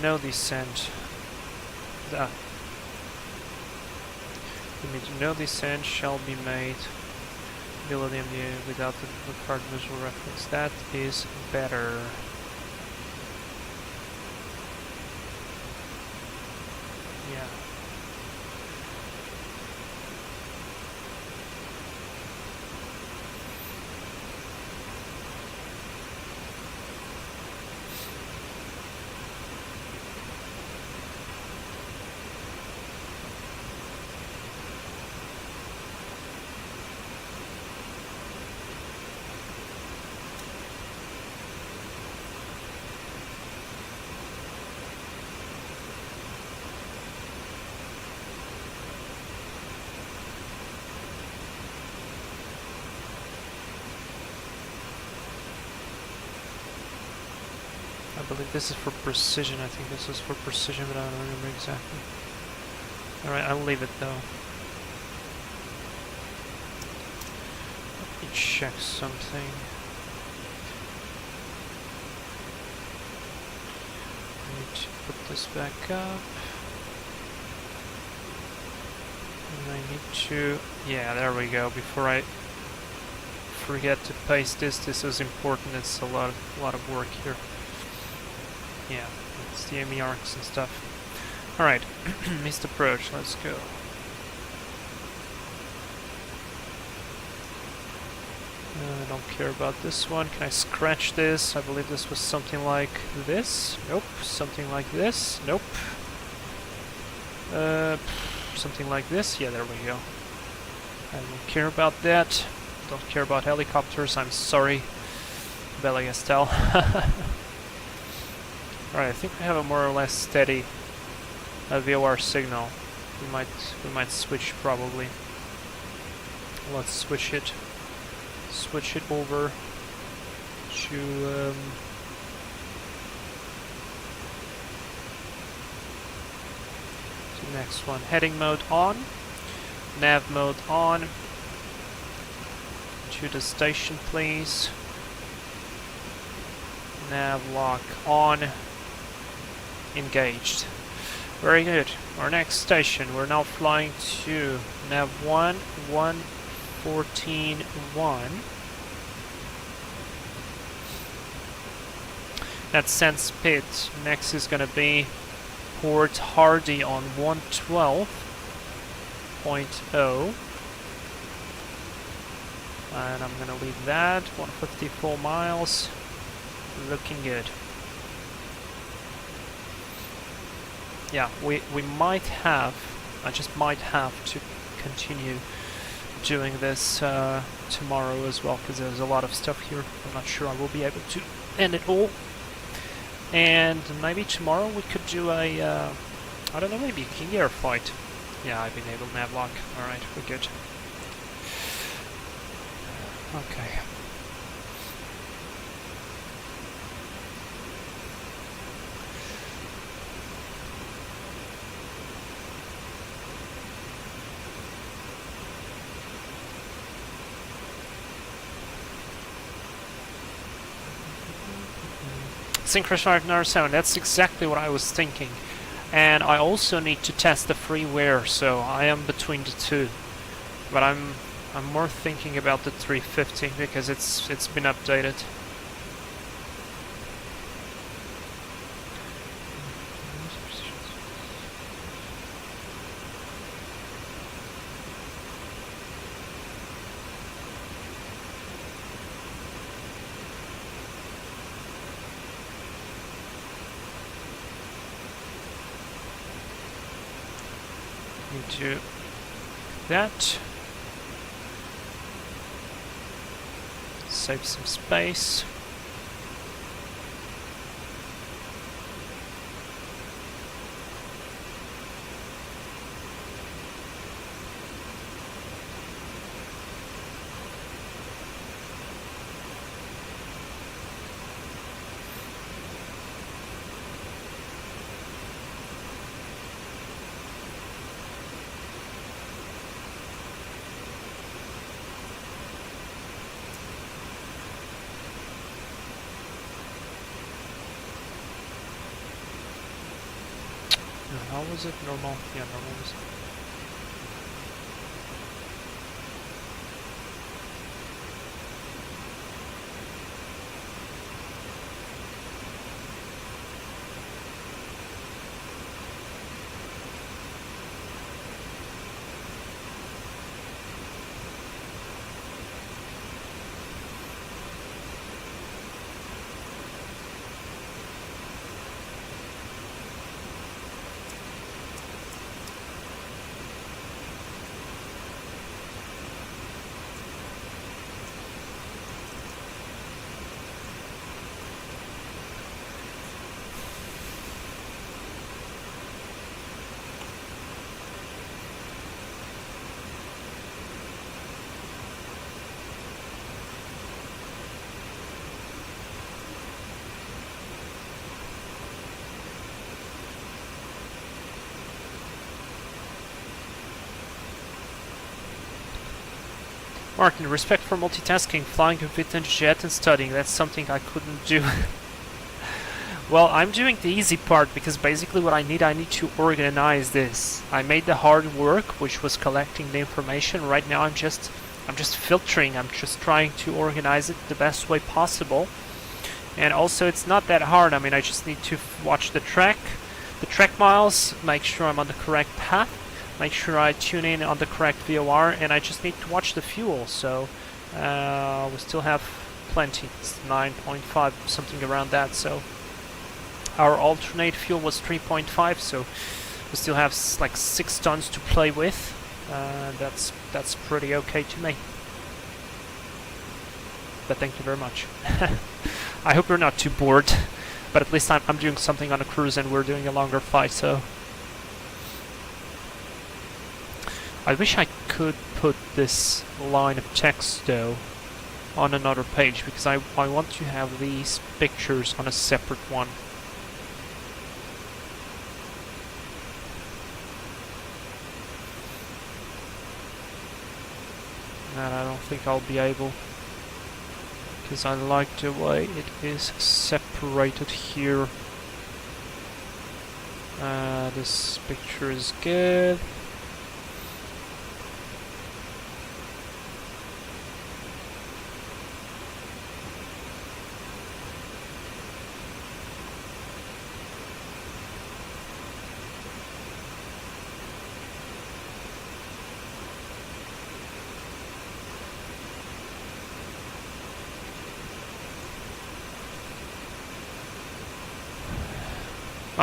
No descent. No descent shall be made below the MDA without the required visual reference. That is better. Yeah. I believe this is for precision. I think this is for precision, but I don't remember exactly. Alright, I'll leave it though. Let me check something. I need to put this back up. And I need to... yeah, there we go. Before I forget to paste this, this is important. It's a lot of work here. Yeah, it's the AME arcs and stuff. Alright, missed approach, let's go. I don't care about this one. Can I scratch this? I believe this was something like this. Nope. Something like this. Nope. Something like this. Yeah, there we go. I don't care about that. Don't care about helicopters. I'm sorry. Bella Gastel. Alright, I think we have a more or less steady VOR signal. We might switch probably. Let's switch it. Switch it over to the next one. Heading mode on, nav mode on. To the station, please. Nav lock on. Engaged. Very good. Our next station, we're now flying to nav 114.1. That's Sand Spit. Next is gonna be Port Hardy on 112.0. And I'm gonna leave that, 154 miles. looking good. Yeah, we might have, I just might have to continue doing this tomorrow as well, because there's a lot of stuff here. I'm not sure I will be able to end it all. And maybe tomorrow we could do a, I don't know, maybe a King Air flight. Yeah, I've been able to navlog. Alright, we're good. Okay. Synchronized R7, that's exactly what I was thinking. And I also need to test the freeware, so I am between the two. But I'm more thinking about the 350 because it's been updated. Do that. Save some space. How was it? Normal? Yeah, normal was... Martin, respect for multitasking, flying a Vitens jet and studying, that's something I couldn't do. Well, I'm doing the easy part because basically what I need to organize this. I made the hard work, which was collecting the information. Right now I'm just filtering, I'm just trying to organize it the best way possible. And also it's not that hard, I mean I just need to watch the track miles, make sure I'm on the correct path. Make sure I tune in on the correct VOR, and I just need to watch the fuel, so we still have plenty. It's 9.5, something around that, so our alternate fuel was 3.5, so we still have like 6 tons to play with. That's pretty okay to me. But thank you very much. I hope you're not too bored, but at least I'm doing something on a cruise and we're doing a longer flight, so... I wish I could put this line of text though on another page, because I want to have these pictures on a separate one. And I don't think I'll be able, because I like the way it is separated here. This picture is good.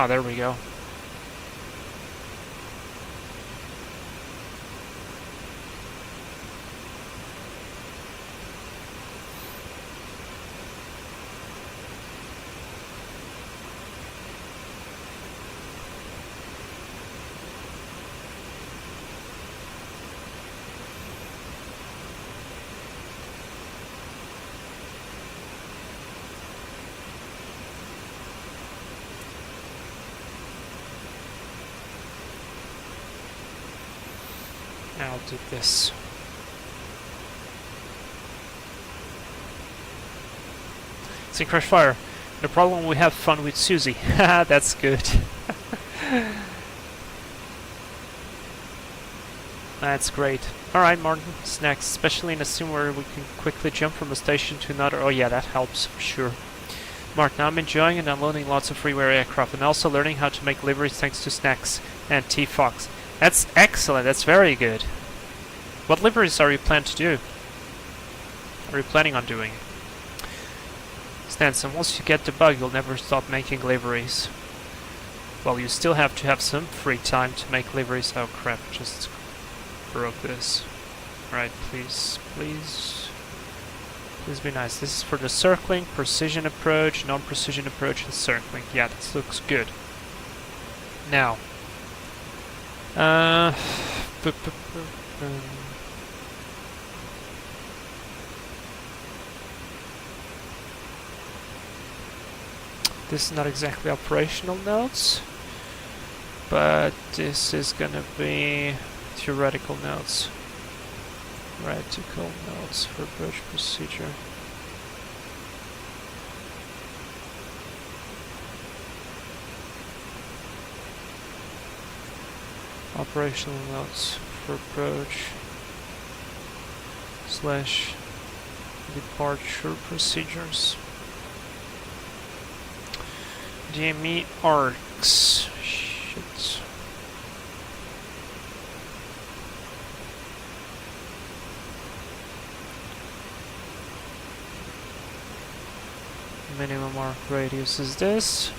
Oh, there we go. I'll do this. See, Crash Fire. No problem, we have fun with Susie. Haha, that's good. That's great. Alright, Martin, snacks, especially in a sim where we can quickly jump from a station to another. Oh yeah, that helps, for sure. Martin, I'm enjoying and unloading lots of freeware aircraft and also learning how to make liveries thanks to snacks and T-Fox. That's excellent, that's very good. What liveries are you planning to do? Are you planning on doing? Stanson, once you get the bug, you'll never stop making liveries. Well, you still have to have some free time to make liveries. Oh crap, just broke this. Right, please, please. Please be nice. This is for the circling, precision approach, non-precision approach, and circling. Yeah, this looks good. Now. This is not exactly operational notes, but this is gonna be theoretical notes. Theoretical notes for approach procedure. Operational notes for approach / departure procedures. DME arcs. Shit. Minimum arc radius is this.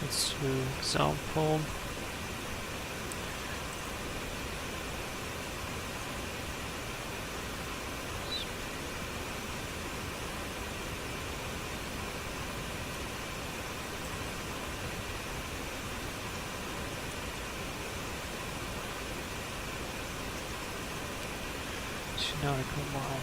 Let's do example. Nautical mile.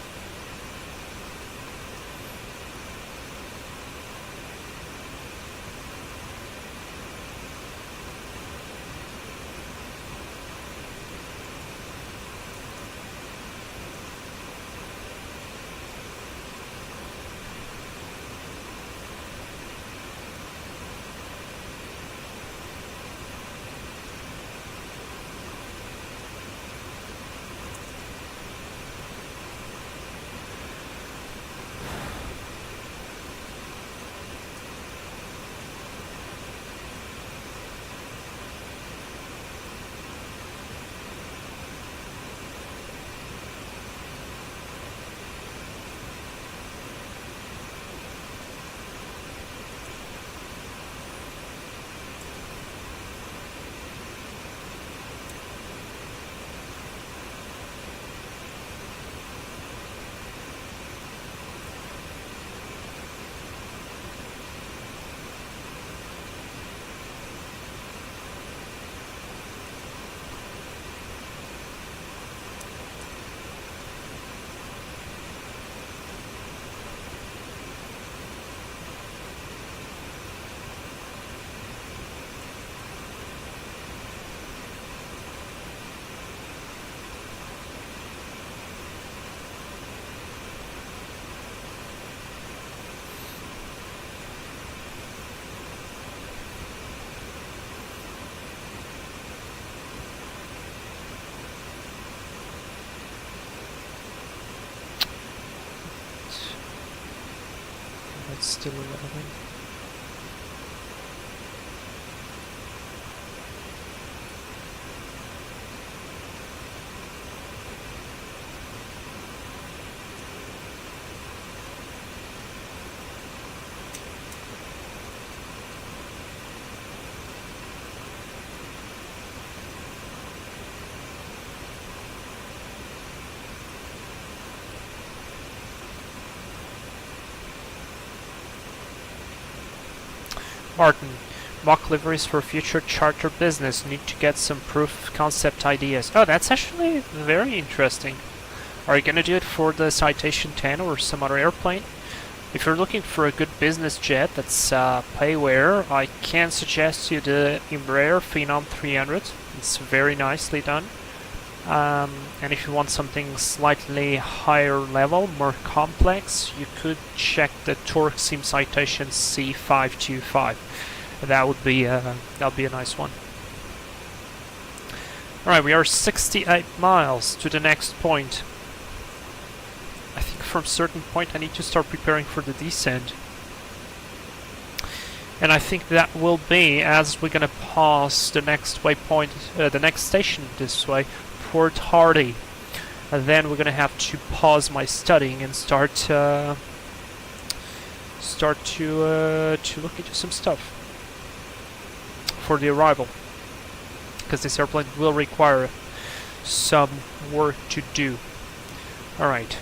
still 11. Martin, mock liveries for future charter business. Need to get some proof of concept ideas. Oh, that's actually very interesting. Are you gonna do it for the Citation 10 or some other airplane? If you're looking for a good business jet that's payware, I can suggest you the Embraer Phenom 300. It's very nicely done. And if you want something slightly higher level, more complex, you could check the Torque Sim Citation C525. That would be a nice one. All right, we are 68 miles to the next point. I think from a certain point I need to start preparing for the descent. And I think that will be as we're gonna pass the next waypoint, the next station this way, Port Hardy. And then we're gonna have to pause my studying and start to look into some stuff for the arrival, because this airplane will require some work to do. All right.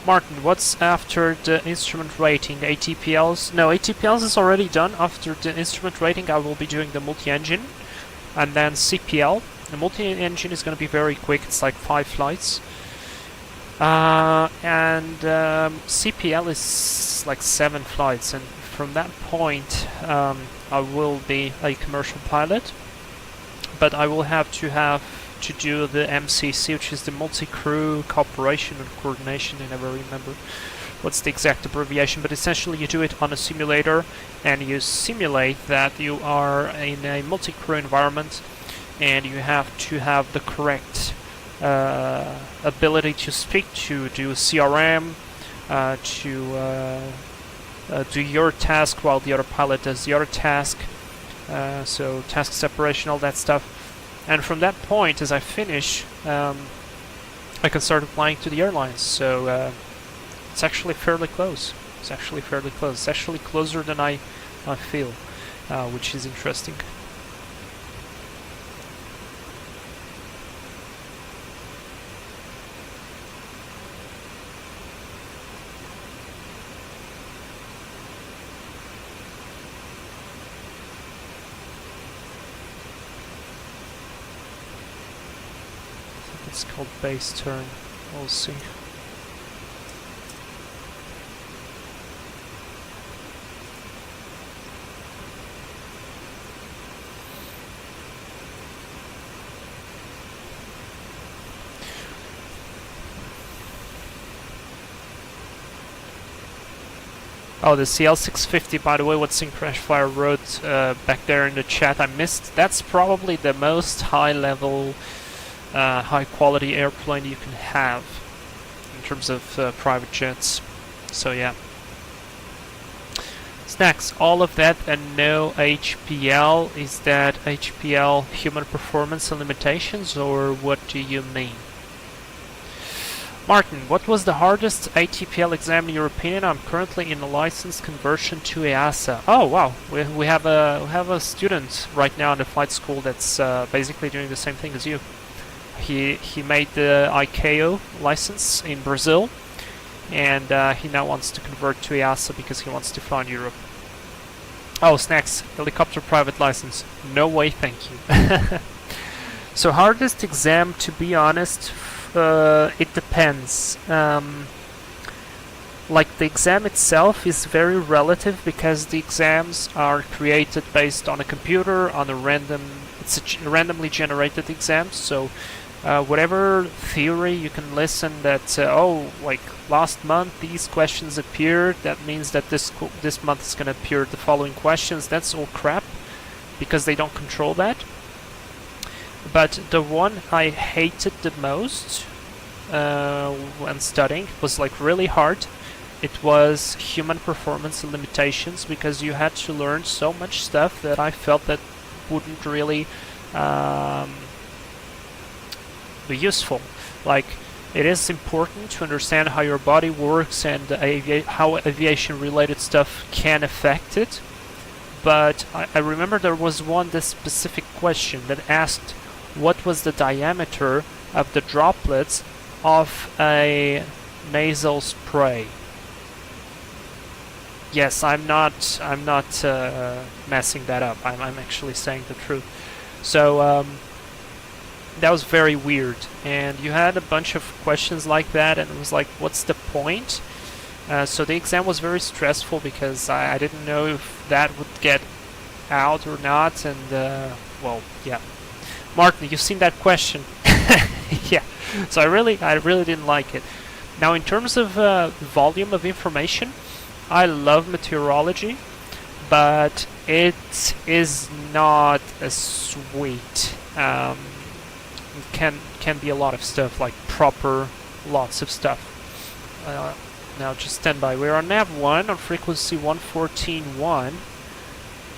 Martin, what's after the instrument rating? ATPLs? No, ATPLs is already done. After the instrument rating, I will be doing the multi-engine, and then CPL. The multi-engine is going to be very quick. It's like 5 flights. CPL is like 7 flights, and from that point, I will be a commercial pilot. But I will have to do the MCC, which is the multi-crew cooperation and coordination. I never remember what's the exact abbreviation, but essentially you do it on a simulator and you simulate that you are in a multi-crew environment and you have to have the correct ability to speak, to do CRM, to do your task while the other pilot does the other task, so task separation, all that stuff. And from that point, as I finish, I can start applying to the airlines. So it's actually fairly close. It's actually fairly close. It's actually closer than I feel, which is interesting. It's called base turn. We'll see. Oh, the CL650, by the way, what Syncrash Flyer wrote back there in the chat, I missed. That's probably the most high-level, high-quality airplane you can have in terms of private jets. So yeah. Snacks, all of that and no HPL. Is that HPL human performance and limitations, or what do you mean? Martin, what was the hardest ATPL exam in your opinion? I'm currently in a license conversion to EASA. Oh wow, we have a student right now in the flight school that's basically doing the same thing as you. He made the ICAO license in Brazil, and he now wants to convert to EASA because he wants to fly in Europe. Oh, Snacks, helicopter private license. No way, thank you. So hardest exam, to be honest, it depends. Like the exam itself is very relative because the exams are created based on a computer, on a it's a randomly generated exam. So whatever theory you can listen that oh, like last month these questions appeared, that means that this month is going to appear the following questions. That's all crap because they don't control that. But the one I hated the most when studying was like really hard. It was human performance and limitations, because you had to learn so much stuff that I felt that wouldn't really be useful. Like, it is important to understand how your body works and how aviation-related stuff can affect it. But I remember there was this specific question that asked what was the diameter of the droplets of a nasal spray. Yes, I'm not messing that up. I'm actually saying the truth. So that was very weird, and you had a bunch of questions like that, and it was like, what's the point? So the exam was very stressful because I didn't know if that would get out or not, and well, yeah. Martin, you've seen that question. Yeah, so I really didn't like it. Now, in terms of volume of information, I love meteorology, but it is not as sweet. It can be a lot of stuff, like lots of stuff. Now just stand by. We're on nav 1 on frequency 114.1.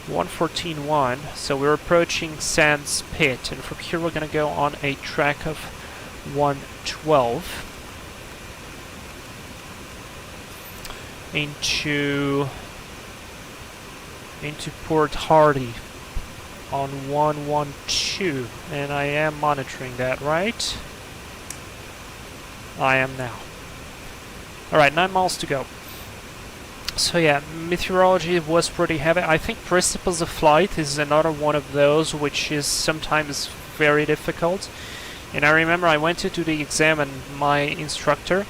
114.1, so we're approaching Sands Pit, and from here we're going to go on a track of 112 into Port Hardy on 112, and I am monitoring that, right? I am now. Alright, 9 miles to go. So yeah, meteorology was pretty heavy. I think principles of flight is another one of those which is sometimes very difficult. And I remember I went to do the exam, and my instructor,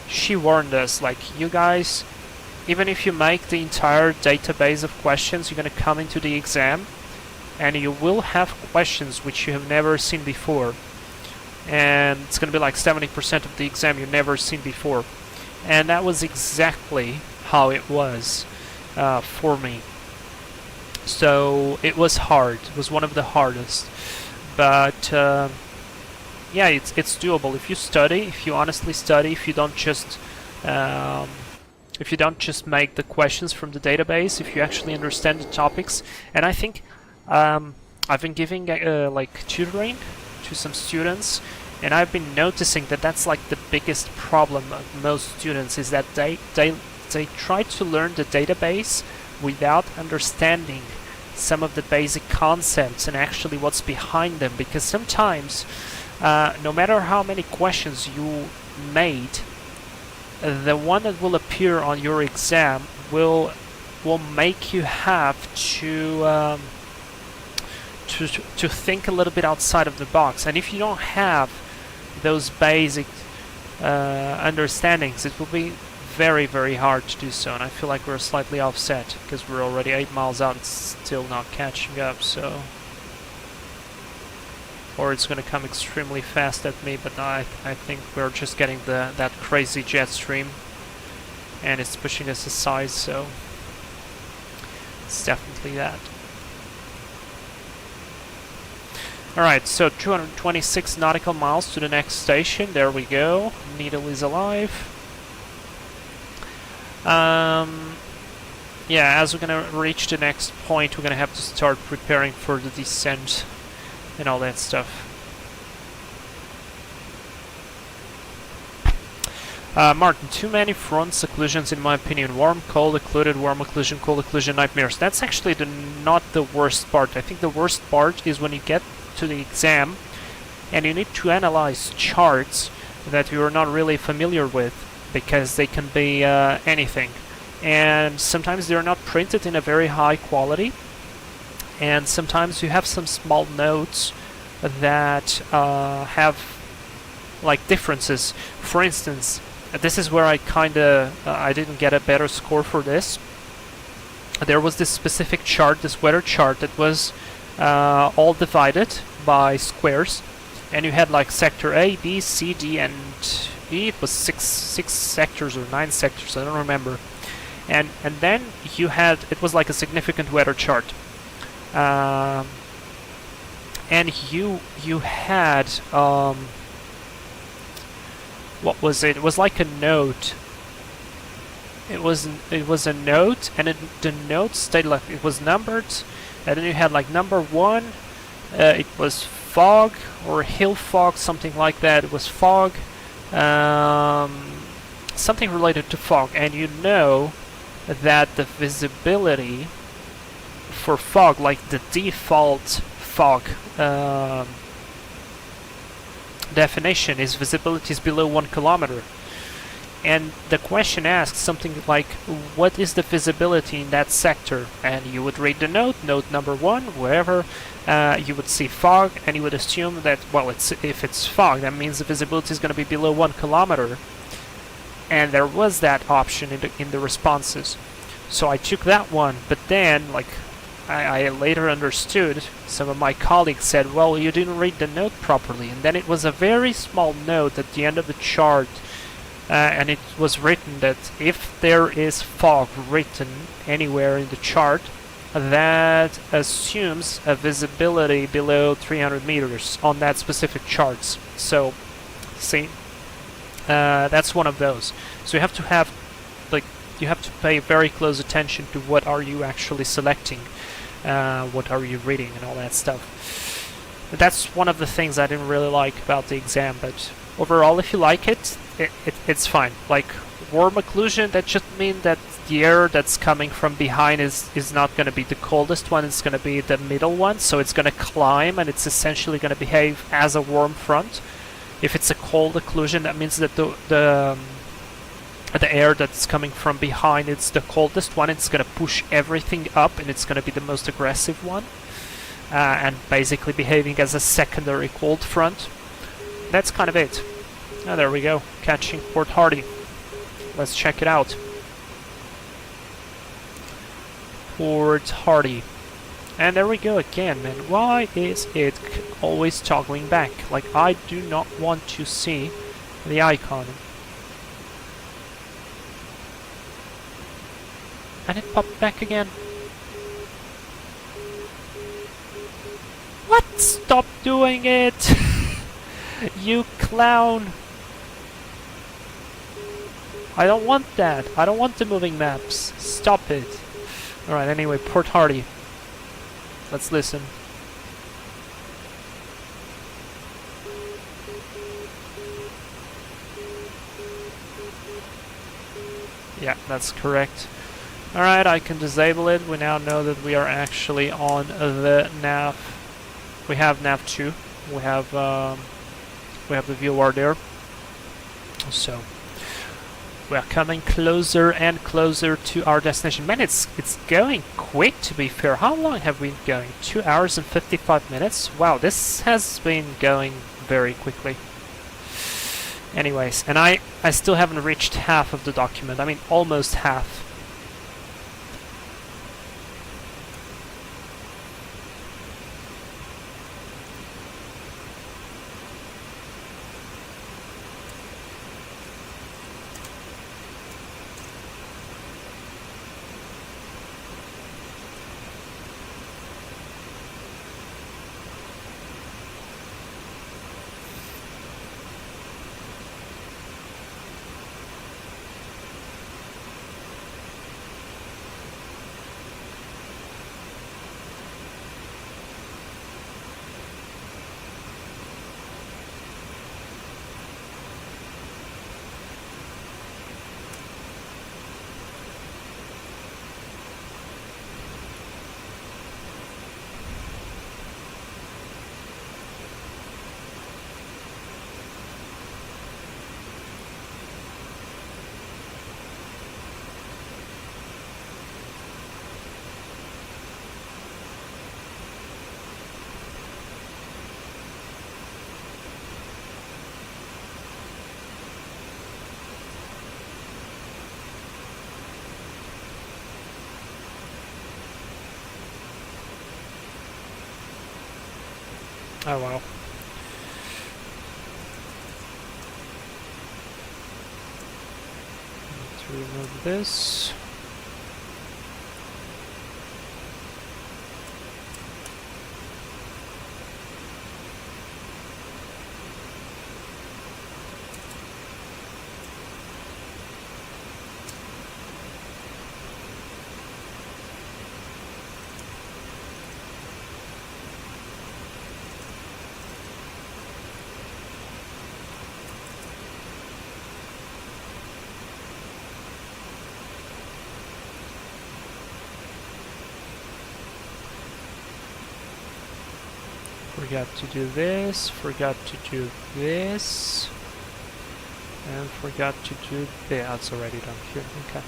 she warned us, like, you guys, even if you make the entire database of questions, you're going to come into the exam and you will have questions which you have never seen before. And it's going to be like 70% of the exam you've never seen before. And that was exactly how it was for me. So it was hard. It was one of the hardest. But yeah, it's doable if you study, if you honestly study, if you don't just make the questions from the database, if you actually understand the topics. And I think I've been giving like tutoring to some students, and I've been noticing that that's like the biggest problem of most students, is that they try to learn the database without understanding some of the basic concepts and actually what's behind them, because sometimes no matter how many questions you made, the one that will appear on your exam will make you have to think a little bit outside of the box. And if you don't have those basic understandings, it will be very, very hard to do so. And I feel like we're slightly offset because we're already 8 miles out. It's still not catching up, so... Or it's going to come extremely fast at me, but I think we're just getting that crazy jet stream, and it's pushing us aside, so it's definitely that. Alright, so 226 nautical miles to the next station. There we go. Needle is alive. Yeah, as we're gonna reach the next point, we're gonna have to start preparing for the descent and all that stuff. Martin, too many fronts occlusions in my opinion. Warm, cold, occluded, warm occlusion, cold occlusion, nightmares. That's actually not the worst part. I think the worst part is when you get to the exam and you need to analyze charts that you are not really familiar with, because they can be anything. And sometimes they're not printed in a very high quality. And sometimes you have some small notes that have like differences. For instance, this is where I I didn't get a better score for this. There was this specific chart, this weather chart, that was all divided by squares, and you had like sector A, B, C, D, and E. It was six sectors or 9 sectors, I don't remember. And then you had, it was like a significant weather chart. And you had what was it? It was like a note. It was a note, and the note stayed like, it was numbered, and then you had like number 1. It was fog or hill fog, something like that. It was fog, something related to fog, and you know that the visibility for fog, like the default fog definition, is visibility is below 1 kilometer. And the question asks something like, what is the visibility in that sector? And you would read the note number 1, wherever you would see fog, and you would assume that, well, if it's fog, that means the visibility is going to be below 1 kilometer. And there was that option in the responses. So I took that one, but then, like, I later understood, some of my colleagues said, well, you didn't read the note properly. And then it was a very small note at the end of the chart, and it was written that if there is fog written anywhere in the chart, that assumes a visibility below 300 meters on that specific charts. So, see, that's one of those. So you have to have, like, you have to pay very close attention to what are you actually selecting, what are you reading, and all that stuff. That's one of the things I didn't really like about the exam, but overall, if you like it, it's fine. Like, warm occlusion, that just means that the air that's coming from behind is not going to be the coldest one, it's going to be the middle one, so it's going to climb, and it's essentially going to behave as a warm front. If it's a cold occlusion, that means that the air that's coming from behind, it's the coldest one, it's going to push everything up, and it's going to be the most aggressive one, and basically behaving as a secondary cold front. That's kind of it. Oh, there we go, catching Port Hardy. Let's check it out. Port Hardy. And there we go again, man. Why is it always toggling back? Like, I do not want to see the icon. And it popped back again. What? Stop doing it! You clown! I don't want that. I don't want the moving maps. Stop it. Alright, anyway, Port Hardy. Let's listen. Yeah, that's correct. Alright, I can disable it. We now know that we are actually on the nav. We have nav 2. We have the VOR there. So we are coming closer and closer to our destination. Man, it's going quick, to be fair. How long have we been going? 2 hours and 55 minutes? Wow, this has been going very quickly. Anyways, and I still haven't reached half of the document. I mean, almost half. Oh wow. Need to remove this. Forgot to do this, forgot to do this, and forgot to do that. That's already done here. Okay.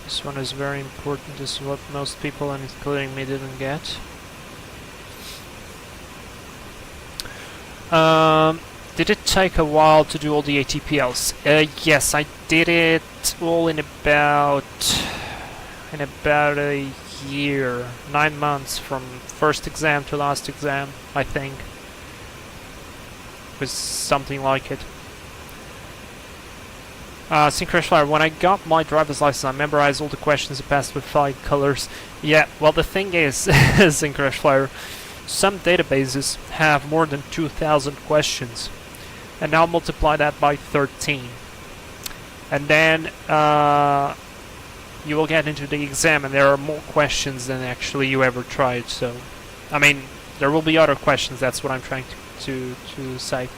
This one is very important. This is what most people, and including me, didn't get. Did it take a while to do all the ATPLs? Yes, I did it all in about a year, 9 months from first exam to last exam, I think. It was something like it. Synchronous Flyer, when I got my driver's license, I memorized all the questions and passed with flying colors. Yeah, well the thing is, Synchronous Flyer, some databases have more than 2,000 questions. And now multiply that by 13. And then you will get into the exam and there are more questions than actually you ever tried. So, I mean, there will be other questions, that's what I'm trying to say.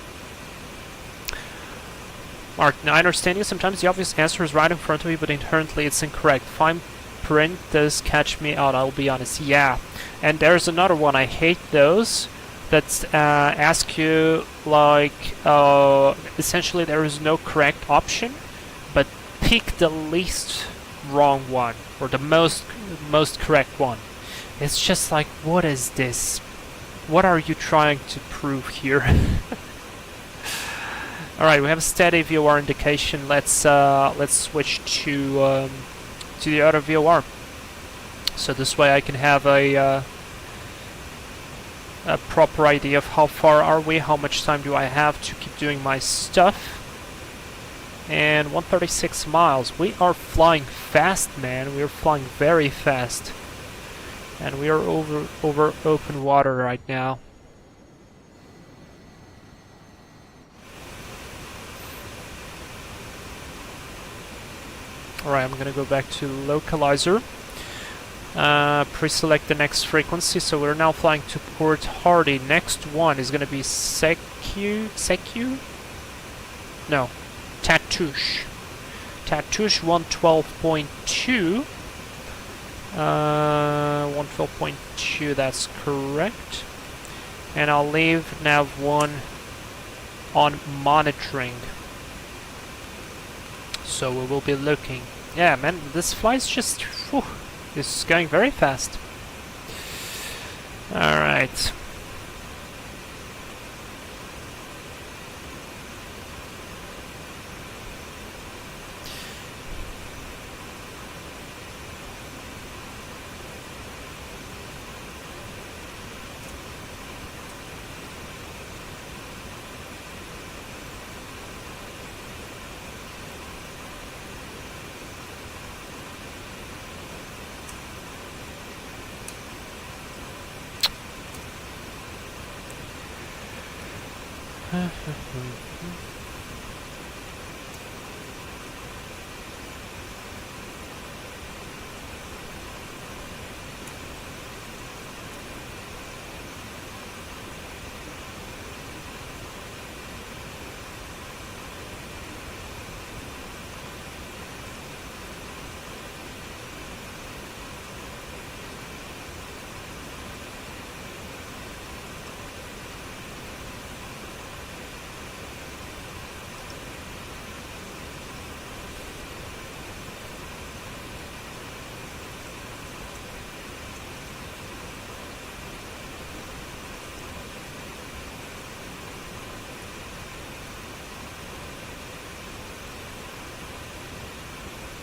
Martin, I understand you. Sometimes the obvious answer is right in front of you, but inherently it's incorrect. Fine print does catch me out, I'll be honest. Yeah. And there's another one, I hate those, that ask you, like, essentially there is no correct option, but pick the least wrong one, or the most correct one. It's just like, what is this? What are you trying to prove here? Alright, we have a steady VOR indication. Let's switch to the other VOR. So this way I can have a proper idea of how far are we, how much time do I have to keep doing my stuff. And 136 miles. We are flying fast, man. We are flying very fast. And we are over open water right now. Alright, I'm gonna go back to localizer. Pre-select the next frequency, so we're now flying to Port Hardy. Next one is gonna be Secu? No, Tatoosh. Tatoosh 112.2. 112.2, that's correct. And I'll leave nav 1 on monitoring. So we will be looking. Yeah, man, this flight's just... Whew, it's going very fast. Alright.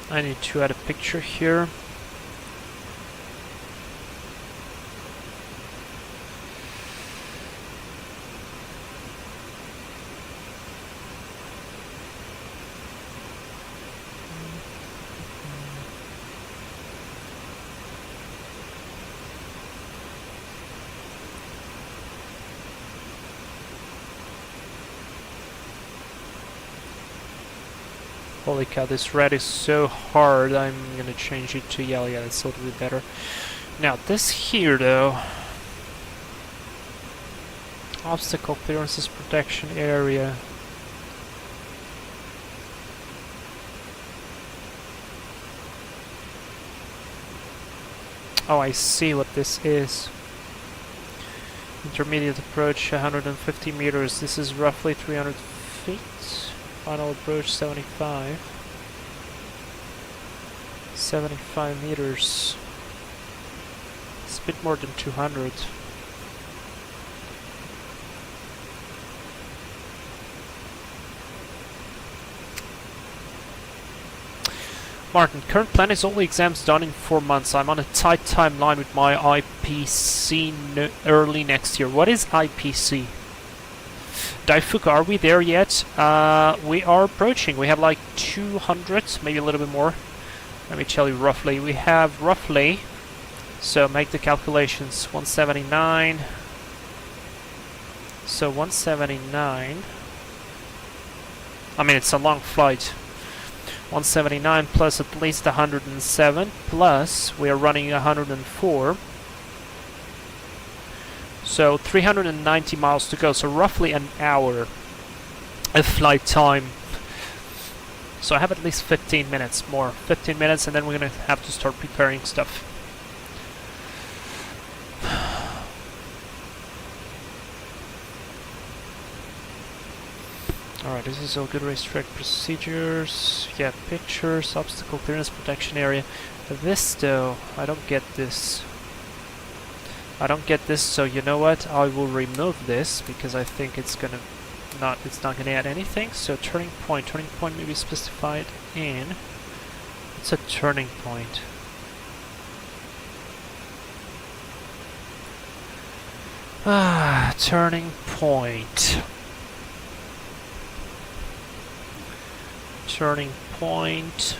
I need to add a picture here. Holy cow, this red is so hard, I'm gonna change it to yellow. Yeah, that's a little bit better. Now, this here, though... Obstacle clearances protection area. Oh, I see what this is. Intermediate approach, 150 meters. This is roughly 300 feet. Final approach 75. 75 meters. It's a bit more than 200. Martin, current plan is only exams done in 4 months. I'm on a tight timeline with my IPC early next year. What is IPC? Daifuku, are we there yet? We are approaching. We have like 200, maybe a little bit more. Let me tell you roughly. We have roughly, so make the calculations, 179. So 179. I mean, it's a long flight. 179 plus at least 107, plus we are running 104. So 390 miles to go, so roughly an hour of flight time. So I have at least 15 minutes more. 15 minutes and then we're gonna have to start preparing stuff. Alright, this is all good. Racetrack procedures. Yeah, pictures, obstacle clearance, protection area. This though, I don't get this. I don't get this, so you know what? I will remove this because I think it's not gonna add anything. So turning point may be specified in. It's a turning point. Turning point. Turning point.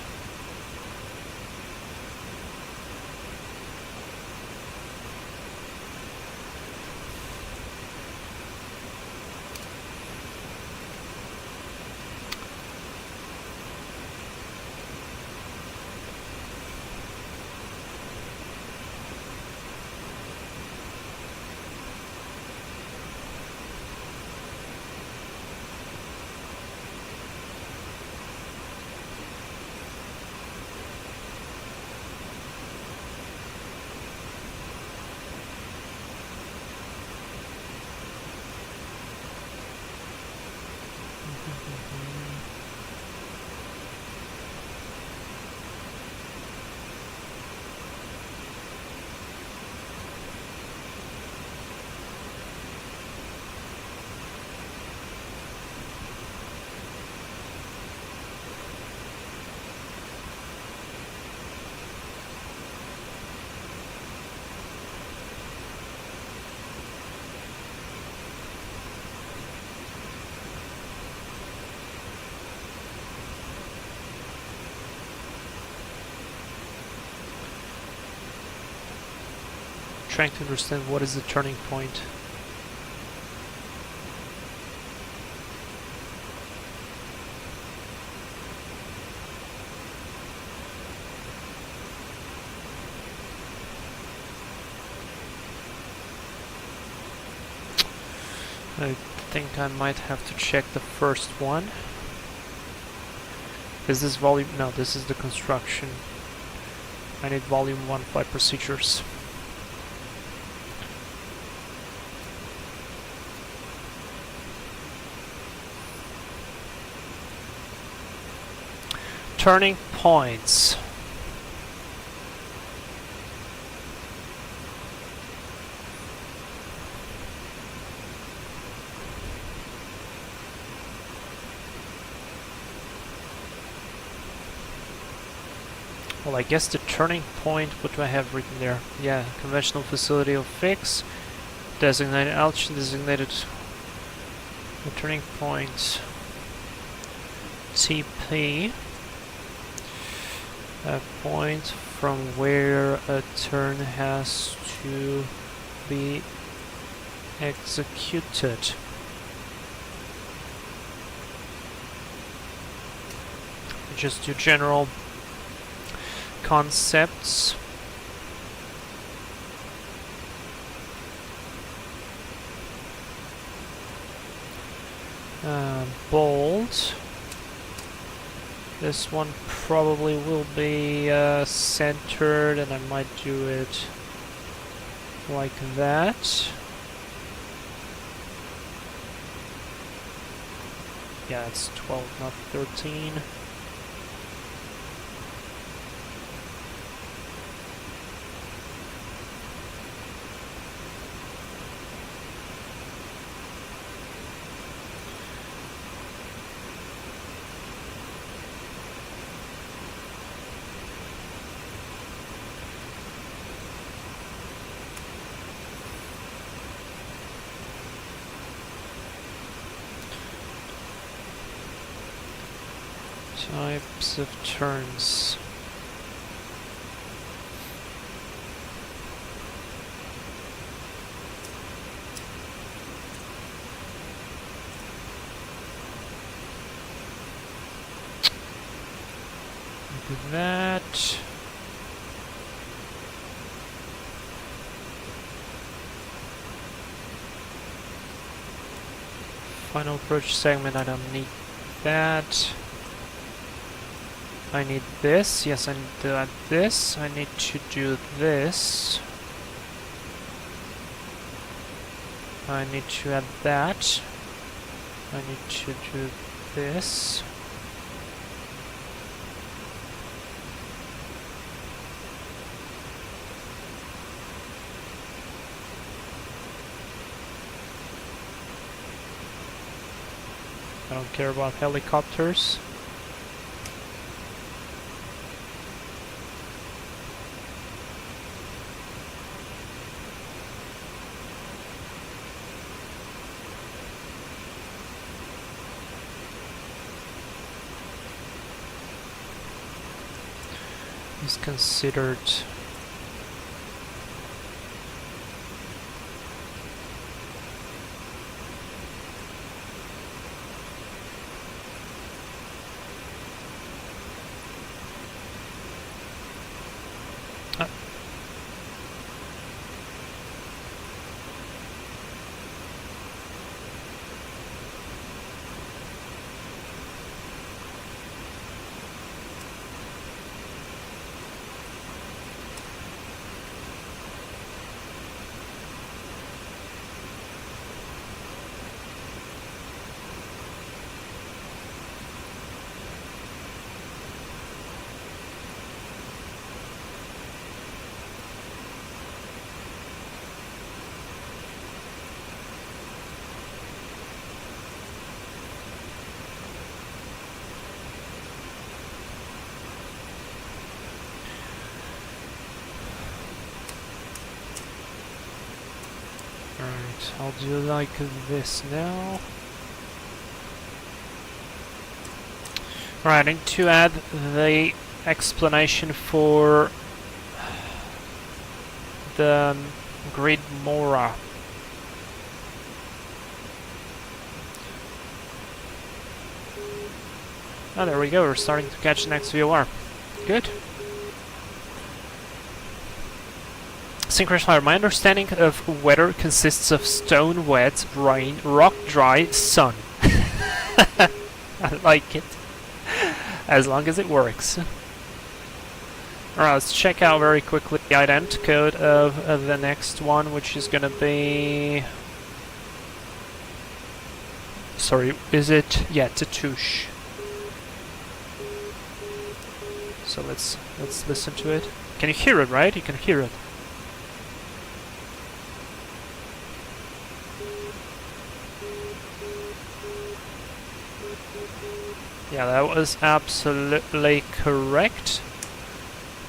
Trying to understand what is the turning point. I think I might have to check the first one. Is this volume? No, this is the construction. I need volume 1 flight procedures. Turning points. Well, I guess the turning point, what do I have written there? Yeah, conventional facility of fix, designated altitude, designated the turning point, TP. A point from where a turn has to be executed. Just do general concepts. Bold. This one probably will be centered, and I might do it like that. Yeah, it's 12, not 13. Types of turns. Do that. Final approach segment, I don't need that. I need this. Yes, I need to add this. I need to do this. I need to add that. I need to do this. I don't care about helicopters. Is considered I'll do like this now. Right, I need to add the explanation for the grid Mora. Oh, there we go, we're starting to catch the next VOR. Good. Synchronous fire. My understanding of weather consists of stone wet, rain, rock dry, sun. I like it. As long as it works. Alright, let's check out very quickly the ident code of the next one, which is gonna be... Sorry, is it? Yeah, Tatoosh. So let's listen to it. Can you hear it, right? You can hear it. Yeah, that was absolutely correct.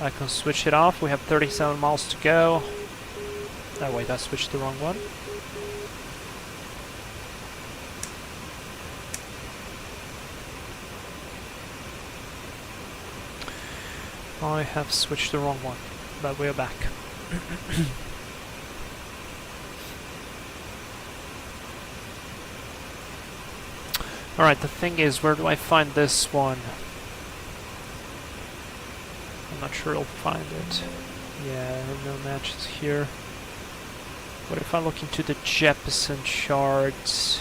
I can switch it off. We have 37 miles to go. Oh wait, I switched the wrong one. I have switched the wrong one, but we're back. Alright, the thing is, where do I find this one? I'm not sure I'll find it. Yeah, no matches here. What if I look into the Jeppesen charts?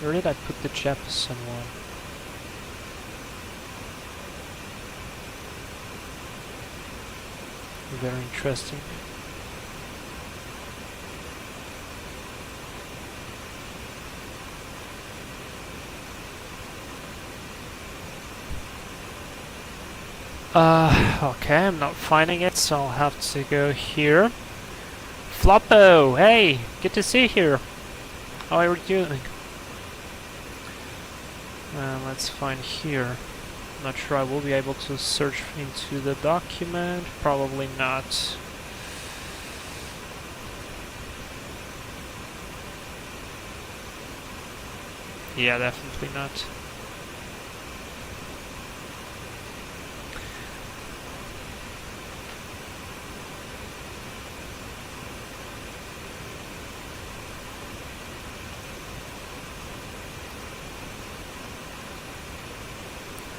Where did I put the Jeppesen one? Very interesting. Okay, I'm not finding it, so I'll have to go here. Floppo, hey, good to see you here. How are you doing? Let's find here. I'm not sure I will be able to search into the document. Probably not. Yeah, definitely not.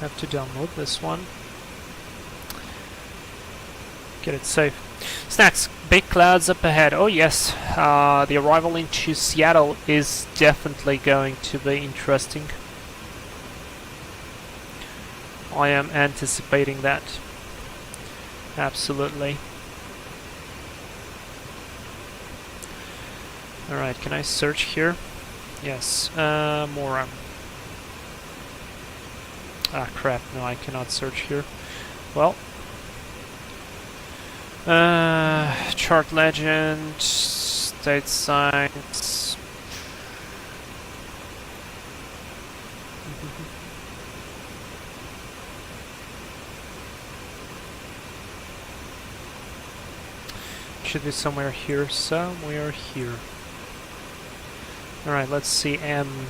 Have to download this one. Get it safe. Snacks, big clouds up ahead. Oh yes, the arrival into Seattle is definitely going to be interesting. I am anticipating that. Absolutely. Alright, can I search here? Yes, more. Ah crap, no I cannot search here. Well. Chart legend, state signs. Should be somewhere here, somewhere here. Alright, let's see, M.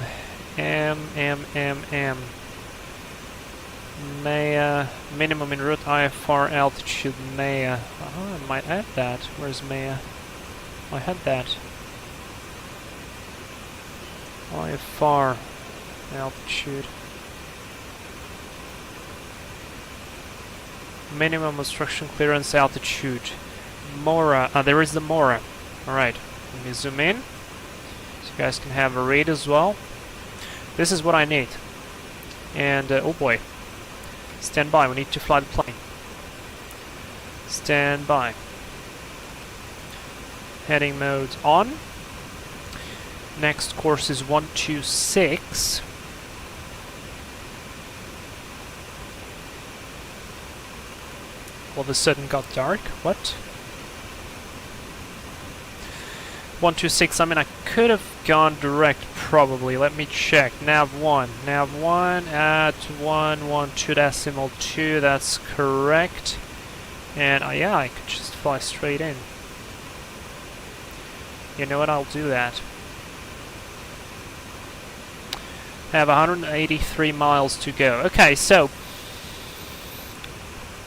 Maya, minimum en route IFR altitude Maya. Oh, I might add that. Where's Maya? I had that. IFR altitude. Minimum obstruction clearance altitude. Mora. There is the Mora. Alright, let me zoom in. So you guys can have a read as well. This is what I need. And, oh boy. Stand by, we need to fly the plane. Stand by. Heading mode on. Next course is 126. All of a sudden got dark. What? 126, I mean I could have gone direct probably. Let me check. Nav1 at 112.2, that's correct. And yeah, I could just fly straight in. You know what, I'll do that. I have 183 miles to go. Okay, so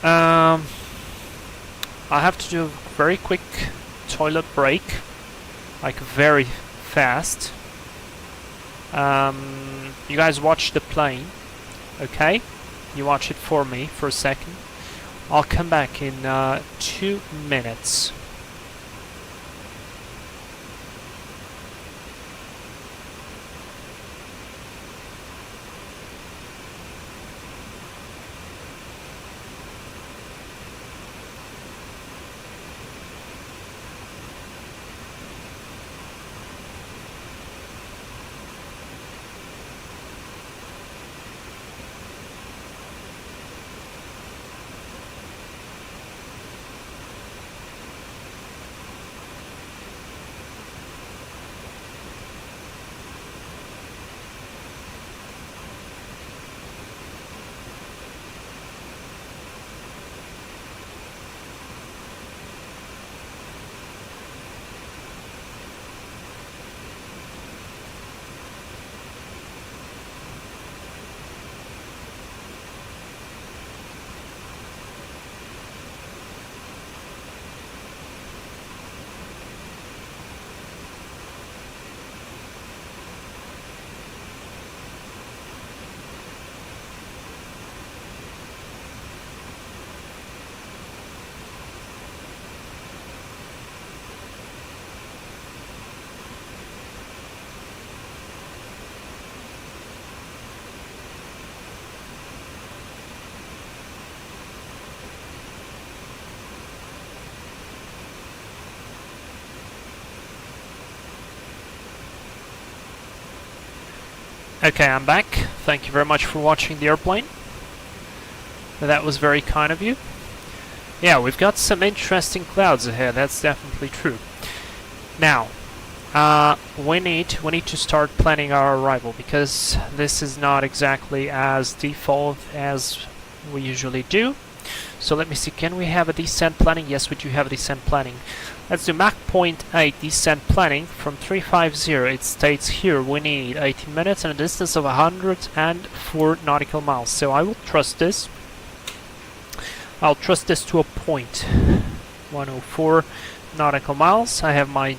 I have to do a very quick toilet break. Like very fast. You guys watch the plane, okay? You watch it for me for a second. I'll come back in 2 minutes. Okay, I'm back. Thank you very much for watching the airplane. That was very kind of you. Yeah, we've got some interesting clouds ahead, that's definitely true. Now, we need to start planning our arrival, because this is not exactly as default as we usually do. So let me see, can we have a descent planning? Yes, we do have a descent planning. Let's do Mach point 8 descent planning from 350. It states here we need 18 minutes and a distance of 104 nautical miles. So I will trust this. I'll trust this to a point. 104 nautical miles. I have my,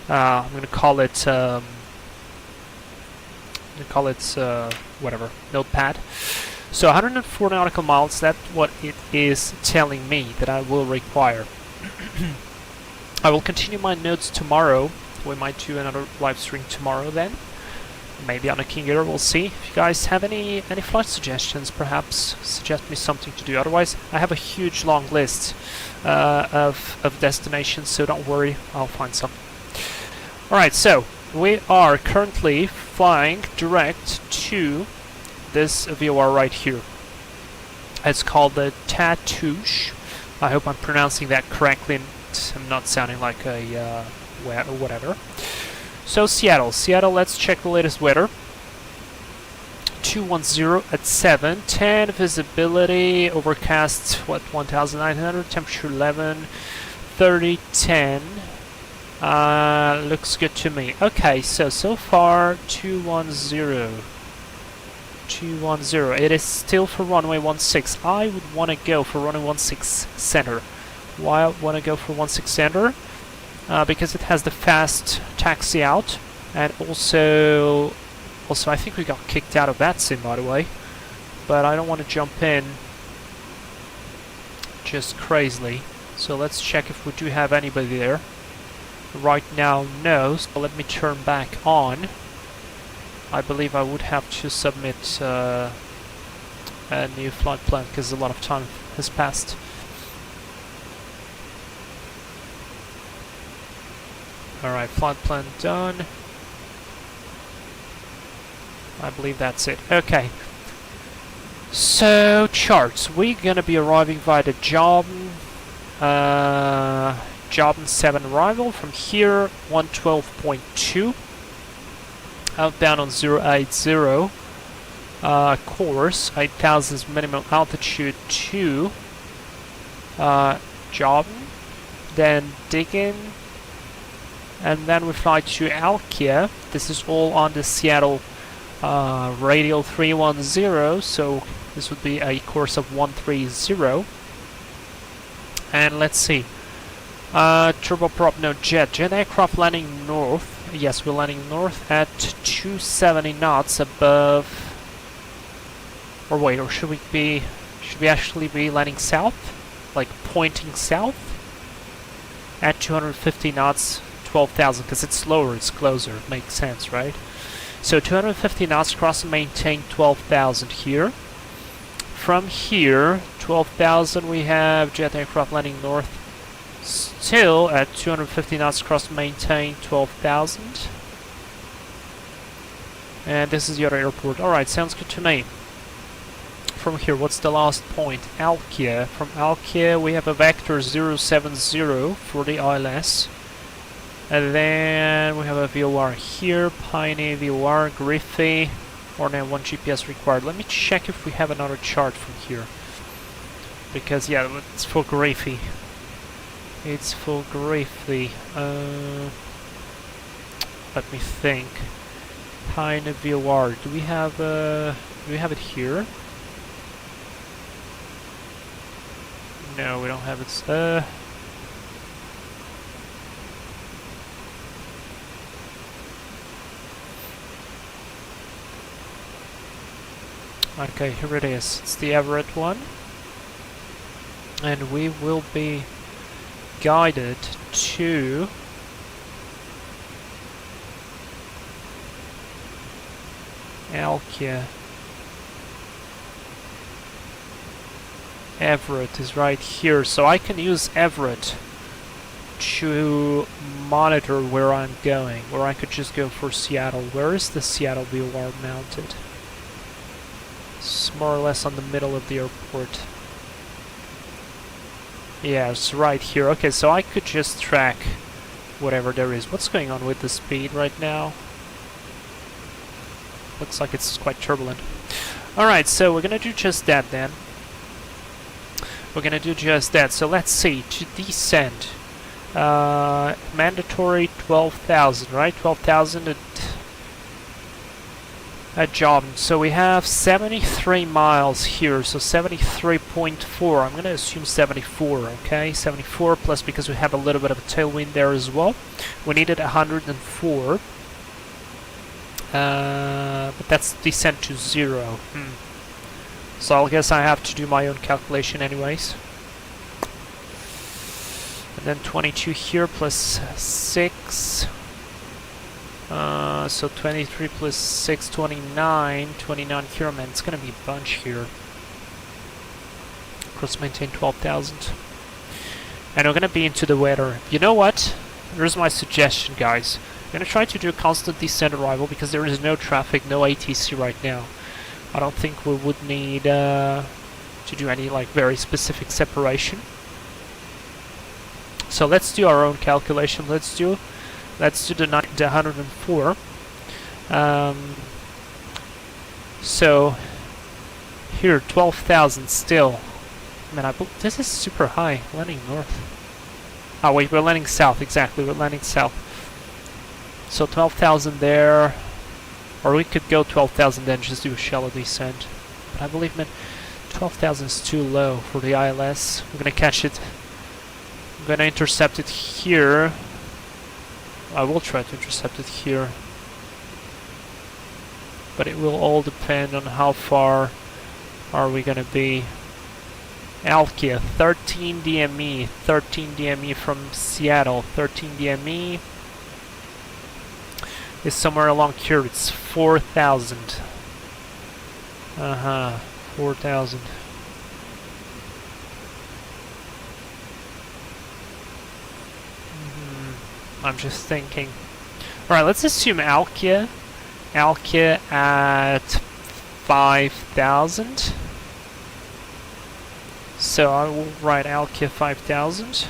I'm going to call it, whatever, notepad. So 104 nautical miles, that's what it is telling me that I will require. I will continue my notes tomorrow. We might do another live stream tomorrow then. Maybe on a King Air, we'll see. If you guys have any flight suggestions, perhaps suggest me something to do. Otherwise, I have a huge long list of destinations, so don't worry, I'll find some. Alright, so we are currently flying direct to this VOR right here. It's called the Tatoosh. I hope I'm pronouncing that correctly and I'm not sounding like a whatever. So Seattle, let's check the latest weather. 210 at 7, 10 visibility, overcast, what, 1900, temperature 11, 30, 10. Looks good to me. Okay, so far 210. It is still for runway 16. I would want to go for runway 16 center. Why I want to go for 16 center? Because it has the fast taxi out, and also I think we got kicked out of that sim, by the way. But I don't want to jump in just crazily. So let's check if we do have anybody there. Right now, no. So let me turn back on. I believe I would have to submit a new flight plan because a lot of time has passed. Alright, flight plan done. I believe that's it. Okay. So, charts. We're gonna be arriving via the Jobin 7 arrival. From here, 112.2. Outbound on 080. Course, 8,000 minimum altitude to Jobin. Then Diggin. And then we fly to Alkia. This is all on the Seattle radial 310, so this would be a course of 130. And let's see. Turboprop, no jet. Jet aircraft landing north. Yes, we're landing north at 270 knots above. Or wait, or should we actually be landing south? Like pointing south? At 250 knots. 12,000, because it's slower, it's closer, it makes sense, right? So 250 knots, cross and maintain 12,000 here. From here, 12,000, we have jet aircraft landing north, still at 250 knots, cross and maintain 12,000. And this is the other airport. Alright, sounds good to me. From here, what's the last point? Alkia. From Alkia, we have a vector 070 for the ILS. And then we have a VOR here, Piney VOR, Griffey, or now 1 GPS required. Let me check if we have another chart from here. Because yeah, it's for Griffey. It's for Griffey. Let me think. Piney VOR. Do we have it here? No, we don't have it. Okay, here it is. It's the Everett one. And we will be guided to Alkia. Everett is right here, so I can use Everett to monitor where I'm going, or I could just go for Seattle. Where is the Seattle VOR mounted? It's more or less on the middle of the airport. Yeah, it's right here. Okay, so I could just track whatever there is. What's going on with the speed right now? Looks like it's quite turbulent. Alright, so we're gonna do just that then. we're gonna do just that. So let's see, to descend, mandatory 12,000, right? 12,000 at job. So we have 73 miles here, so 73.4. I'm gonna assume 74, okay? 74 plus, because we have a little bit of a tailwind there as well. We needed 104. But that's descent to 0. So I guess I have to do my own calculation anyways. And then 22 here plus 6. So 23 plus 6, 29. 29 here, man. It's gonna be a bunch here. Cross maintain 12,000. And we're gonna be into the weather. You know what? Here's my suggestion, guys. I'm gonna try to do a constant descent arrival because there is no traffic, no ATC right now. I don't think we would need to do any like very specific separation. So let's do our own calculation. Let's do the 104. So here 12,000 still. Man, this is super high. Landing north. Oh wait, we're landing south. Exactly, we're landing south. So 12,000 there, or we could go 12,000 then just do a shallow descent. But I believe, man, 12,000 is too low for the ILS. We're gonna catch it. I'm gonna intercept it here. I will try to intercept it here. But it will all depend on how far are we gonna be. Alkia, 13 DME, 13 DME from Seattle, 13 DME. Is somewhere along here. It's 4,000. 4,000. I'm just thinking. Alright, let's assume Alkia at 5,000. So I will write Alkia 5,000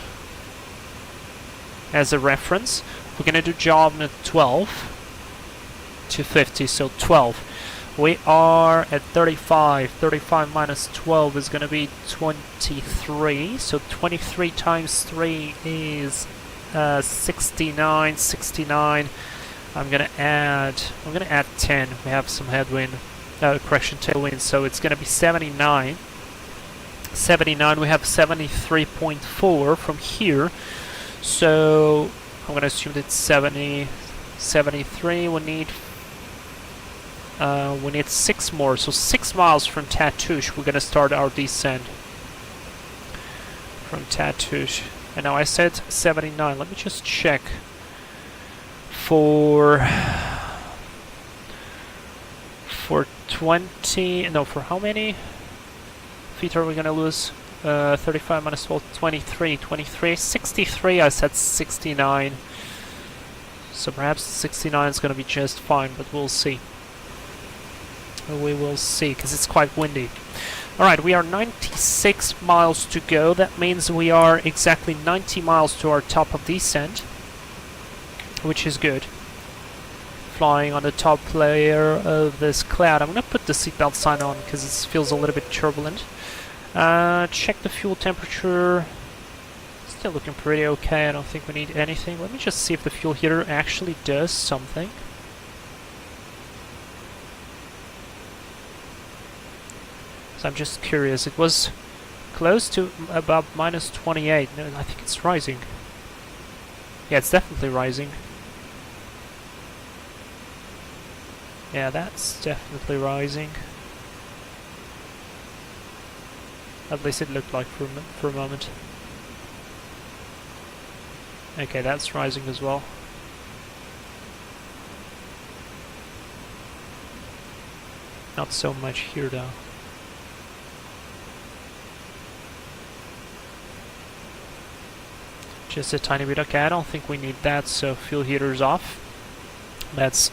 as a reference. We're gonna do job at 12 to 50, so 12. We are at 35. 35 minus 12 is gonna be 23. So 23 times 3 is 69. 69. I'm gonna add 10. We have some headwind, correction, tailwind. So it's gonna be 79. 79. We have 73.4 from here. So I'm gonna assume that 70, 73. We need 6 more. So 6 miles from Tatoosh. We're gonna start our descent from Tatoosh. And now I said 79. Let me just check for 20. No, for how many feet are we gonna lose? 35 minus 12, 23, 23, 63, I said 69. So perhaps 69 is going to be just fine, but we'll see. We will see, because it's quite windy. Alright, we are 96 miles to go. That means we are exactly 90 miles to our top of descent, which is good. Flying on the top layer of this cloud. I'm going to put the seatbelt sign on, because it feels a little bit turbulent. Check the fuel temperature. Still looking pretty okay. I don't think we need anything. Let me just see if the fuel heater actually does something. So I'm just curious. It was close to about minus 28. No, I think it's rising. Yeah, it's definitely rising. Yeah, that's definitely rising. At least it looked like for a moment. Okay, that's rising as well. Not so much here though. Just a tiny bit. Okay, I don't think we need that, so fuel heater's off. That's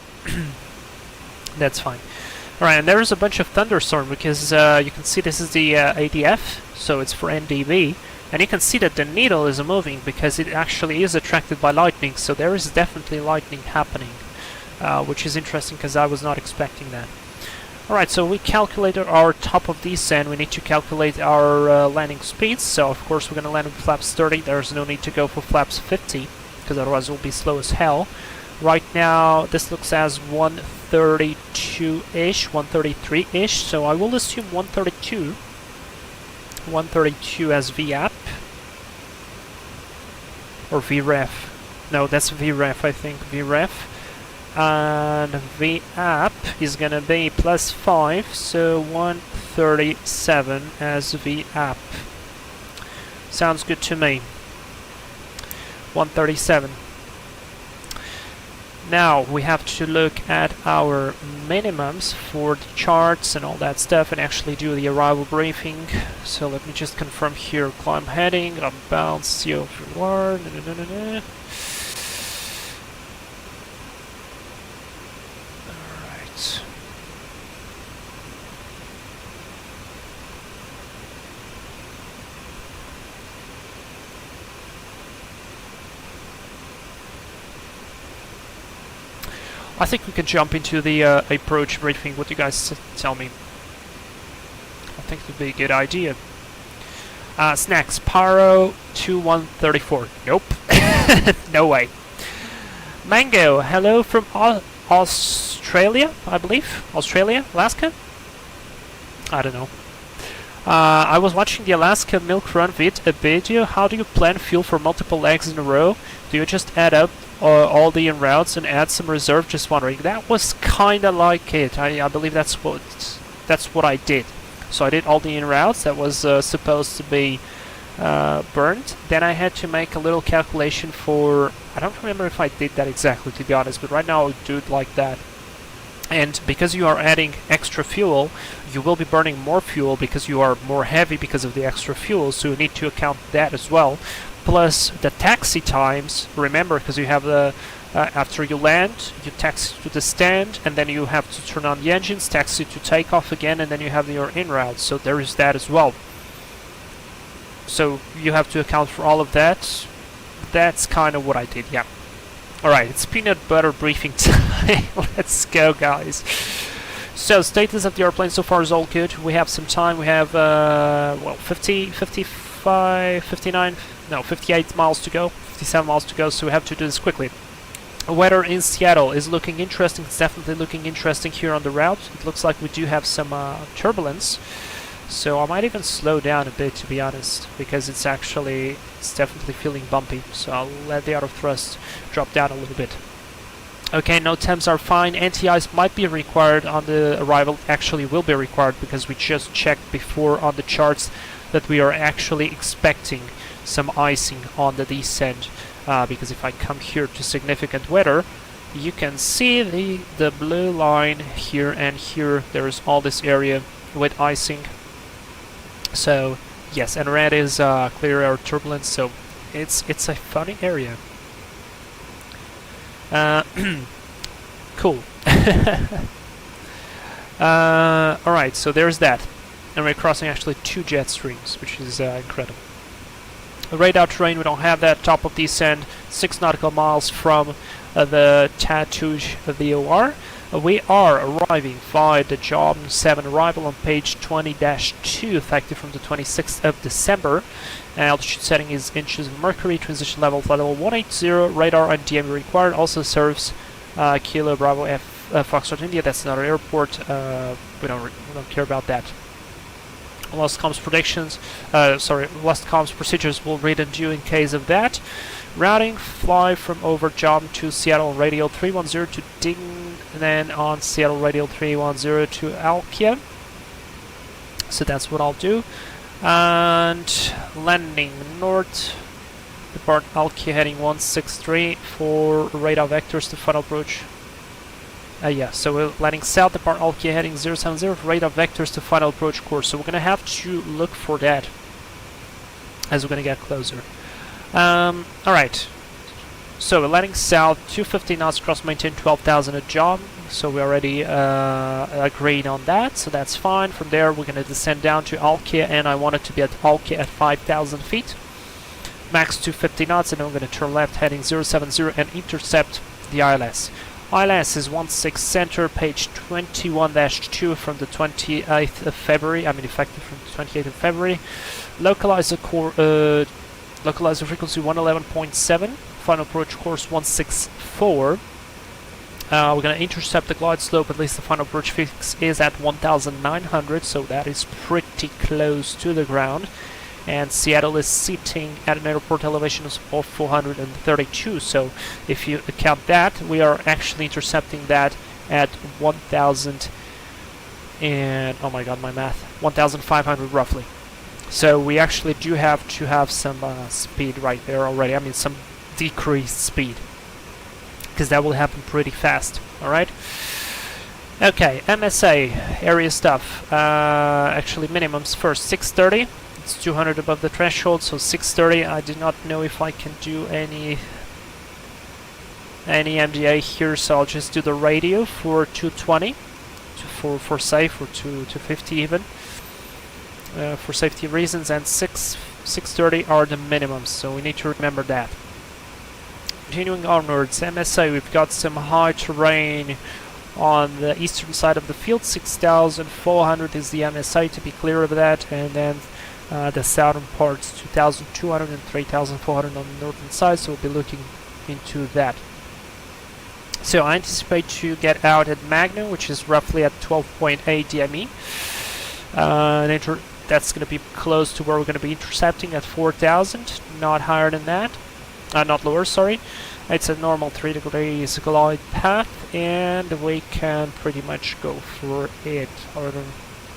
that's fine. Alright, and there is a bunch of thunderstorm because you can see this is the ADF, so it's for NDB, and you can see that the needle is moving because it actually is attracted by lightning, so there is definitely lightning happening, which is interesting because I was not expecting that. Alright, so we calculated our top of descent. We need to calculate our landing speeds. So of course we're going to land with flaps 30. There's no need to go for flaps 50, because otherwise it will be slow as hell. Right now this looks as 132-ish, 133-ish. So I will assume 132. 132 as VAP. Or VREF. No, that's VREF, I think. VREF. And VAP is gonna be +5, so 137 as VAP. Sounds good to me. 137. Now we have to look at our minimums for the charts and all that stuff and actually do the arrival briefing. So let me just confirm here. Climb heading, about CO reward. Alright. I think we can jump into the approach briefing. What do you guys tell me? I think it would be a good idea. Snacks, Paro 2134. Nope. No way. Mango, hello from Australia, I believe. Australia? Alaska? I don't know. I was watching the Alaska milk run video. How do you plan fuel for multiple legs in a row? Do you just add up all the en routes and add some reserve? Just wondering. That was kinda like it. I believe that's what I did. So I did all the en routes that was supposed to be burned. Then I had to make a little calculation for. I don't remember if I did that exactly, to be honest. But right now I'll do it like that. And because you are adding extra fuel, you will be burning more fuel because you are more heavy because of the extra fuel. So you need to account that as well. Plus the taxi times, remember, because you have the after you land, you taxi to the stand, and then you have to turn on the engines, taxi to take off again, and then you have your en route. So there is that as well. So you have to account for all of that. That's kind of what I did, yeah. Alright, it's peanut butter briefing time. Let's go, guys. So status of the airplane so far is all good. We have some time. We have well, 50, 55, 59. No, 58 miles to go, 57 miles to go, so we have to do this quickly. Weather in Seattle is looking interesting. It's definitely looking interesting here on the route. It looks like we do have some turbulence, so I might even slow down a bit, to be honest, because it's definitely feeling bumpy. So I'll let the auto thrust drop down a little bit. Okay, no temps are fine. Anti-ice might be required on the arrival. Actually will be required because we just checked before on the charts that we are actually expecting some icing on the descent, because if I come here to significant weather, you can see the blue line here, and here there is all this area with icing. So yes, and red is clear air turbulence, so it's a funny area. Cool. Alright, so there's that, and we're crossing actually 2 jet streams, which is incredible. Radar terrain, we don't have that. Top of descent, 6 nautical miles from the Tatoosh VOR. We are arriving via the Job 7 arrival on page 20-2, effective from the 26th of December. Altitude setting is inches of mercury, transition level 180, radar and DME required. Also serves Kilo Bravo F Foxtrot India. That's another airport. We don't care about that. Lost comms predictions, lost comms procedures will read and due in case of that. Routing, fly from over Job to Seattle radial 310 to Ding, and then on Seattle radial 310 to Alkia. So that's what I'll do. And landing north, depart Alkia heading 163 for radar vectors to final approach. Yeah, so we're landing south, depart Alkia heading 070 for radar vectors to final approach course. So we're gonna have to look for that as we're gonna get closer. Alright, so we're landing south, 250 knots, cross maintain 12,000 at Job. So we already agreed on that, so that's fine. From there we're gonna descend down to Alkia, and I want it to be at Alkia at 5,000 feet. Max 250 knots, and then we're gonna turn left heading 070 and intercept the ILS. ILS is 16 center, page 21-2 from the 28th of February, effective from the 28th of February. Localizer frequency 111.7, final approach course 164. We're going to intercept the glide slope, at least the final approach fix is at 1,900, so that is pretty close to the ground. And Seattle is sitting at an airport elevation of 432, so if you account that, we are actually intercepting that at 1,000 and, oh my god, my math, 1,500 roughly. So we actually do have to have some speed right there already, some decreased speed, because that will happen pretty fast. Alright? Okay, MSA, area stuff, actually minimums first, 630. It's 200 above the threshold, so 630. I do not know if I can do any MDA here, so I'll just do the radio for 220 for safe, or 250 even, for safety reasons, and 630 are the minimums, so we need to remember that. Continuing onwards, MSA, we've got some high terrain on the eastern side of the field. 6,400 is the MSA, to be clear of that, and then the southern parts 2,200 and 3,400 on the northern side, so we'll be looking into that. So I anticipate to get out at Magna, which is roughly at 12.8 DME. That's going to be close to where we're going to be intercepting at 4,000, not higher than that, not lower, sorry. It's a normal 3 degrees glide path, and we can pretty much go for it.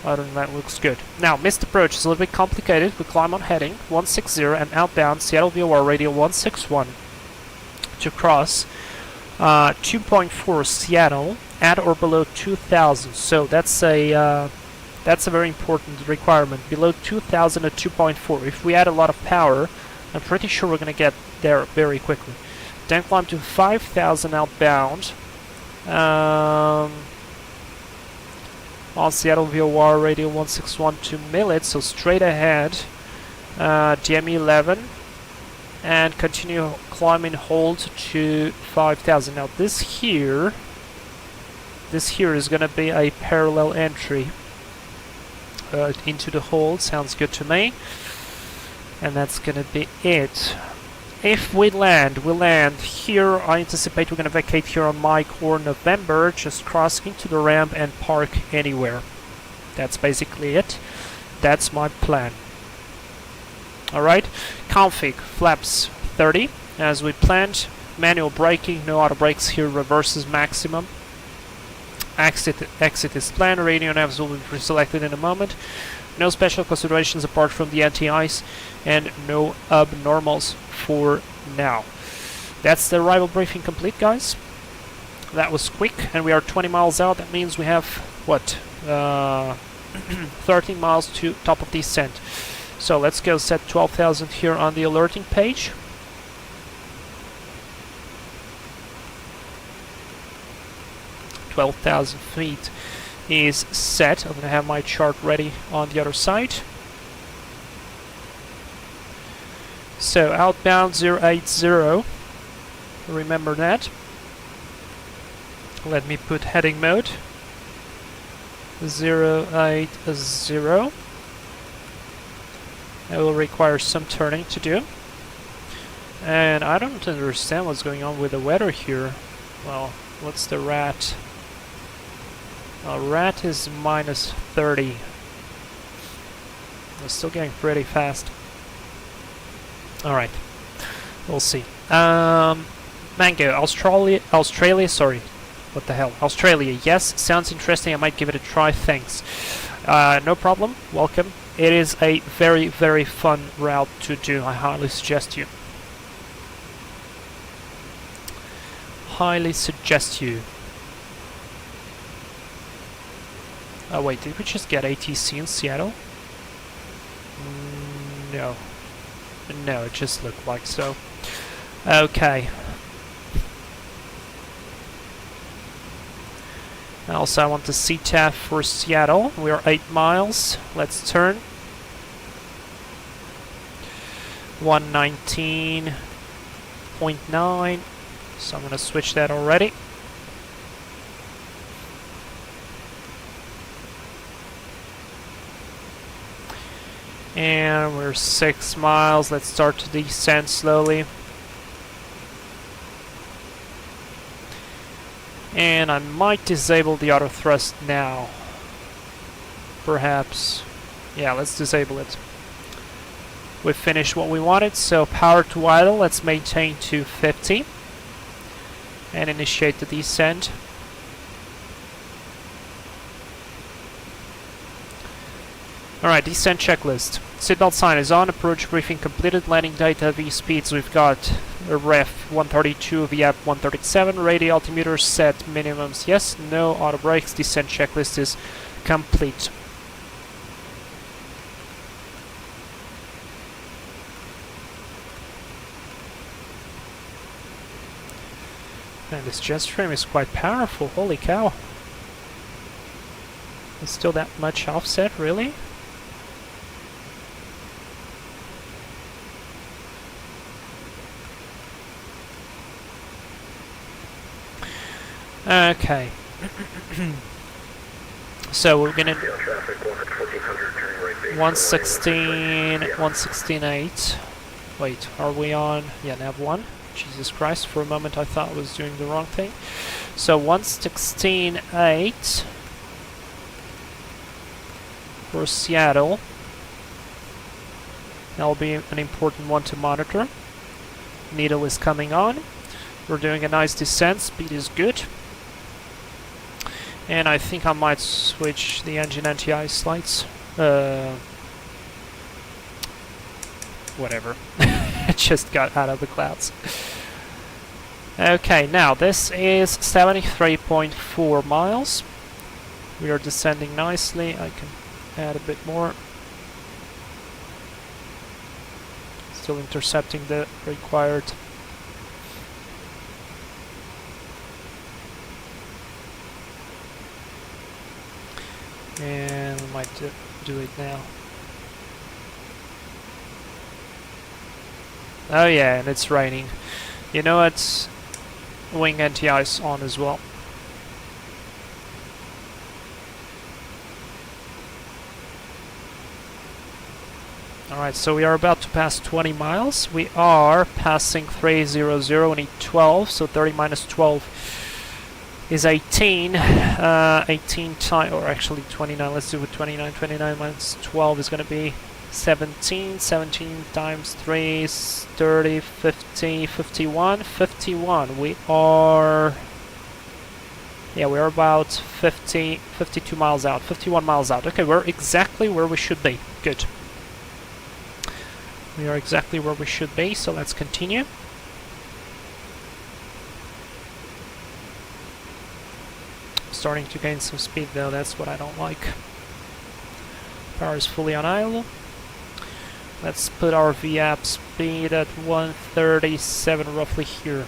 Other than that, looks good. Now, missed approach is a little bit complicated. We climb on heading 160 and outbound Seattle VOR radio 161 to cross 2.4 Seattle at or below 2,000. So that's a very important requirement. Below 2,000 at 2.4. If we add a lot of power, I'm pretty sure we're going to get there very quickly. Then climb to 5,000 outbound. On Seattle VOR radio 161 to Millet, so straight ahead, DME 11, and continue climbing hold to 5,000. Now this here is going to be a parallel entry into the hold. Sounds good to me, and that's going to be it. If we land, here. I anticipate we're going to vacate here on Mike or November, just cross into the ramp and park anywhere. That's basically it. That's my plan. Alright, config, flaps 30, as we planned. Manual braking, no auto brakes here, reverses maximum. Exit is planned, radio navs will be selected in a moment. No special considerations apart from the anti-ice, and no abnormals for now. That's the arrival briefing complete, guys. That was quick, and we are 20 miles out. That means we have, what, 13 miles to top of descent. So let's go set 12,000 here on the alerting page. $12,000 feet is set. I'm going to have my chart ready on the other side. So outbound 080, remember that. Let me put heading mode 080. It will require some turning to do. And I don't understand what's going on with the weather here. Well, what's the rat? Rat is minus 30. It's still getting pretty fast. Alright, we'll see. Mango, Australia, sorry. What the hell? Australia, yes, sounds interesting. I might give it a try, thanks. No problem, welcome. It is a very, very fun route to do. I highly suggest you. Highly suggest you. Oh wait, did we just get ATC in Seattle? No. No, it just looked like so. Okay. Also, I want the CTAF for Seattle. We are 8 miles. Let's turn. 119.9. So I'm going to switch that already. And we're 6 miles. Let's start to descend slowly. And I might disable the auto thrust now. Perhaps. Yeah, let's disable it. We finished what we wanted, so power to idle. Let's maintain to 50. And initiate the descent. Alright, descent checklist. Seatbelt sign is on, approach briefing completed, landing data, V speeds. We've got a ref 132, VAP 137, radio altimeter set minimums, yes, no, auto brakes, descent checklist is complete. And this jet stream is quite powerful, holy cow. There's still that much offset, really? Okay. So we're gonna 116.8. Wait, are we on? Yeah, nav 1. Jesus Christ, for a moment I thought I was doing the wrong thing. So 116.8 for Seattle. That'll be an important one to monitor. Needle is coming on. We're doing a nice descent, speed is good. And I think I might switch the engine anti-ice lights. Whatever. It just got out of the clouds. Okay, now this is 73.4 miles. We are descending nicely. I can add a bit more. Still intercepting the required. And we might do it now. Oh yeah, and it's raining. You know what? Wing anti-ice on as well. Alright, so we are about to pass 20 miles. We are passing 300, we need 12, so 30 minus 12 is 18. 18 times, or actually 29, let's do it 29. 29 minus 12 is going to be 17. 17 times 3 is 30, 50, 51. 51. We are... yeah, we're about 52 miles out. 51 miles out. Okay, we're exactly where we should be. Good. We are exactly where we should be, so let's continue. Starting to gain some speed though, that's what I don't like. Power is fully on idle. Let's put our VAP speed at 137 roughly here.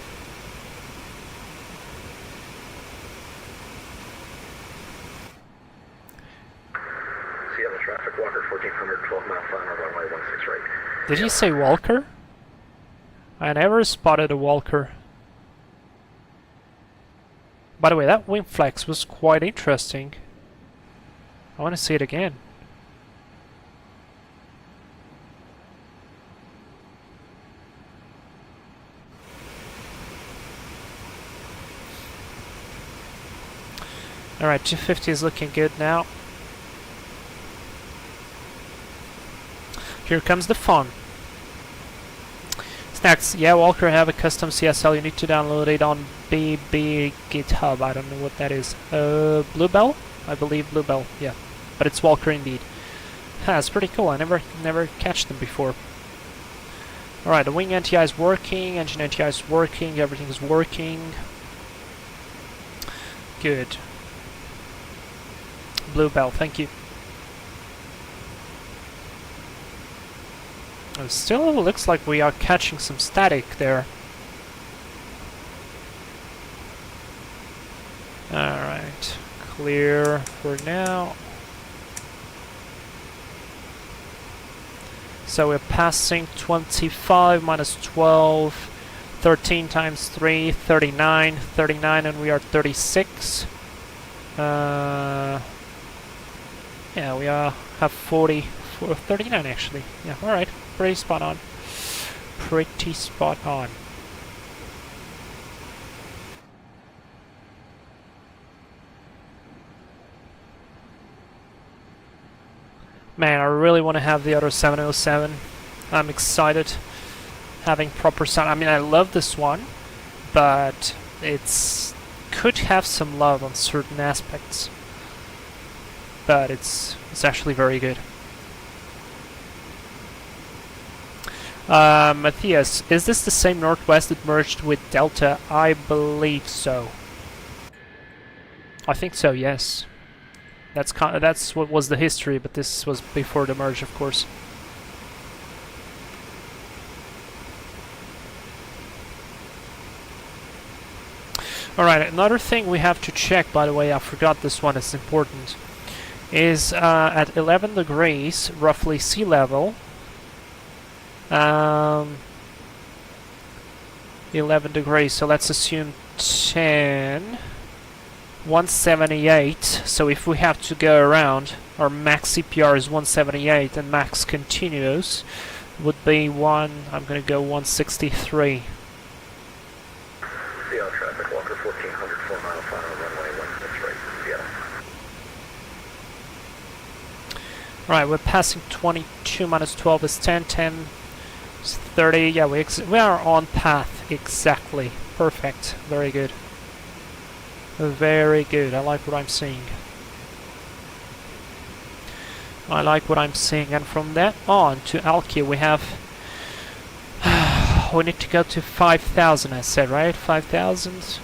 Seattle traffic, Walker 1400, 12 mile final, runway 16 right. Did he say Walker? I never spotted a Walker. By the way, that wing flex was quite interesting. I want to see it again. Alright, 250 is looking good now. Here comes the fun. Snacks, yeah, Walker, have a custom CSL. You need to download it on BB GitHub. I don't know what that is. Bluebell? I believe Bluebell, yeah. But it's Walker indeed. It's pretty cool. I never catch them before. Alright, the wing anti-ice is working, engine anti-ice is working, everything is working. Good. Bluebell, thank you. It still looks like we are catching some static there. Alright, clear for now. So we're passing 25 minus 12, 13 times 3, 39, 39, and we are 36. Yeah, we have 40 39 actually. Yeah, alright. Pretty spot on. Pretty spot on. Man, I really want to have the other 707. I'm excited. Having proper sound. I mean, I love this one, but it's could have some love on certain aspects. But it's actually very good. Matthias, is this the same Northwest that merged with Delta? I believe so. I think so, yes. That's what was the history, but this was before the merge, of course. Alright, another thing we have to check, by the way, I forgot this one, it's important, is at 11 degrees, roughly sea level, 11 degrees, so let's assume 10, 178, so if we have to go around, our max CPR is 178 and max continuous would be I'm gonna go 163. Seattle traffic, Walker 1400, 4 mile final runway, 16 right, Seattle. Right, we're passing 22 minus 12 is 10, 10 is 30, yeah, we are on path, exactly, perfect, very good. Very good, I like what I'm seeing. I like what I'm seeing, and from that on to Alki we have... we need to go to 5,000 I said, right? 5,000.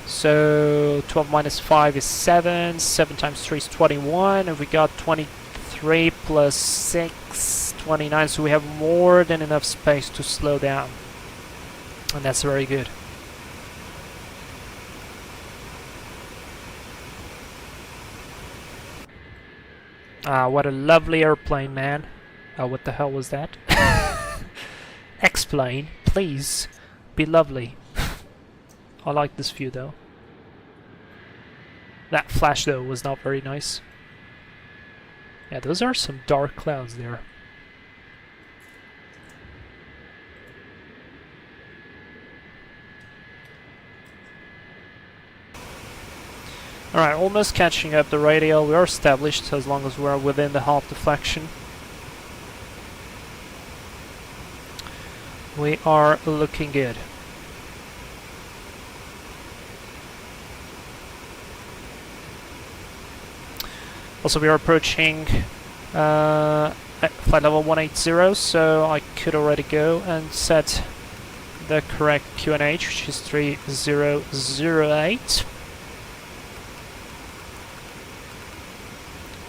So 12 minus 5 is 7, 7 times 3 is 21, and we got 23 plus 6, 29, so we have more than enough space to slow down. And that's very good. Ah, what a lovely airplane, man. Oh, what the hell was that? Explain, please. Be lovely. I like this view, though. That flash, though, was not very nice. Yeah, those are some dark clouds there. Alright, almost catching up the radial. We are established as long as we're within the half deflection. We are looking good. Also, we are approaching flight level 180, so I could already go and set the correct QNH, which is 3008.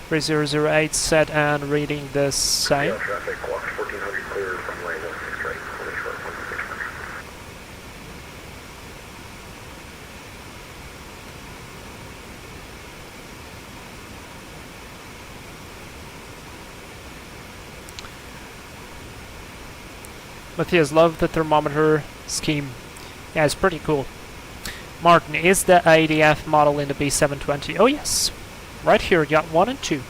3008 set and reading the same. Traffic, Walker 1400 clear, runway 16 right, fully short 1600. Matthias, love the thermometer scheme. Yeah, it's pretty cool. Martin, is the ADF model in the B720? Oh yes. Right here, got 1 and 2. And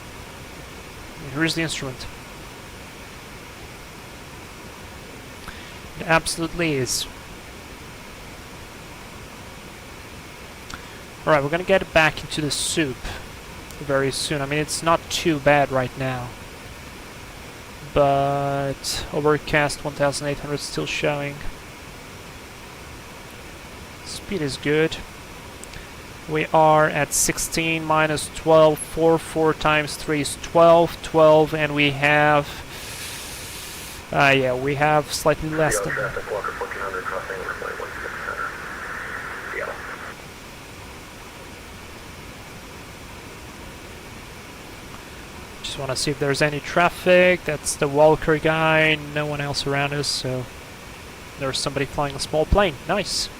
here's the instrument. It absolutely is. Alright, we're gonna get back into the soup very soon. I mean, it's not too bad right now. But overcast 1800 still showing. Speed is good. We are at 16 minus 12, 4 times 3 is 12, 12, and we have... yeah, we have slightly less than... Traffic, Walker 1400 crossing runway 16 center. Seattle. Just want to see if there's any traffic. That's the Walker guy, no one else around us, so... There's somebody flying a small plane, nice.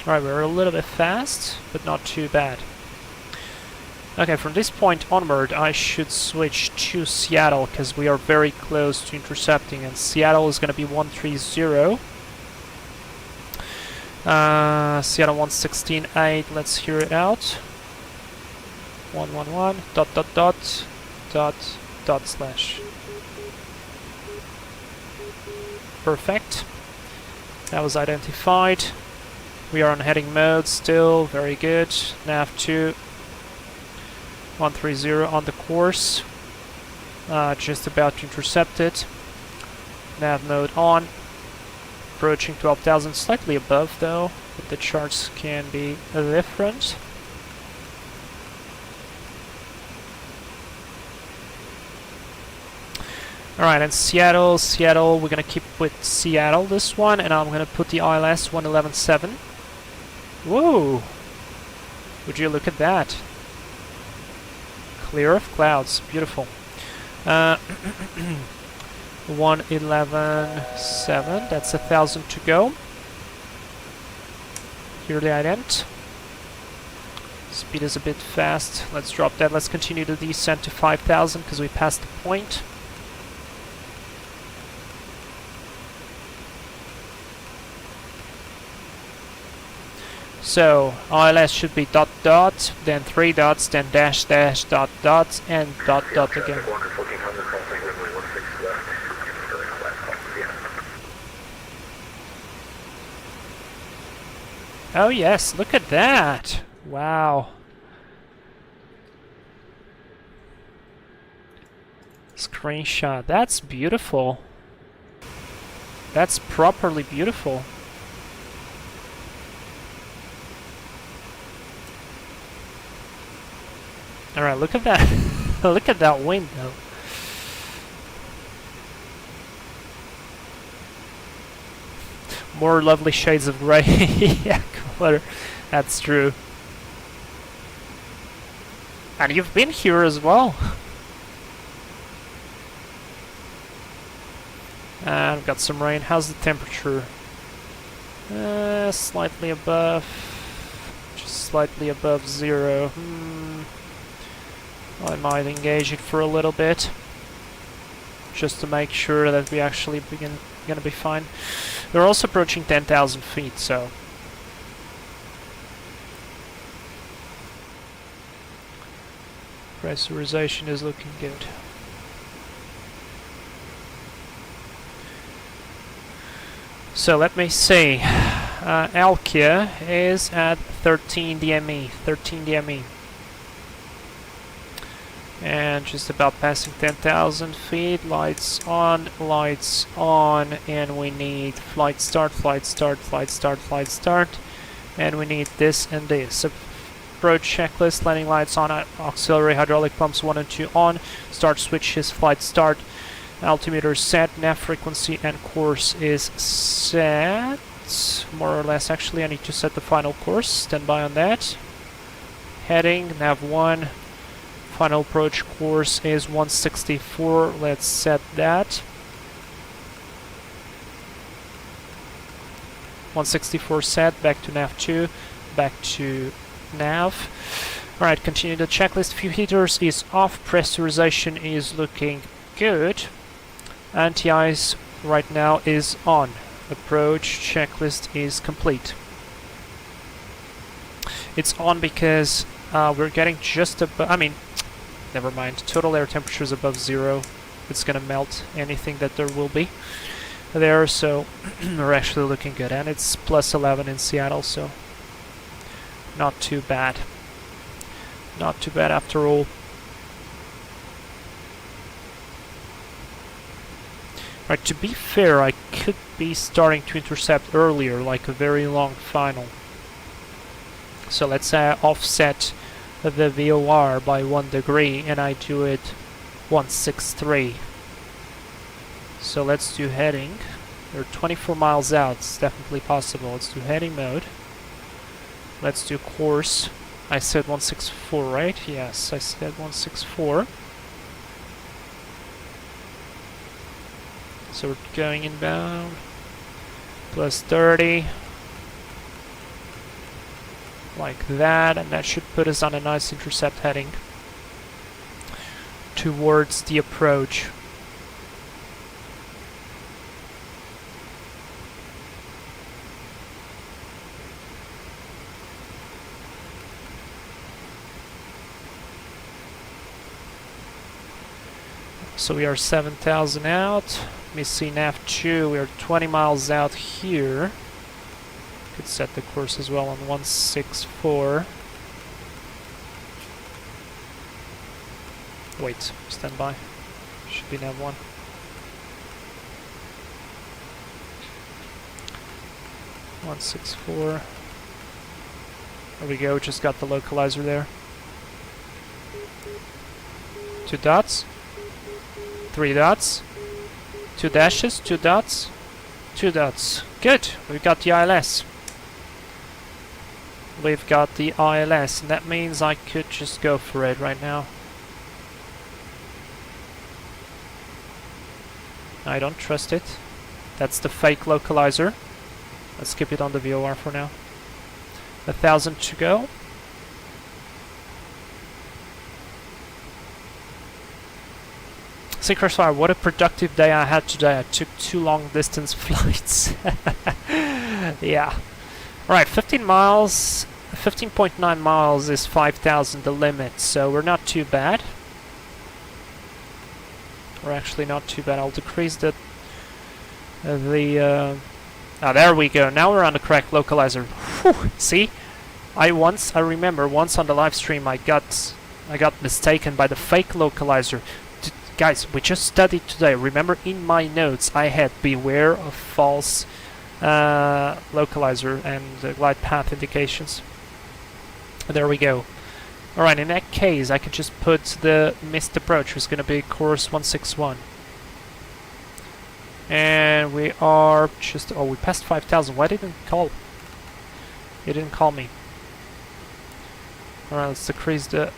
Alright, we're a little bit fast, but not too bad. Okay, from this point onward, I should switch to Seattle, because we are very close to intercepting, and Seattle is going to be 130. Seattle 116.8, let's hear it out. 111 dot dot dot dot dot slash. Perfect. That was identified. We are on heading mode still. Very good. Nav2 130 on the course. Just about to intercept it. Nav mode on. Approaching 12,000, slightly above though, but the charts can be different. Alright, and Seattle, we're gonna keep with Seattle this one, and I'm gonna put the ILS 111.7. Whoa! Would you look at that? Clear of clouds, beautiful. 111.7, that's 1,000 to go. Here the ident. Speed is a bit fast. Let's drop that. Let's continue the descent to 5,000 because we passed the point. So ILS should be dot dot, then 3 dots, then dash dash dot dot, and dot dot again. Oh yes, look at that! Wow. Screenshot. That's beautiful. That's properly beautiful. Alright, look at that. Look at that wind though. More lovely shades of grey. Yeah, color. That's true. And you've been here as well. And we've got some rain. How's the temperature? Slightly above. Just slightly above 0. I might engage it for a little bit. Just to make sure that we actually gonna be fine. We're also approaching 10,000 feet, so... pressurization is looking good. So let me see. Alkia is at 13 DME. 13 DME. And just about passing 10,000 feet. Lights on, and we need flight start, flight start, flight start, flight start. And we need this and this. Approach checklist, landing lights on, auxiliary hydraulic pumps 1 and 2 on, start switches, flight start, altimeter set, nav frequency and course is set. More or less, actually, I need to set the final course. Stand by on that. Heading, nav 1. Final approach course is 164. Let's set that. 164 set. Back to nav 2. Back to nav. Alright, continue the checklist. Few heaters is off. Pressurization is looking good. Anti-ice right now is on. Approach checklist is complete. It's on because we're getting just above... I mean, never mind. Total air temperature is above 0. It's gonna melt anything that there will be there, so we're actually looking good. And it's plus 11 in Seattle, so not too bad. Not too bad after all. Right, to be fair, I could be starting to intercept earlier, like a very long final. So let's offset the VOR by 1 degree, and I do it 163. So let's do heading. We're 24 miles out, it's definitely possible. Let's do heading mode. Let's do course. I said 164, right? Yes, I said 164. So we're going inbound. Plus 30. Like that, and that should put us on a nice intercept heading towards the approach. So we are 7,000 out. Missing F2, we are 20 miles out here. Could set the course as well on 164. Wait, stand by. Should be nav1. One 164. There we go, just got the localizer there. 2 dots. 3 dots. 2 dashes, 2 dots. 2 dots. Good, we've got the ILS. We've got the ILS, and that means I could just go for it right now. I don't trust it. That's the fake localizer. Let's keep it on the VOR for now. 1,000 to go. Synchronous fire, what a productive day I had today. I took 2 long distance flights. Yeah. Alright, 15 miles. 15.9 miles is 5,000 the limit, so we're not too bad. We're actually not too bad. I'll decrease the there we go. Now we're on the correct localizer. Whew, see? I remember once on the live stream I got mistaken by the fake localizer. Guys, we just studied today. Remember in my notes I had beware of false localizer and glide path indications. There we go. Alright, in that case I could just put the missed approach, which is going to be course 161. And we are just... oh, we passed 5,000. Why didn't it call? It didn't call me. Alright, let's decrease the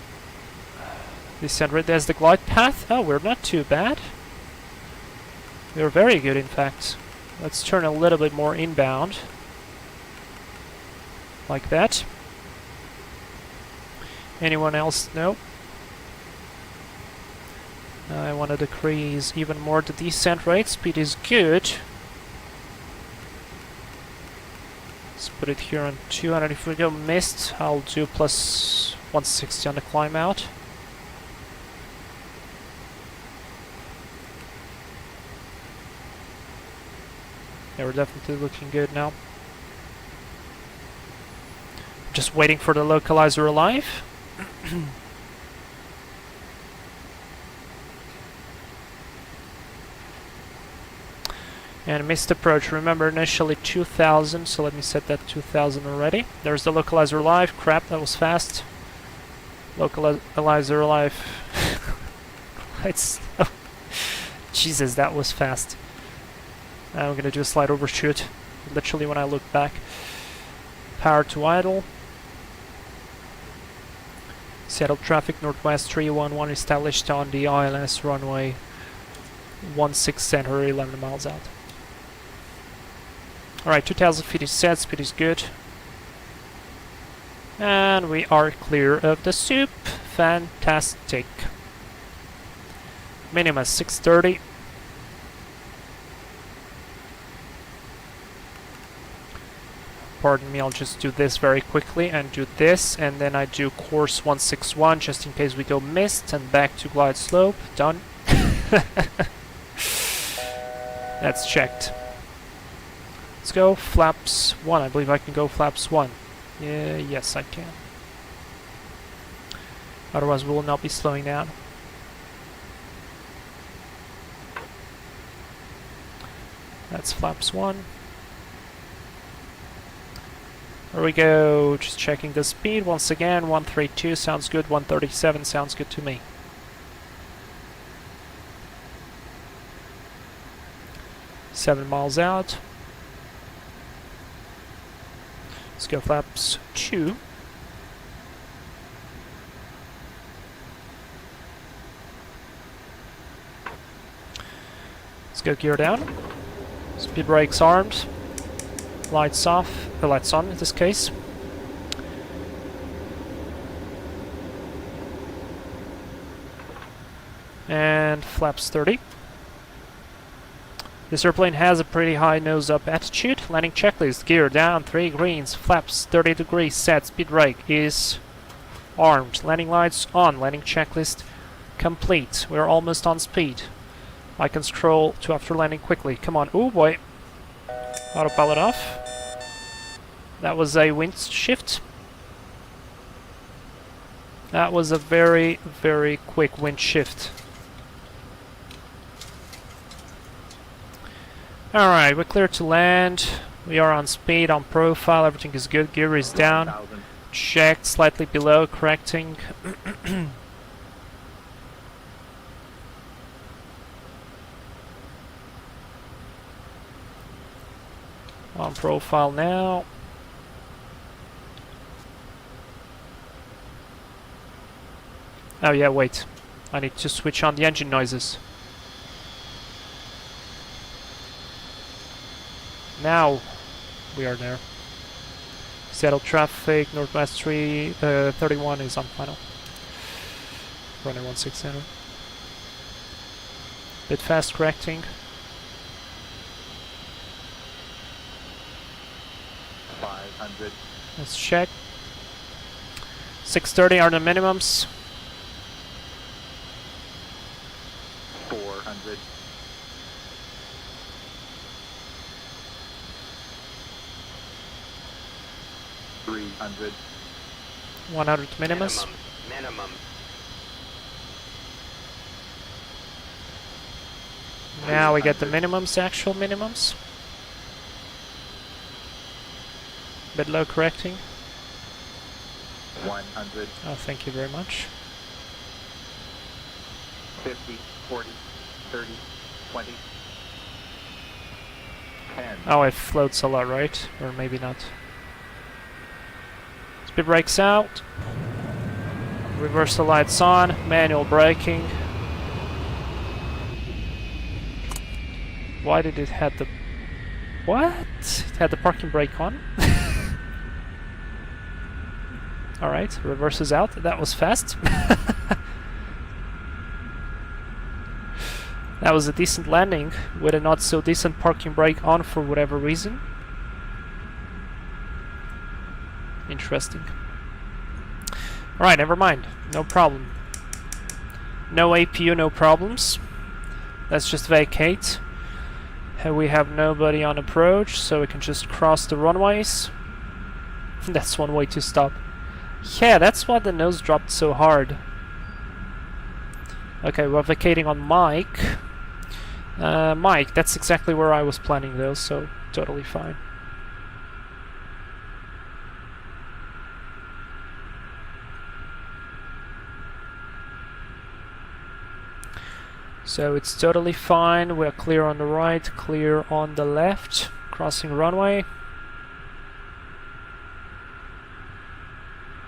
descent rate. There's the glide path. Oh, we're not too bad. We're very good, in fact. Let's turn a little bit more inbound. Like that. Anyone else? No. I want to decrease even more the descent rate. Speed is good. Let's put it here on 200. If we go missed, I'll do plus 160 on the climb out. Yeah, we're definitely looking good now. Just waiting for the localizer alive. And missed approach. Remember initially 2,000, so let me set that 2,000 already. There's the localizer alive. Crap, that was fast. Localizer alive. It's oh, Jesus, that was fast. I'm gonna do a slight overshoot. Literally when I look back. Power to idle. Seattle traffic northwest 311 established on the ILS runway 16 center, 11 miles out. Alright, 2,000 feet is set, speed is good. And we are clear of the soup. Fantastic. Minimum 630. Pardon me, I'll just do this very quickly and do this, and then I do course 161 just in case we go missed, and back to glide slope. Done. That's checked. Let's go flaps 1. I believe I can go flaps 1. Yeah, yes, I can. Otherwise, we will not be slowing down. That's flaps 1. There we go, just checking the speed once again. 132 sounds good, 137 sounds good to me. Seven miles out. Let's go flaps 2. Let's go gear down. Speed brakes armed. Lights off, lights on in this case. And flaps 30. This airplane has a pretty high nose-up attitude. Landing checklist, gear down, 3 greens, flaps 30 degrees set, speed brake is armed. Landing lights on, landing checklist complete. We're almost on speed. I can scroll to after landing quickly. Come on. Oh boy. Autopilot off. That was a wind shift. That was a very, very quick wind shift. Alright, we're clear to land. We are on speed, on profile, everything is good. Gear is down. Checked, slightly below, correcting. On profile now. Oh yeah, wait. I need to switch on the engine noises. Now we are there. Seattle traffic, Northwest 31 is on final. Running 160. Bit fast correcting. 500. Let's check. 630 are the minimums. 400. 300. 100 minimus. Minimum. Now we get the minimums, actual minimums. Bit low correcting. 100. Oh, thank you very much. 50. 40. 30. 20. 10. Oh, it floats a lot, right? Or maybe not. Speed brakes out. Reversal lights on. Manual braking. Why did it have the... What? It had the parking brake on? Alright, reverses out. That was fast. That was a decent landing with a not so decent parking brake on for whatever reason. Interesting. Alright, never mind. No problem. No APU, no problems. Let's just vacate. And we have nobody on approach, so we can just cross the runways. That's one way to stop. Yeah, that's why the nose dropped so hard. Okay, we're vacating on Mike. Mike, that's exactly where I was planning though, so totally fine. So it's totally fine. We're clear on the right, clear on the left. Crossing runway.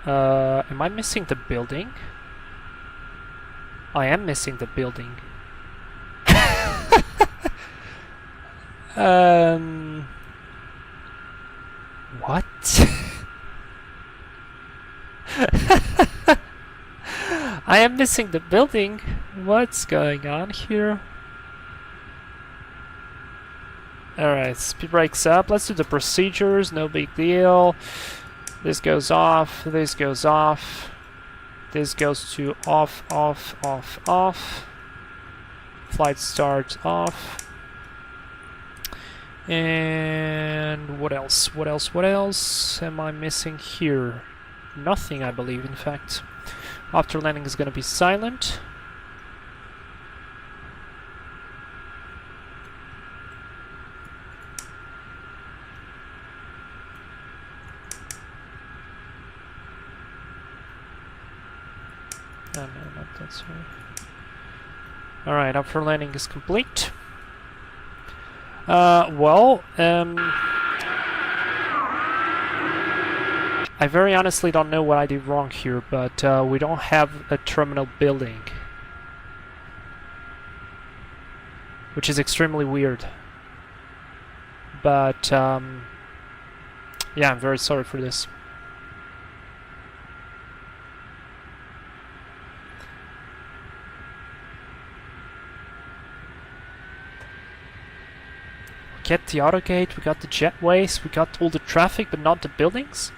Am I missing the building? I am missing the building. What? I am missing the building. What's going on here? Alright, speed brakes up. Let's do the procedures, no big deal. This goes off, this goes off. This goes to off, off, off, off. Flight start off. And what else? What else? What else am I missing here? Nothing, I believe, in fact. After landing is going to be silent. Oh, no, not that sorry. Alright, after landing is complete. I very honestly don't know what I did wrong here, but we don't have a terminal building. Which is extremely weird. But, yeah, I'm very sorry for this. Get the autogate, we got the jetways, we got all the traffic, but not the buildings?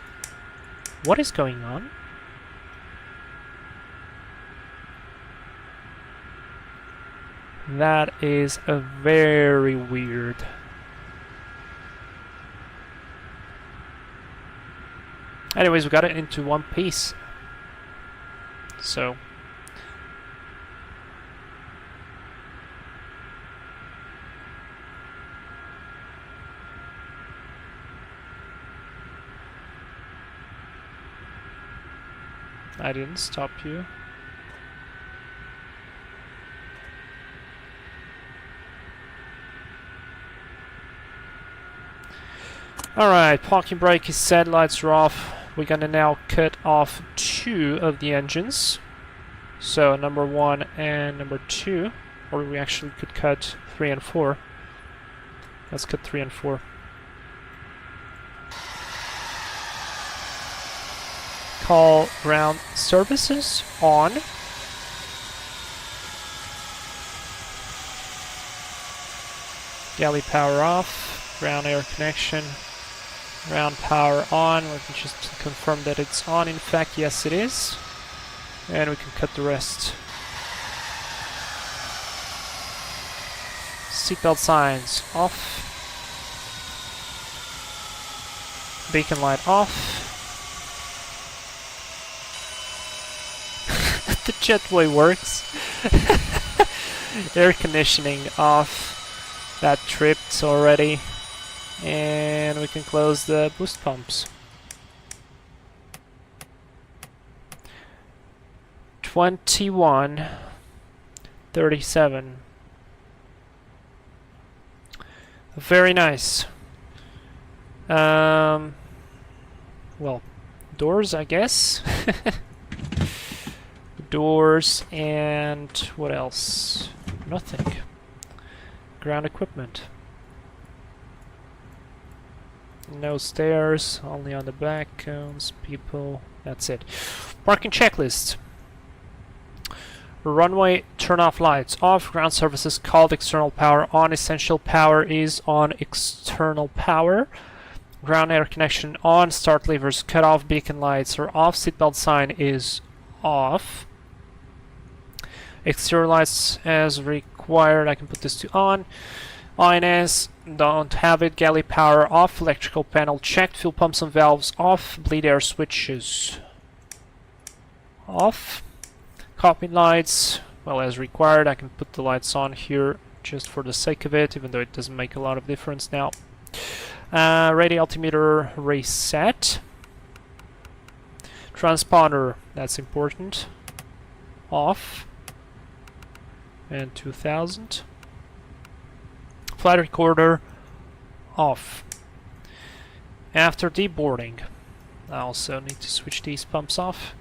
What is going on? That is a very weird. Anyways, we got it into one piece. So I didn't stop you. Alright, parking brake is set, lights are off. We're gonna now cut off 2 of the engines. So number 1 and number 2. Or we actually could cut 3 and 4. Let's cut 3 and 4. Call ground services on. Galley power off. Ground air connection. Ground power on. We can just confirm that it's on. In fact, yes, it is. And we can cut the rest. Seatbelt signs off. Beacon light off. The jetway works. Air conditioning off. That tripped already. And we can close the boost pumps. 21:37. Very nice. Well, doors, I guess. Doors and what else? Nothing. Ground equipment. No stairs, only on the back, cones, people, that's it. Parking checklist. Runway turn off lights off, ground services called, external power on, essential power is on, external power. Ground air connection on, start levers cut off, beacon lights are off, seatbelt sign is off. Exterior lights as required, I can put this to on. INS, don't have it, galley power off, electrical panel checked, fuel pumps and valves off, bleed air switches off. Cockpit lights, well, as required, I can put the lights on here just for the sake of it, even though it doesn't make a lot of difference now. Radio altimeter reset. Transponder, that's important, off. And 2000. Flight recorder off. After deboarding, I also need to switch these pumps off.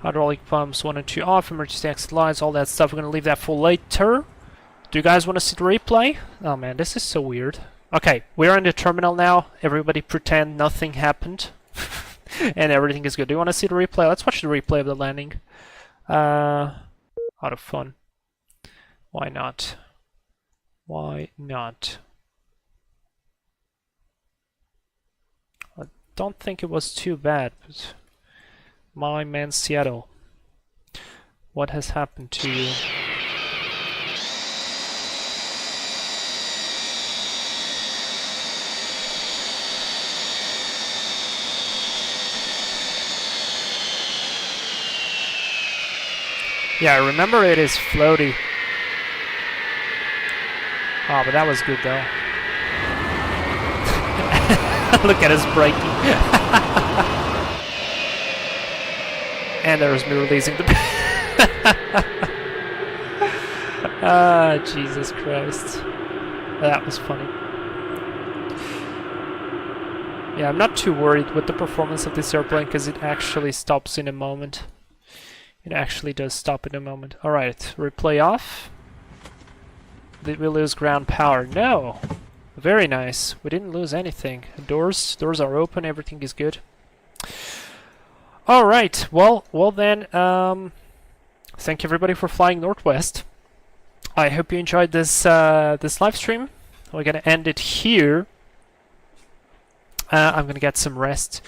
Hydraulic pumps 1 and 2 off, emergency exit lights, all that stuff. We're gonna leave that for later. Do you guys want to see the replay? Oh man, this is so weird. Okay, we're in the terminal now. Everybody pretend nothing happened. And everything is good. Do you want to see the replay? Let's watch the replay of the landing. Out of fun. Why not? Why not? I don't think it was too bad, but my man Seattle, what has happened to you? Yeah, remember it is floaty. Oh, but that was good though. Look at us braking. And there's me releasing the... Ah, Jesus Christ. That was funny. Yeah, I'm not too worried with the performance of this airplane because it actually stops in a moment. It actually does stop in a moment. Alright, replay off. Did we lose ground power? No! Very nice. We didn't lose anything. Doors are open, everything is good. Alright, well then, thank you everybody for flying Northwest. I hope you enjoyed this this live stream. We're gonna end it here. I'm gonna get some rest.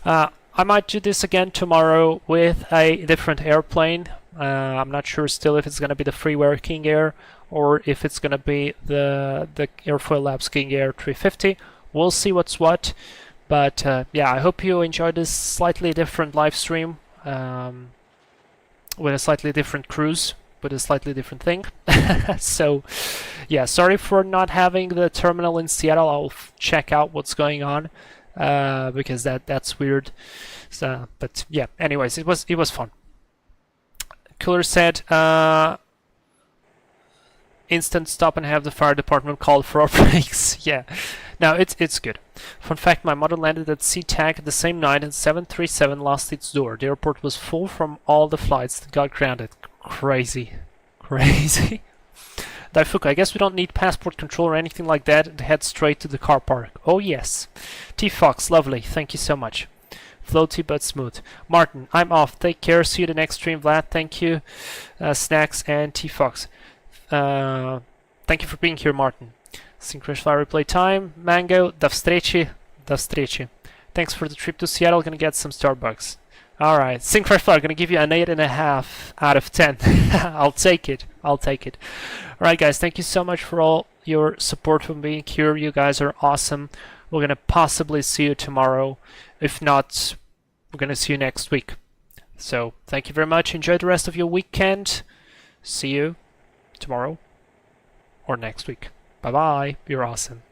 I might do this again tomorrow with a different airplane, I'm not sure still if it's going to be the Freeware King Air or if it's going to be the Airfoil Labs King Air 350. We'll see what's what. But yeah, I hope you enjoyed this slightly different live stream with a slightly different cruise, with a slightly different thing. So yeah, sorry for not having the terminal in Seattle. I'll check out what's going on because that's weird. So, but yeah, anyways, it was fun. Cooler said, instant stop and have the fire department called for our brakes. Yeah, no, it's good. Fun fact, my mother landed at SeaTac the same night and 737 lost its door. The airport was full from all the flights that got grounded. Crazy. Crazy. Daifuku, I guess we don't need passport control or anything like that and head straight to the car park. Oh yes. T-Fox, lovely. Thank you so much. Floaty but smooth. Martin, I'm off. Take care. See you the next stream, Vlad. Thank you. Snacks and T-Fox. Thank you for being here, Martin. Synchronous Fire replay time. Mango, до встречи. До встречи. Thanks for the trip to Seattle. Gonna get some Starbucks. Alright, Synchronous Fire, gonna give you an 8.5 out of 10. I'll take it. I'll take it. Alright guys, thank you so much for all your support from being here. You guys are awesome. We're gonna possibly see you tomorrow. If not, we're gonna see you next week. So, thank you very much. Enjoy the rest of your weekend. See you tomorrow or next week. Bye bye. You're awesome.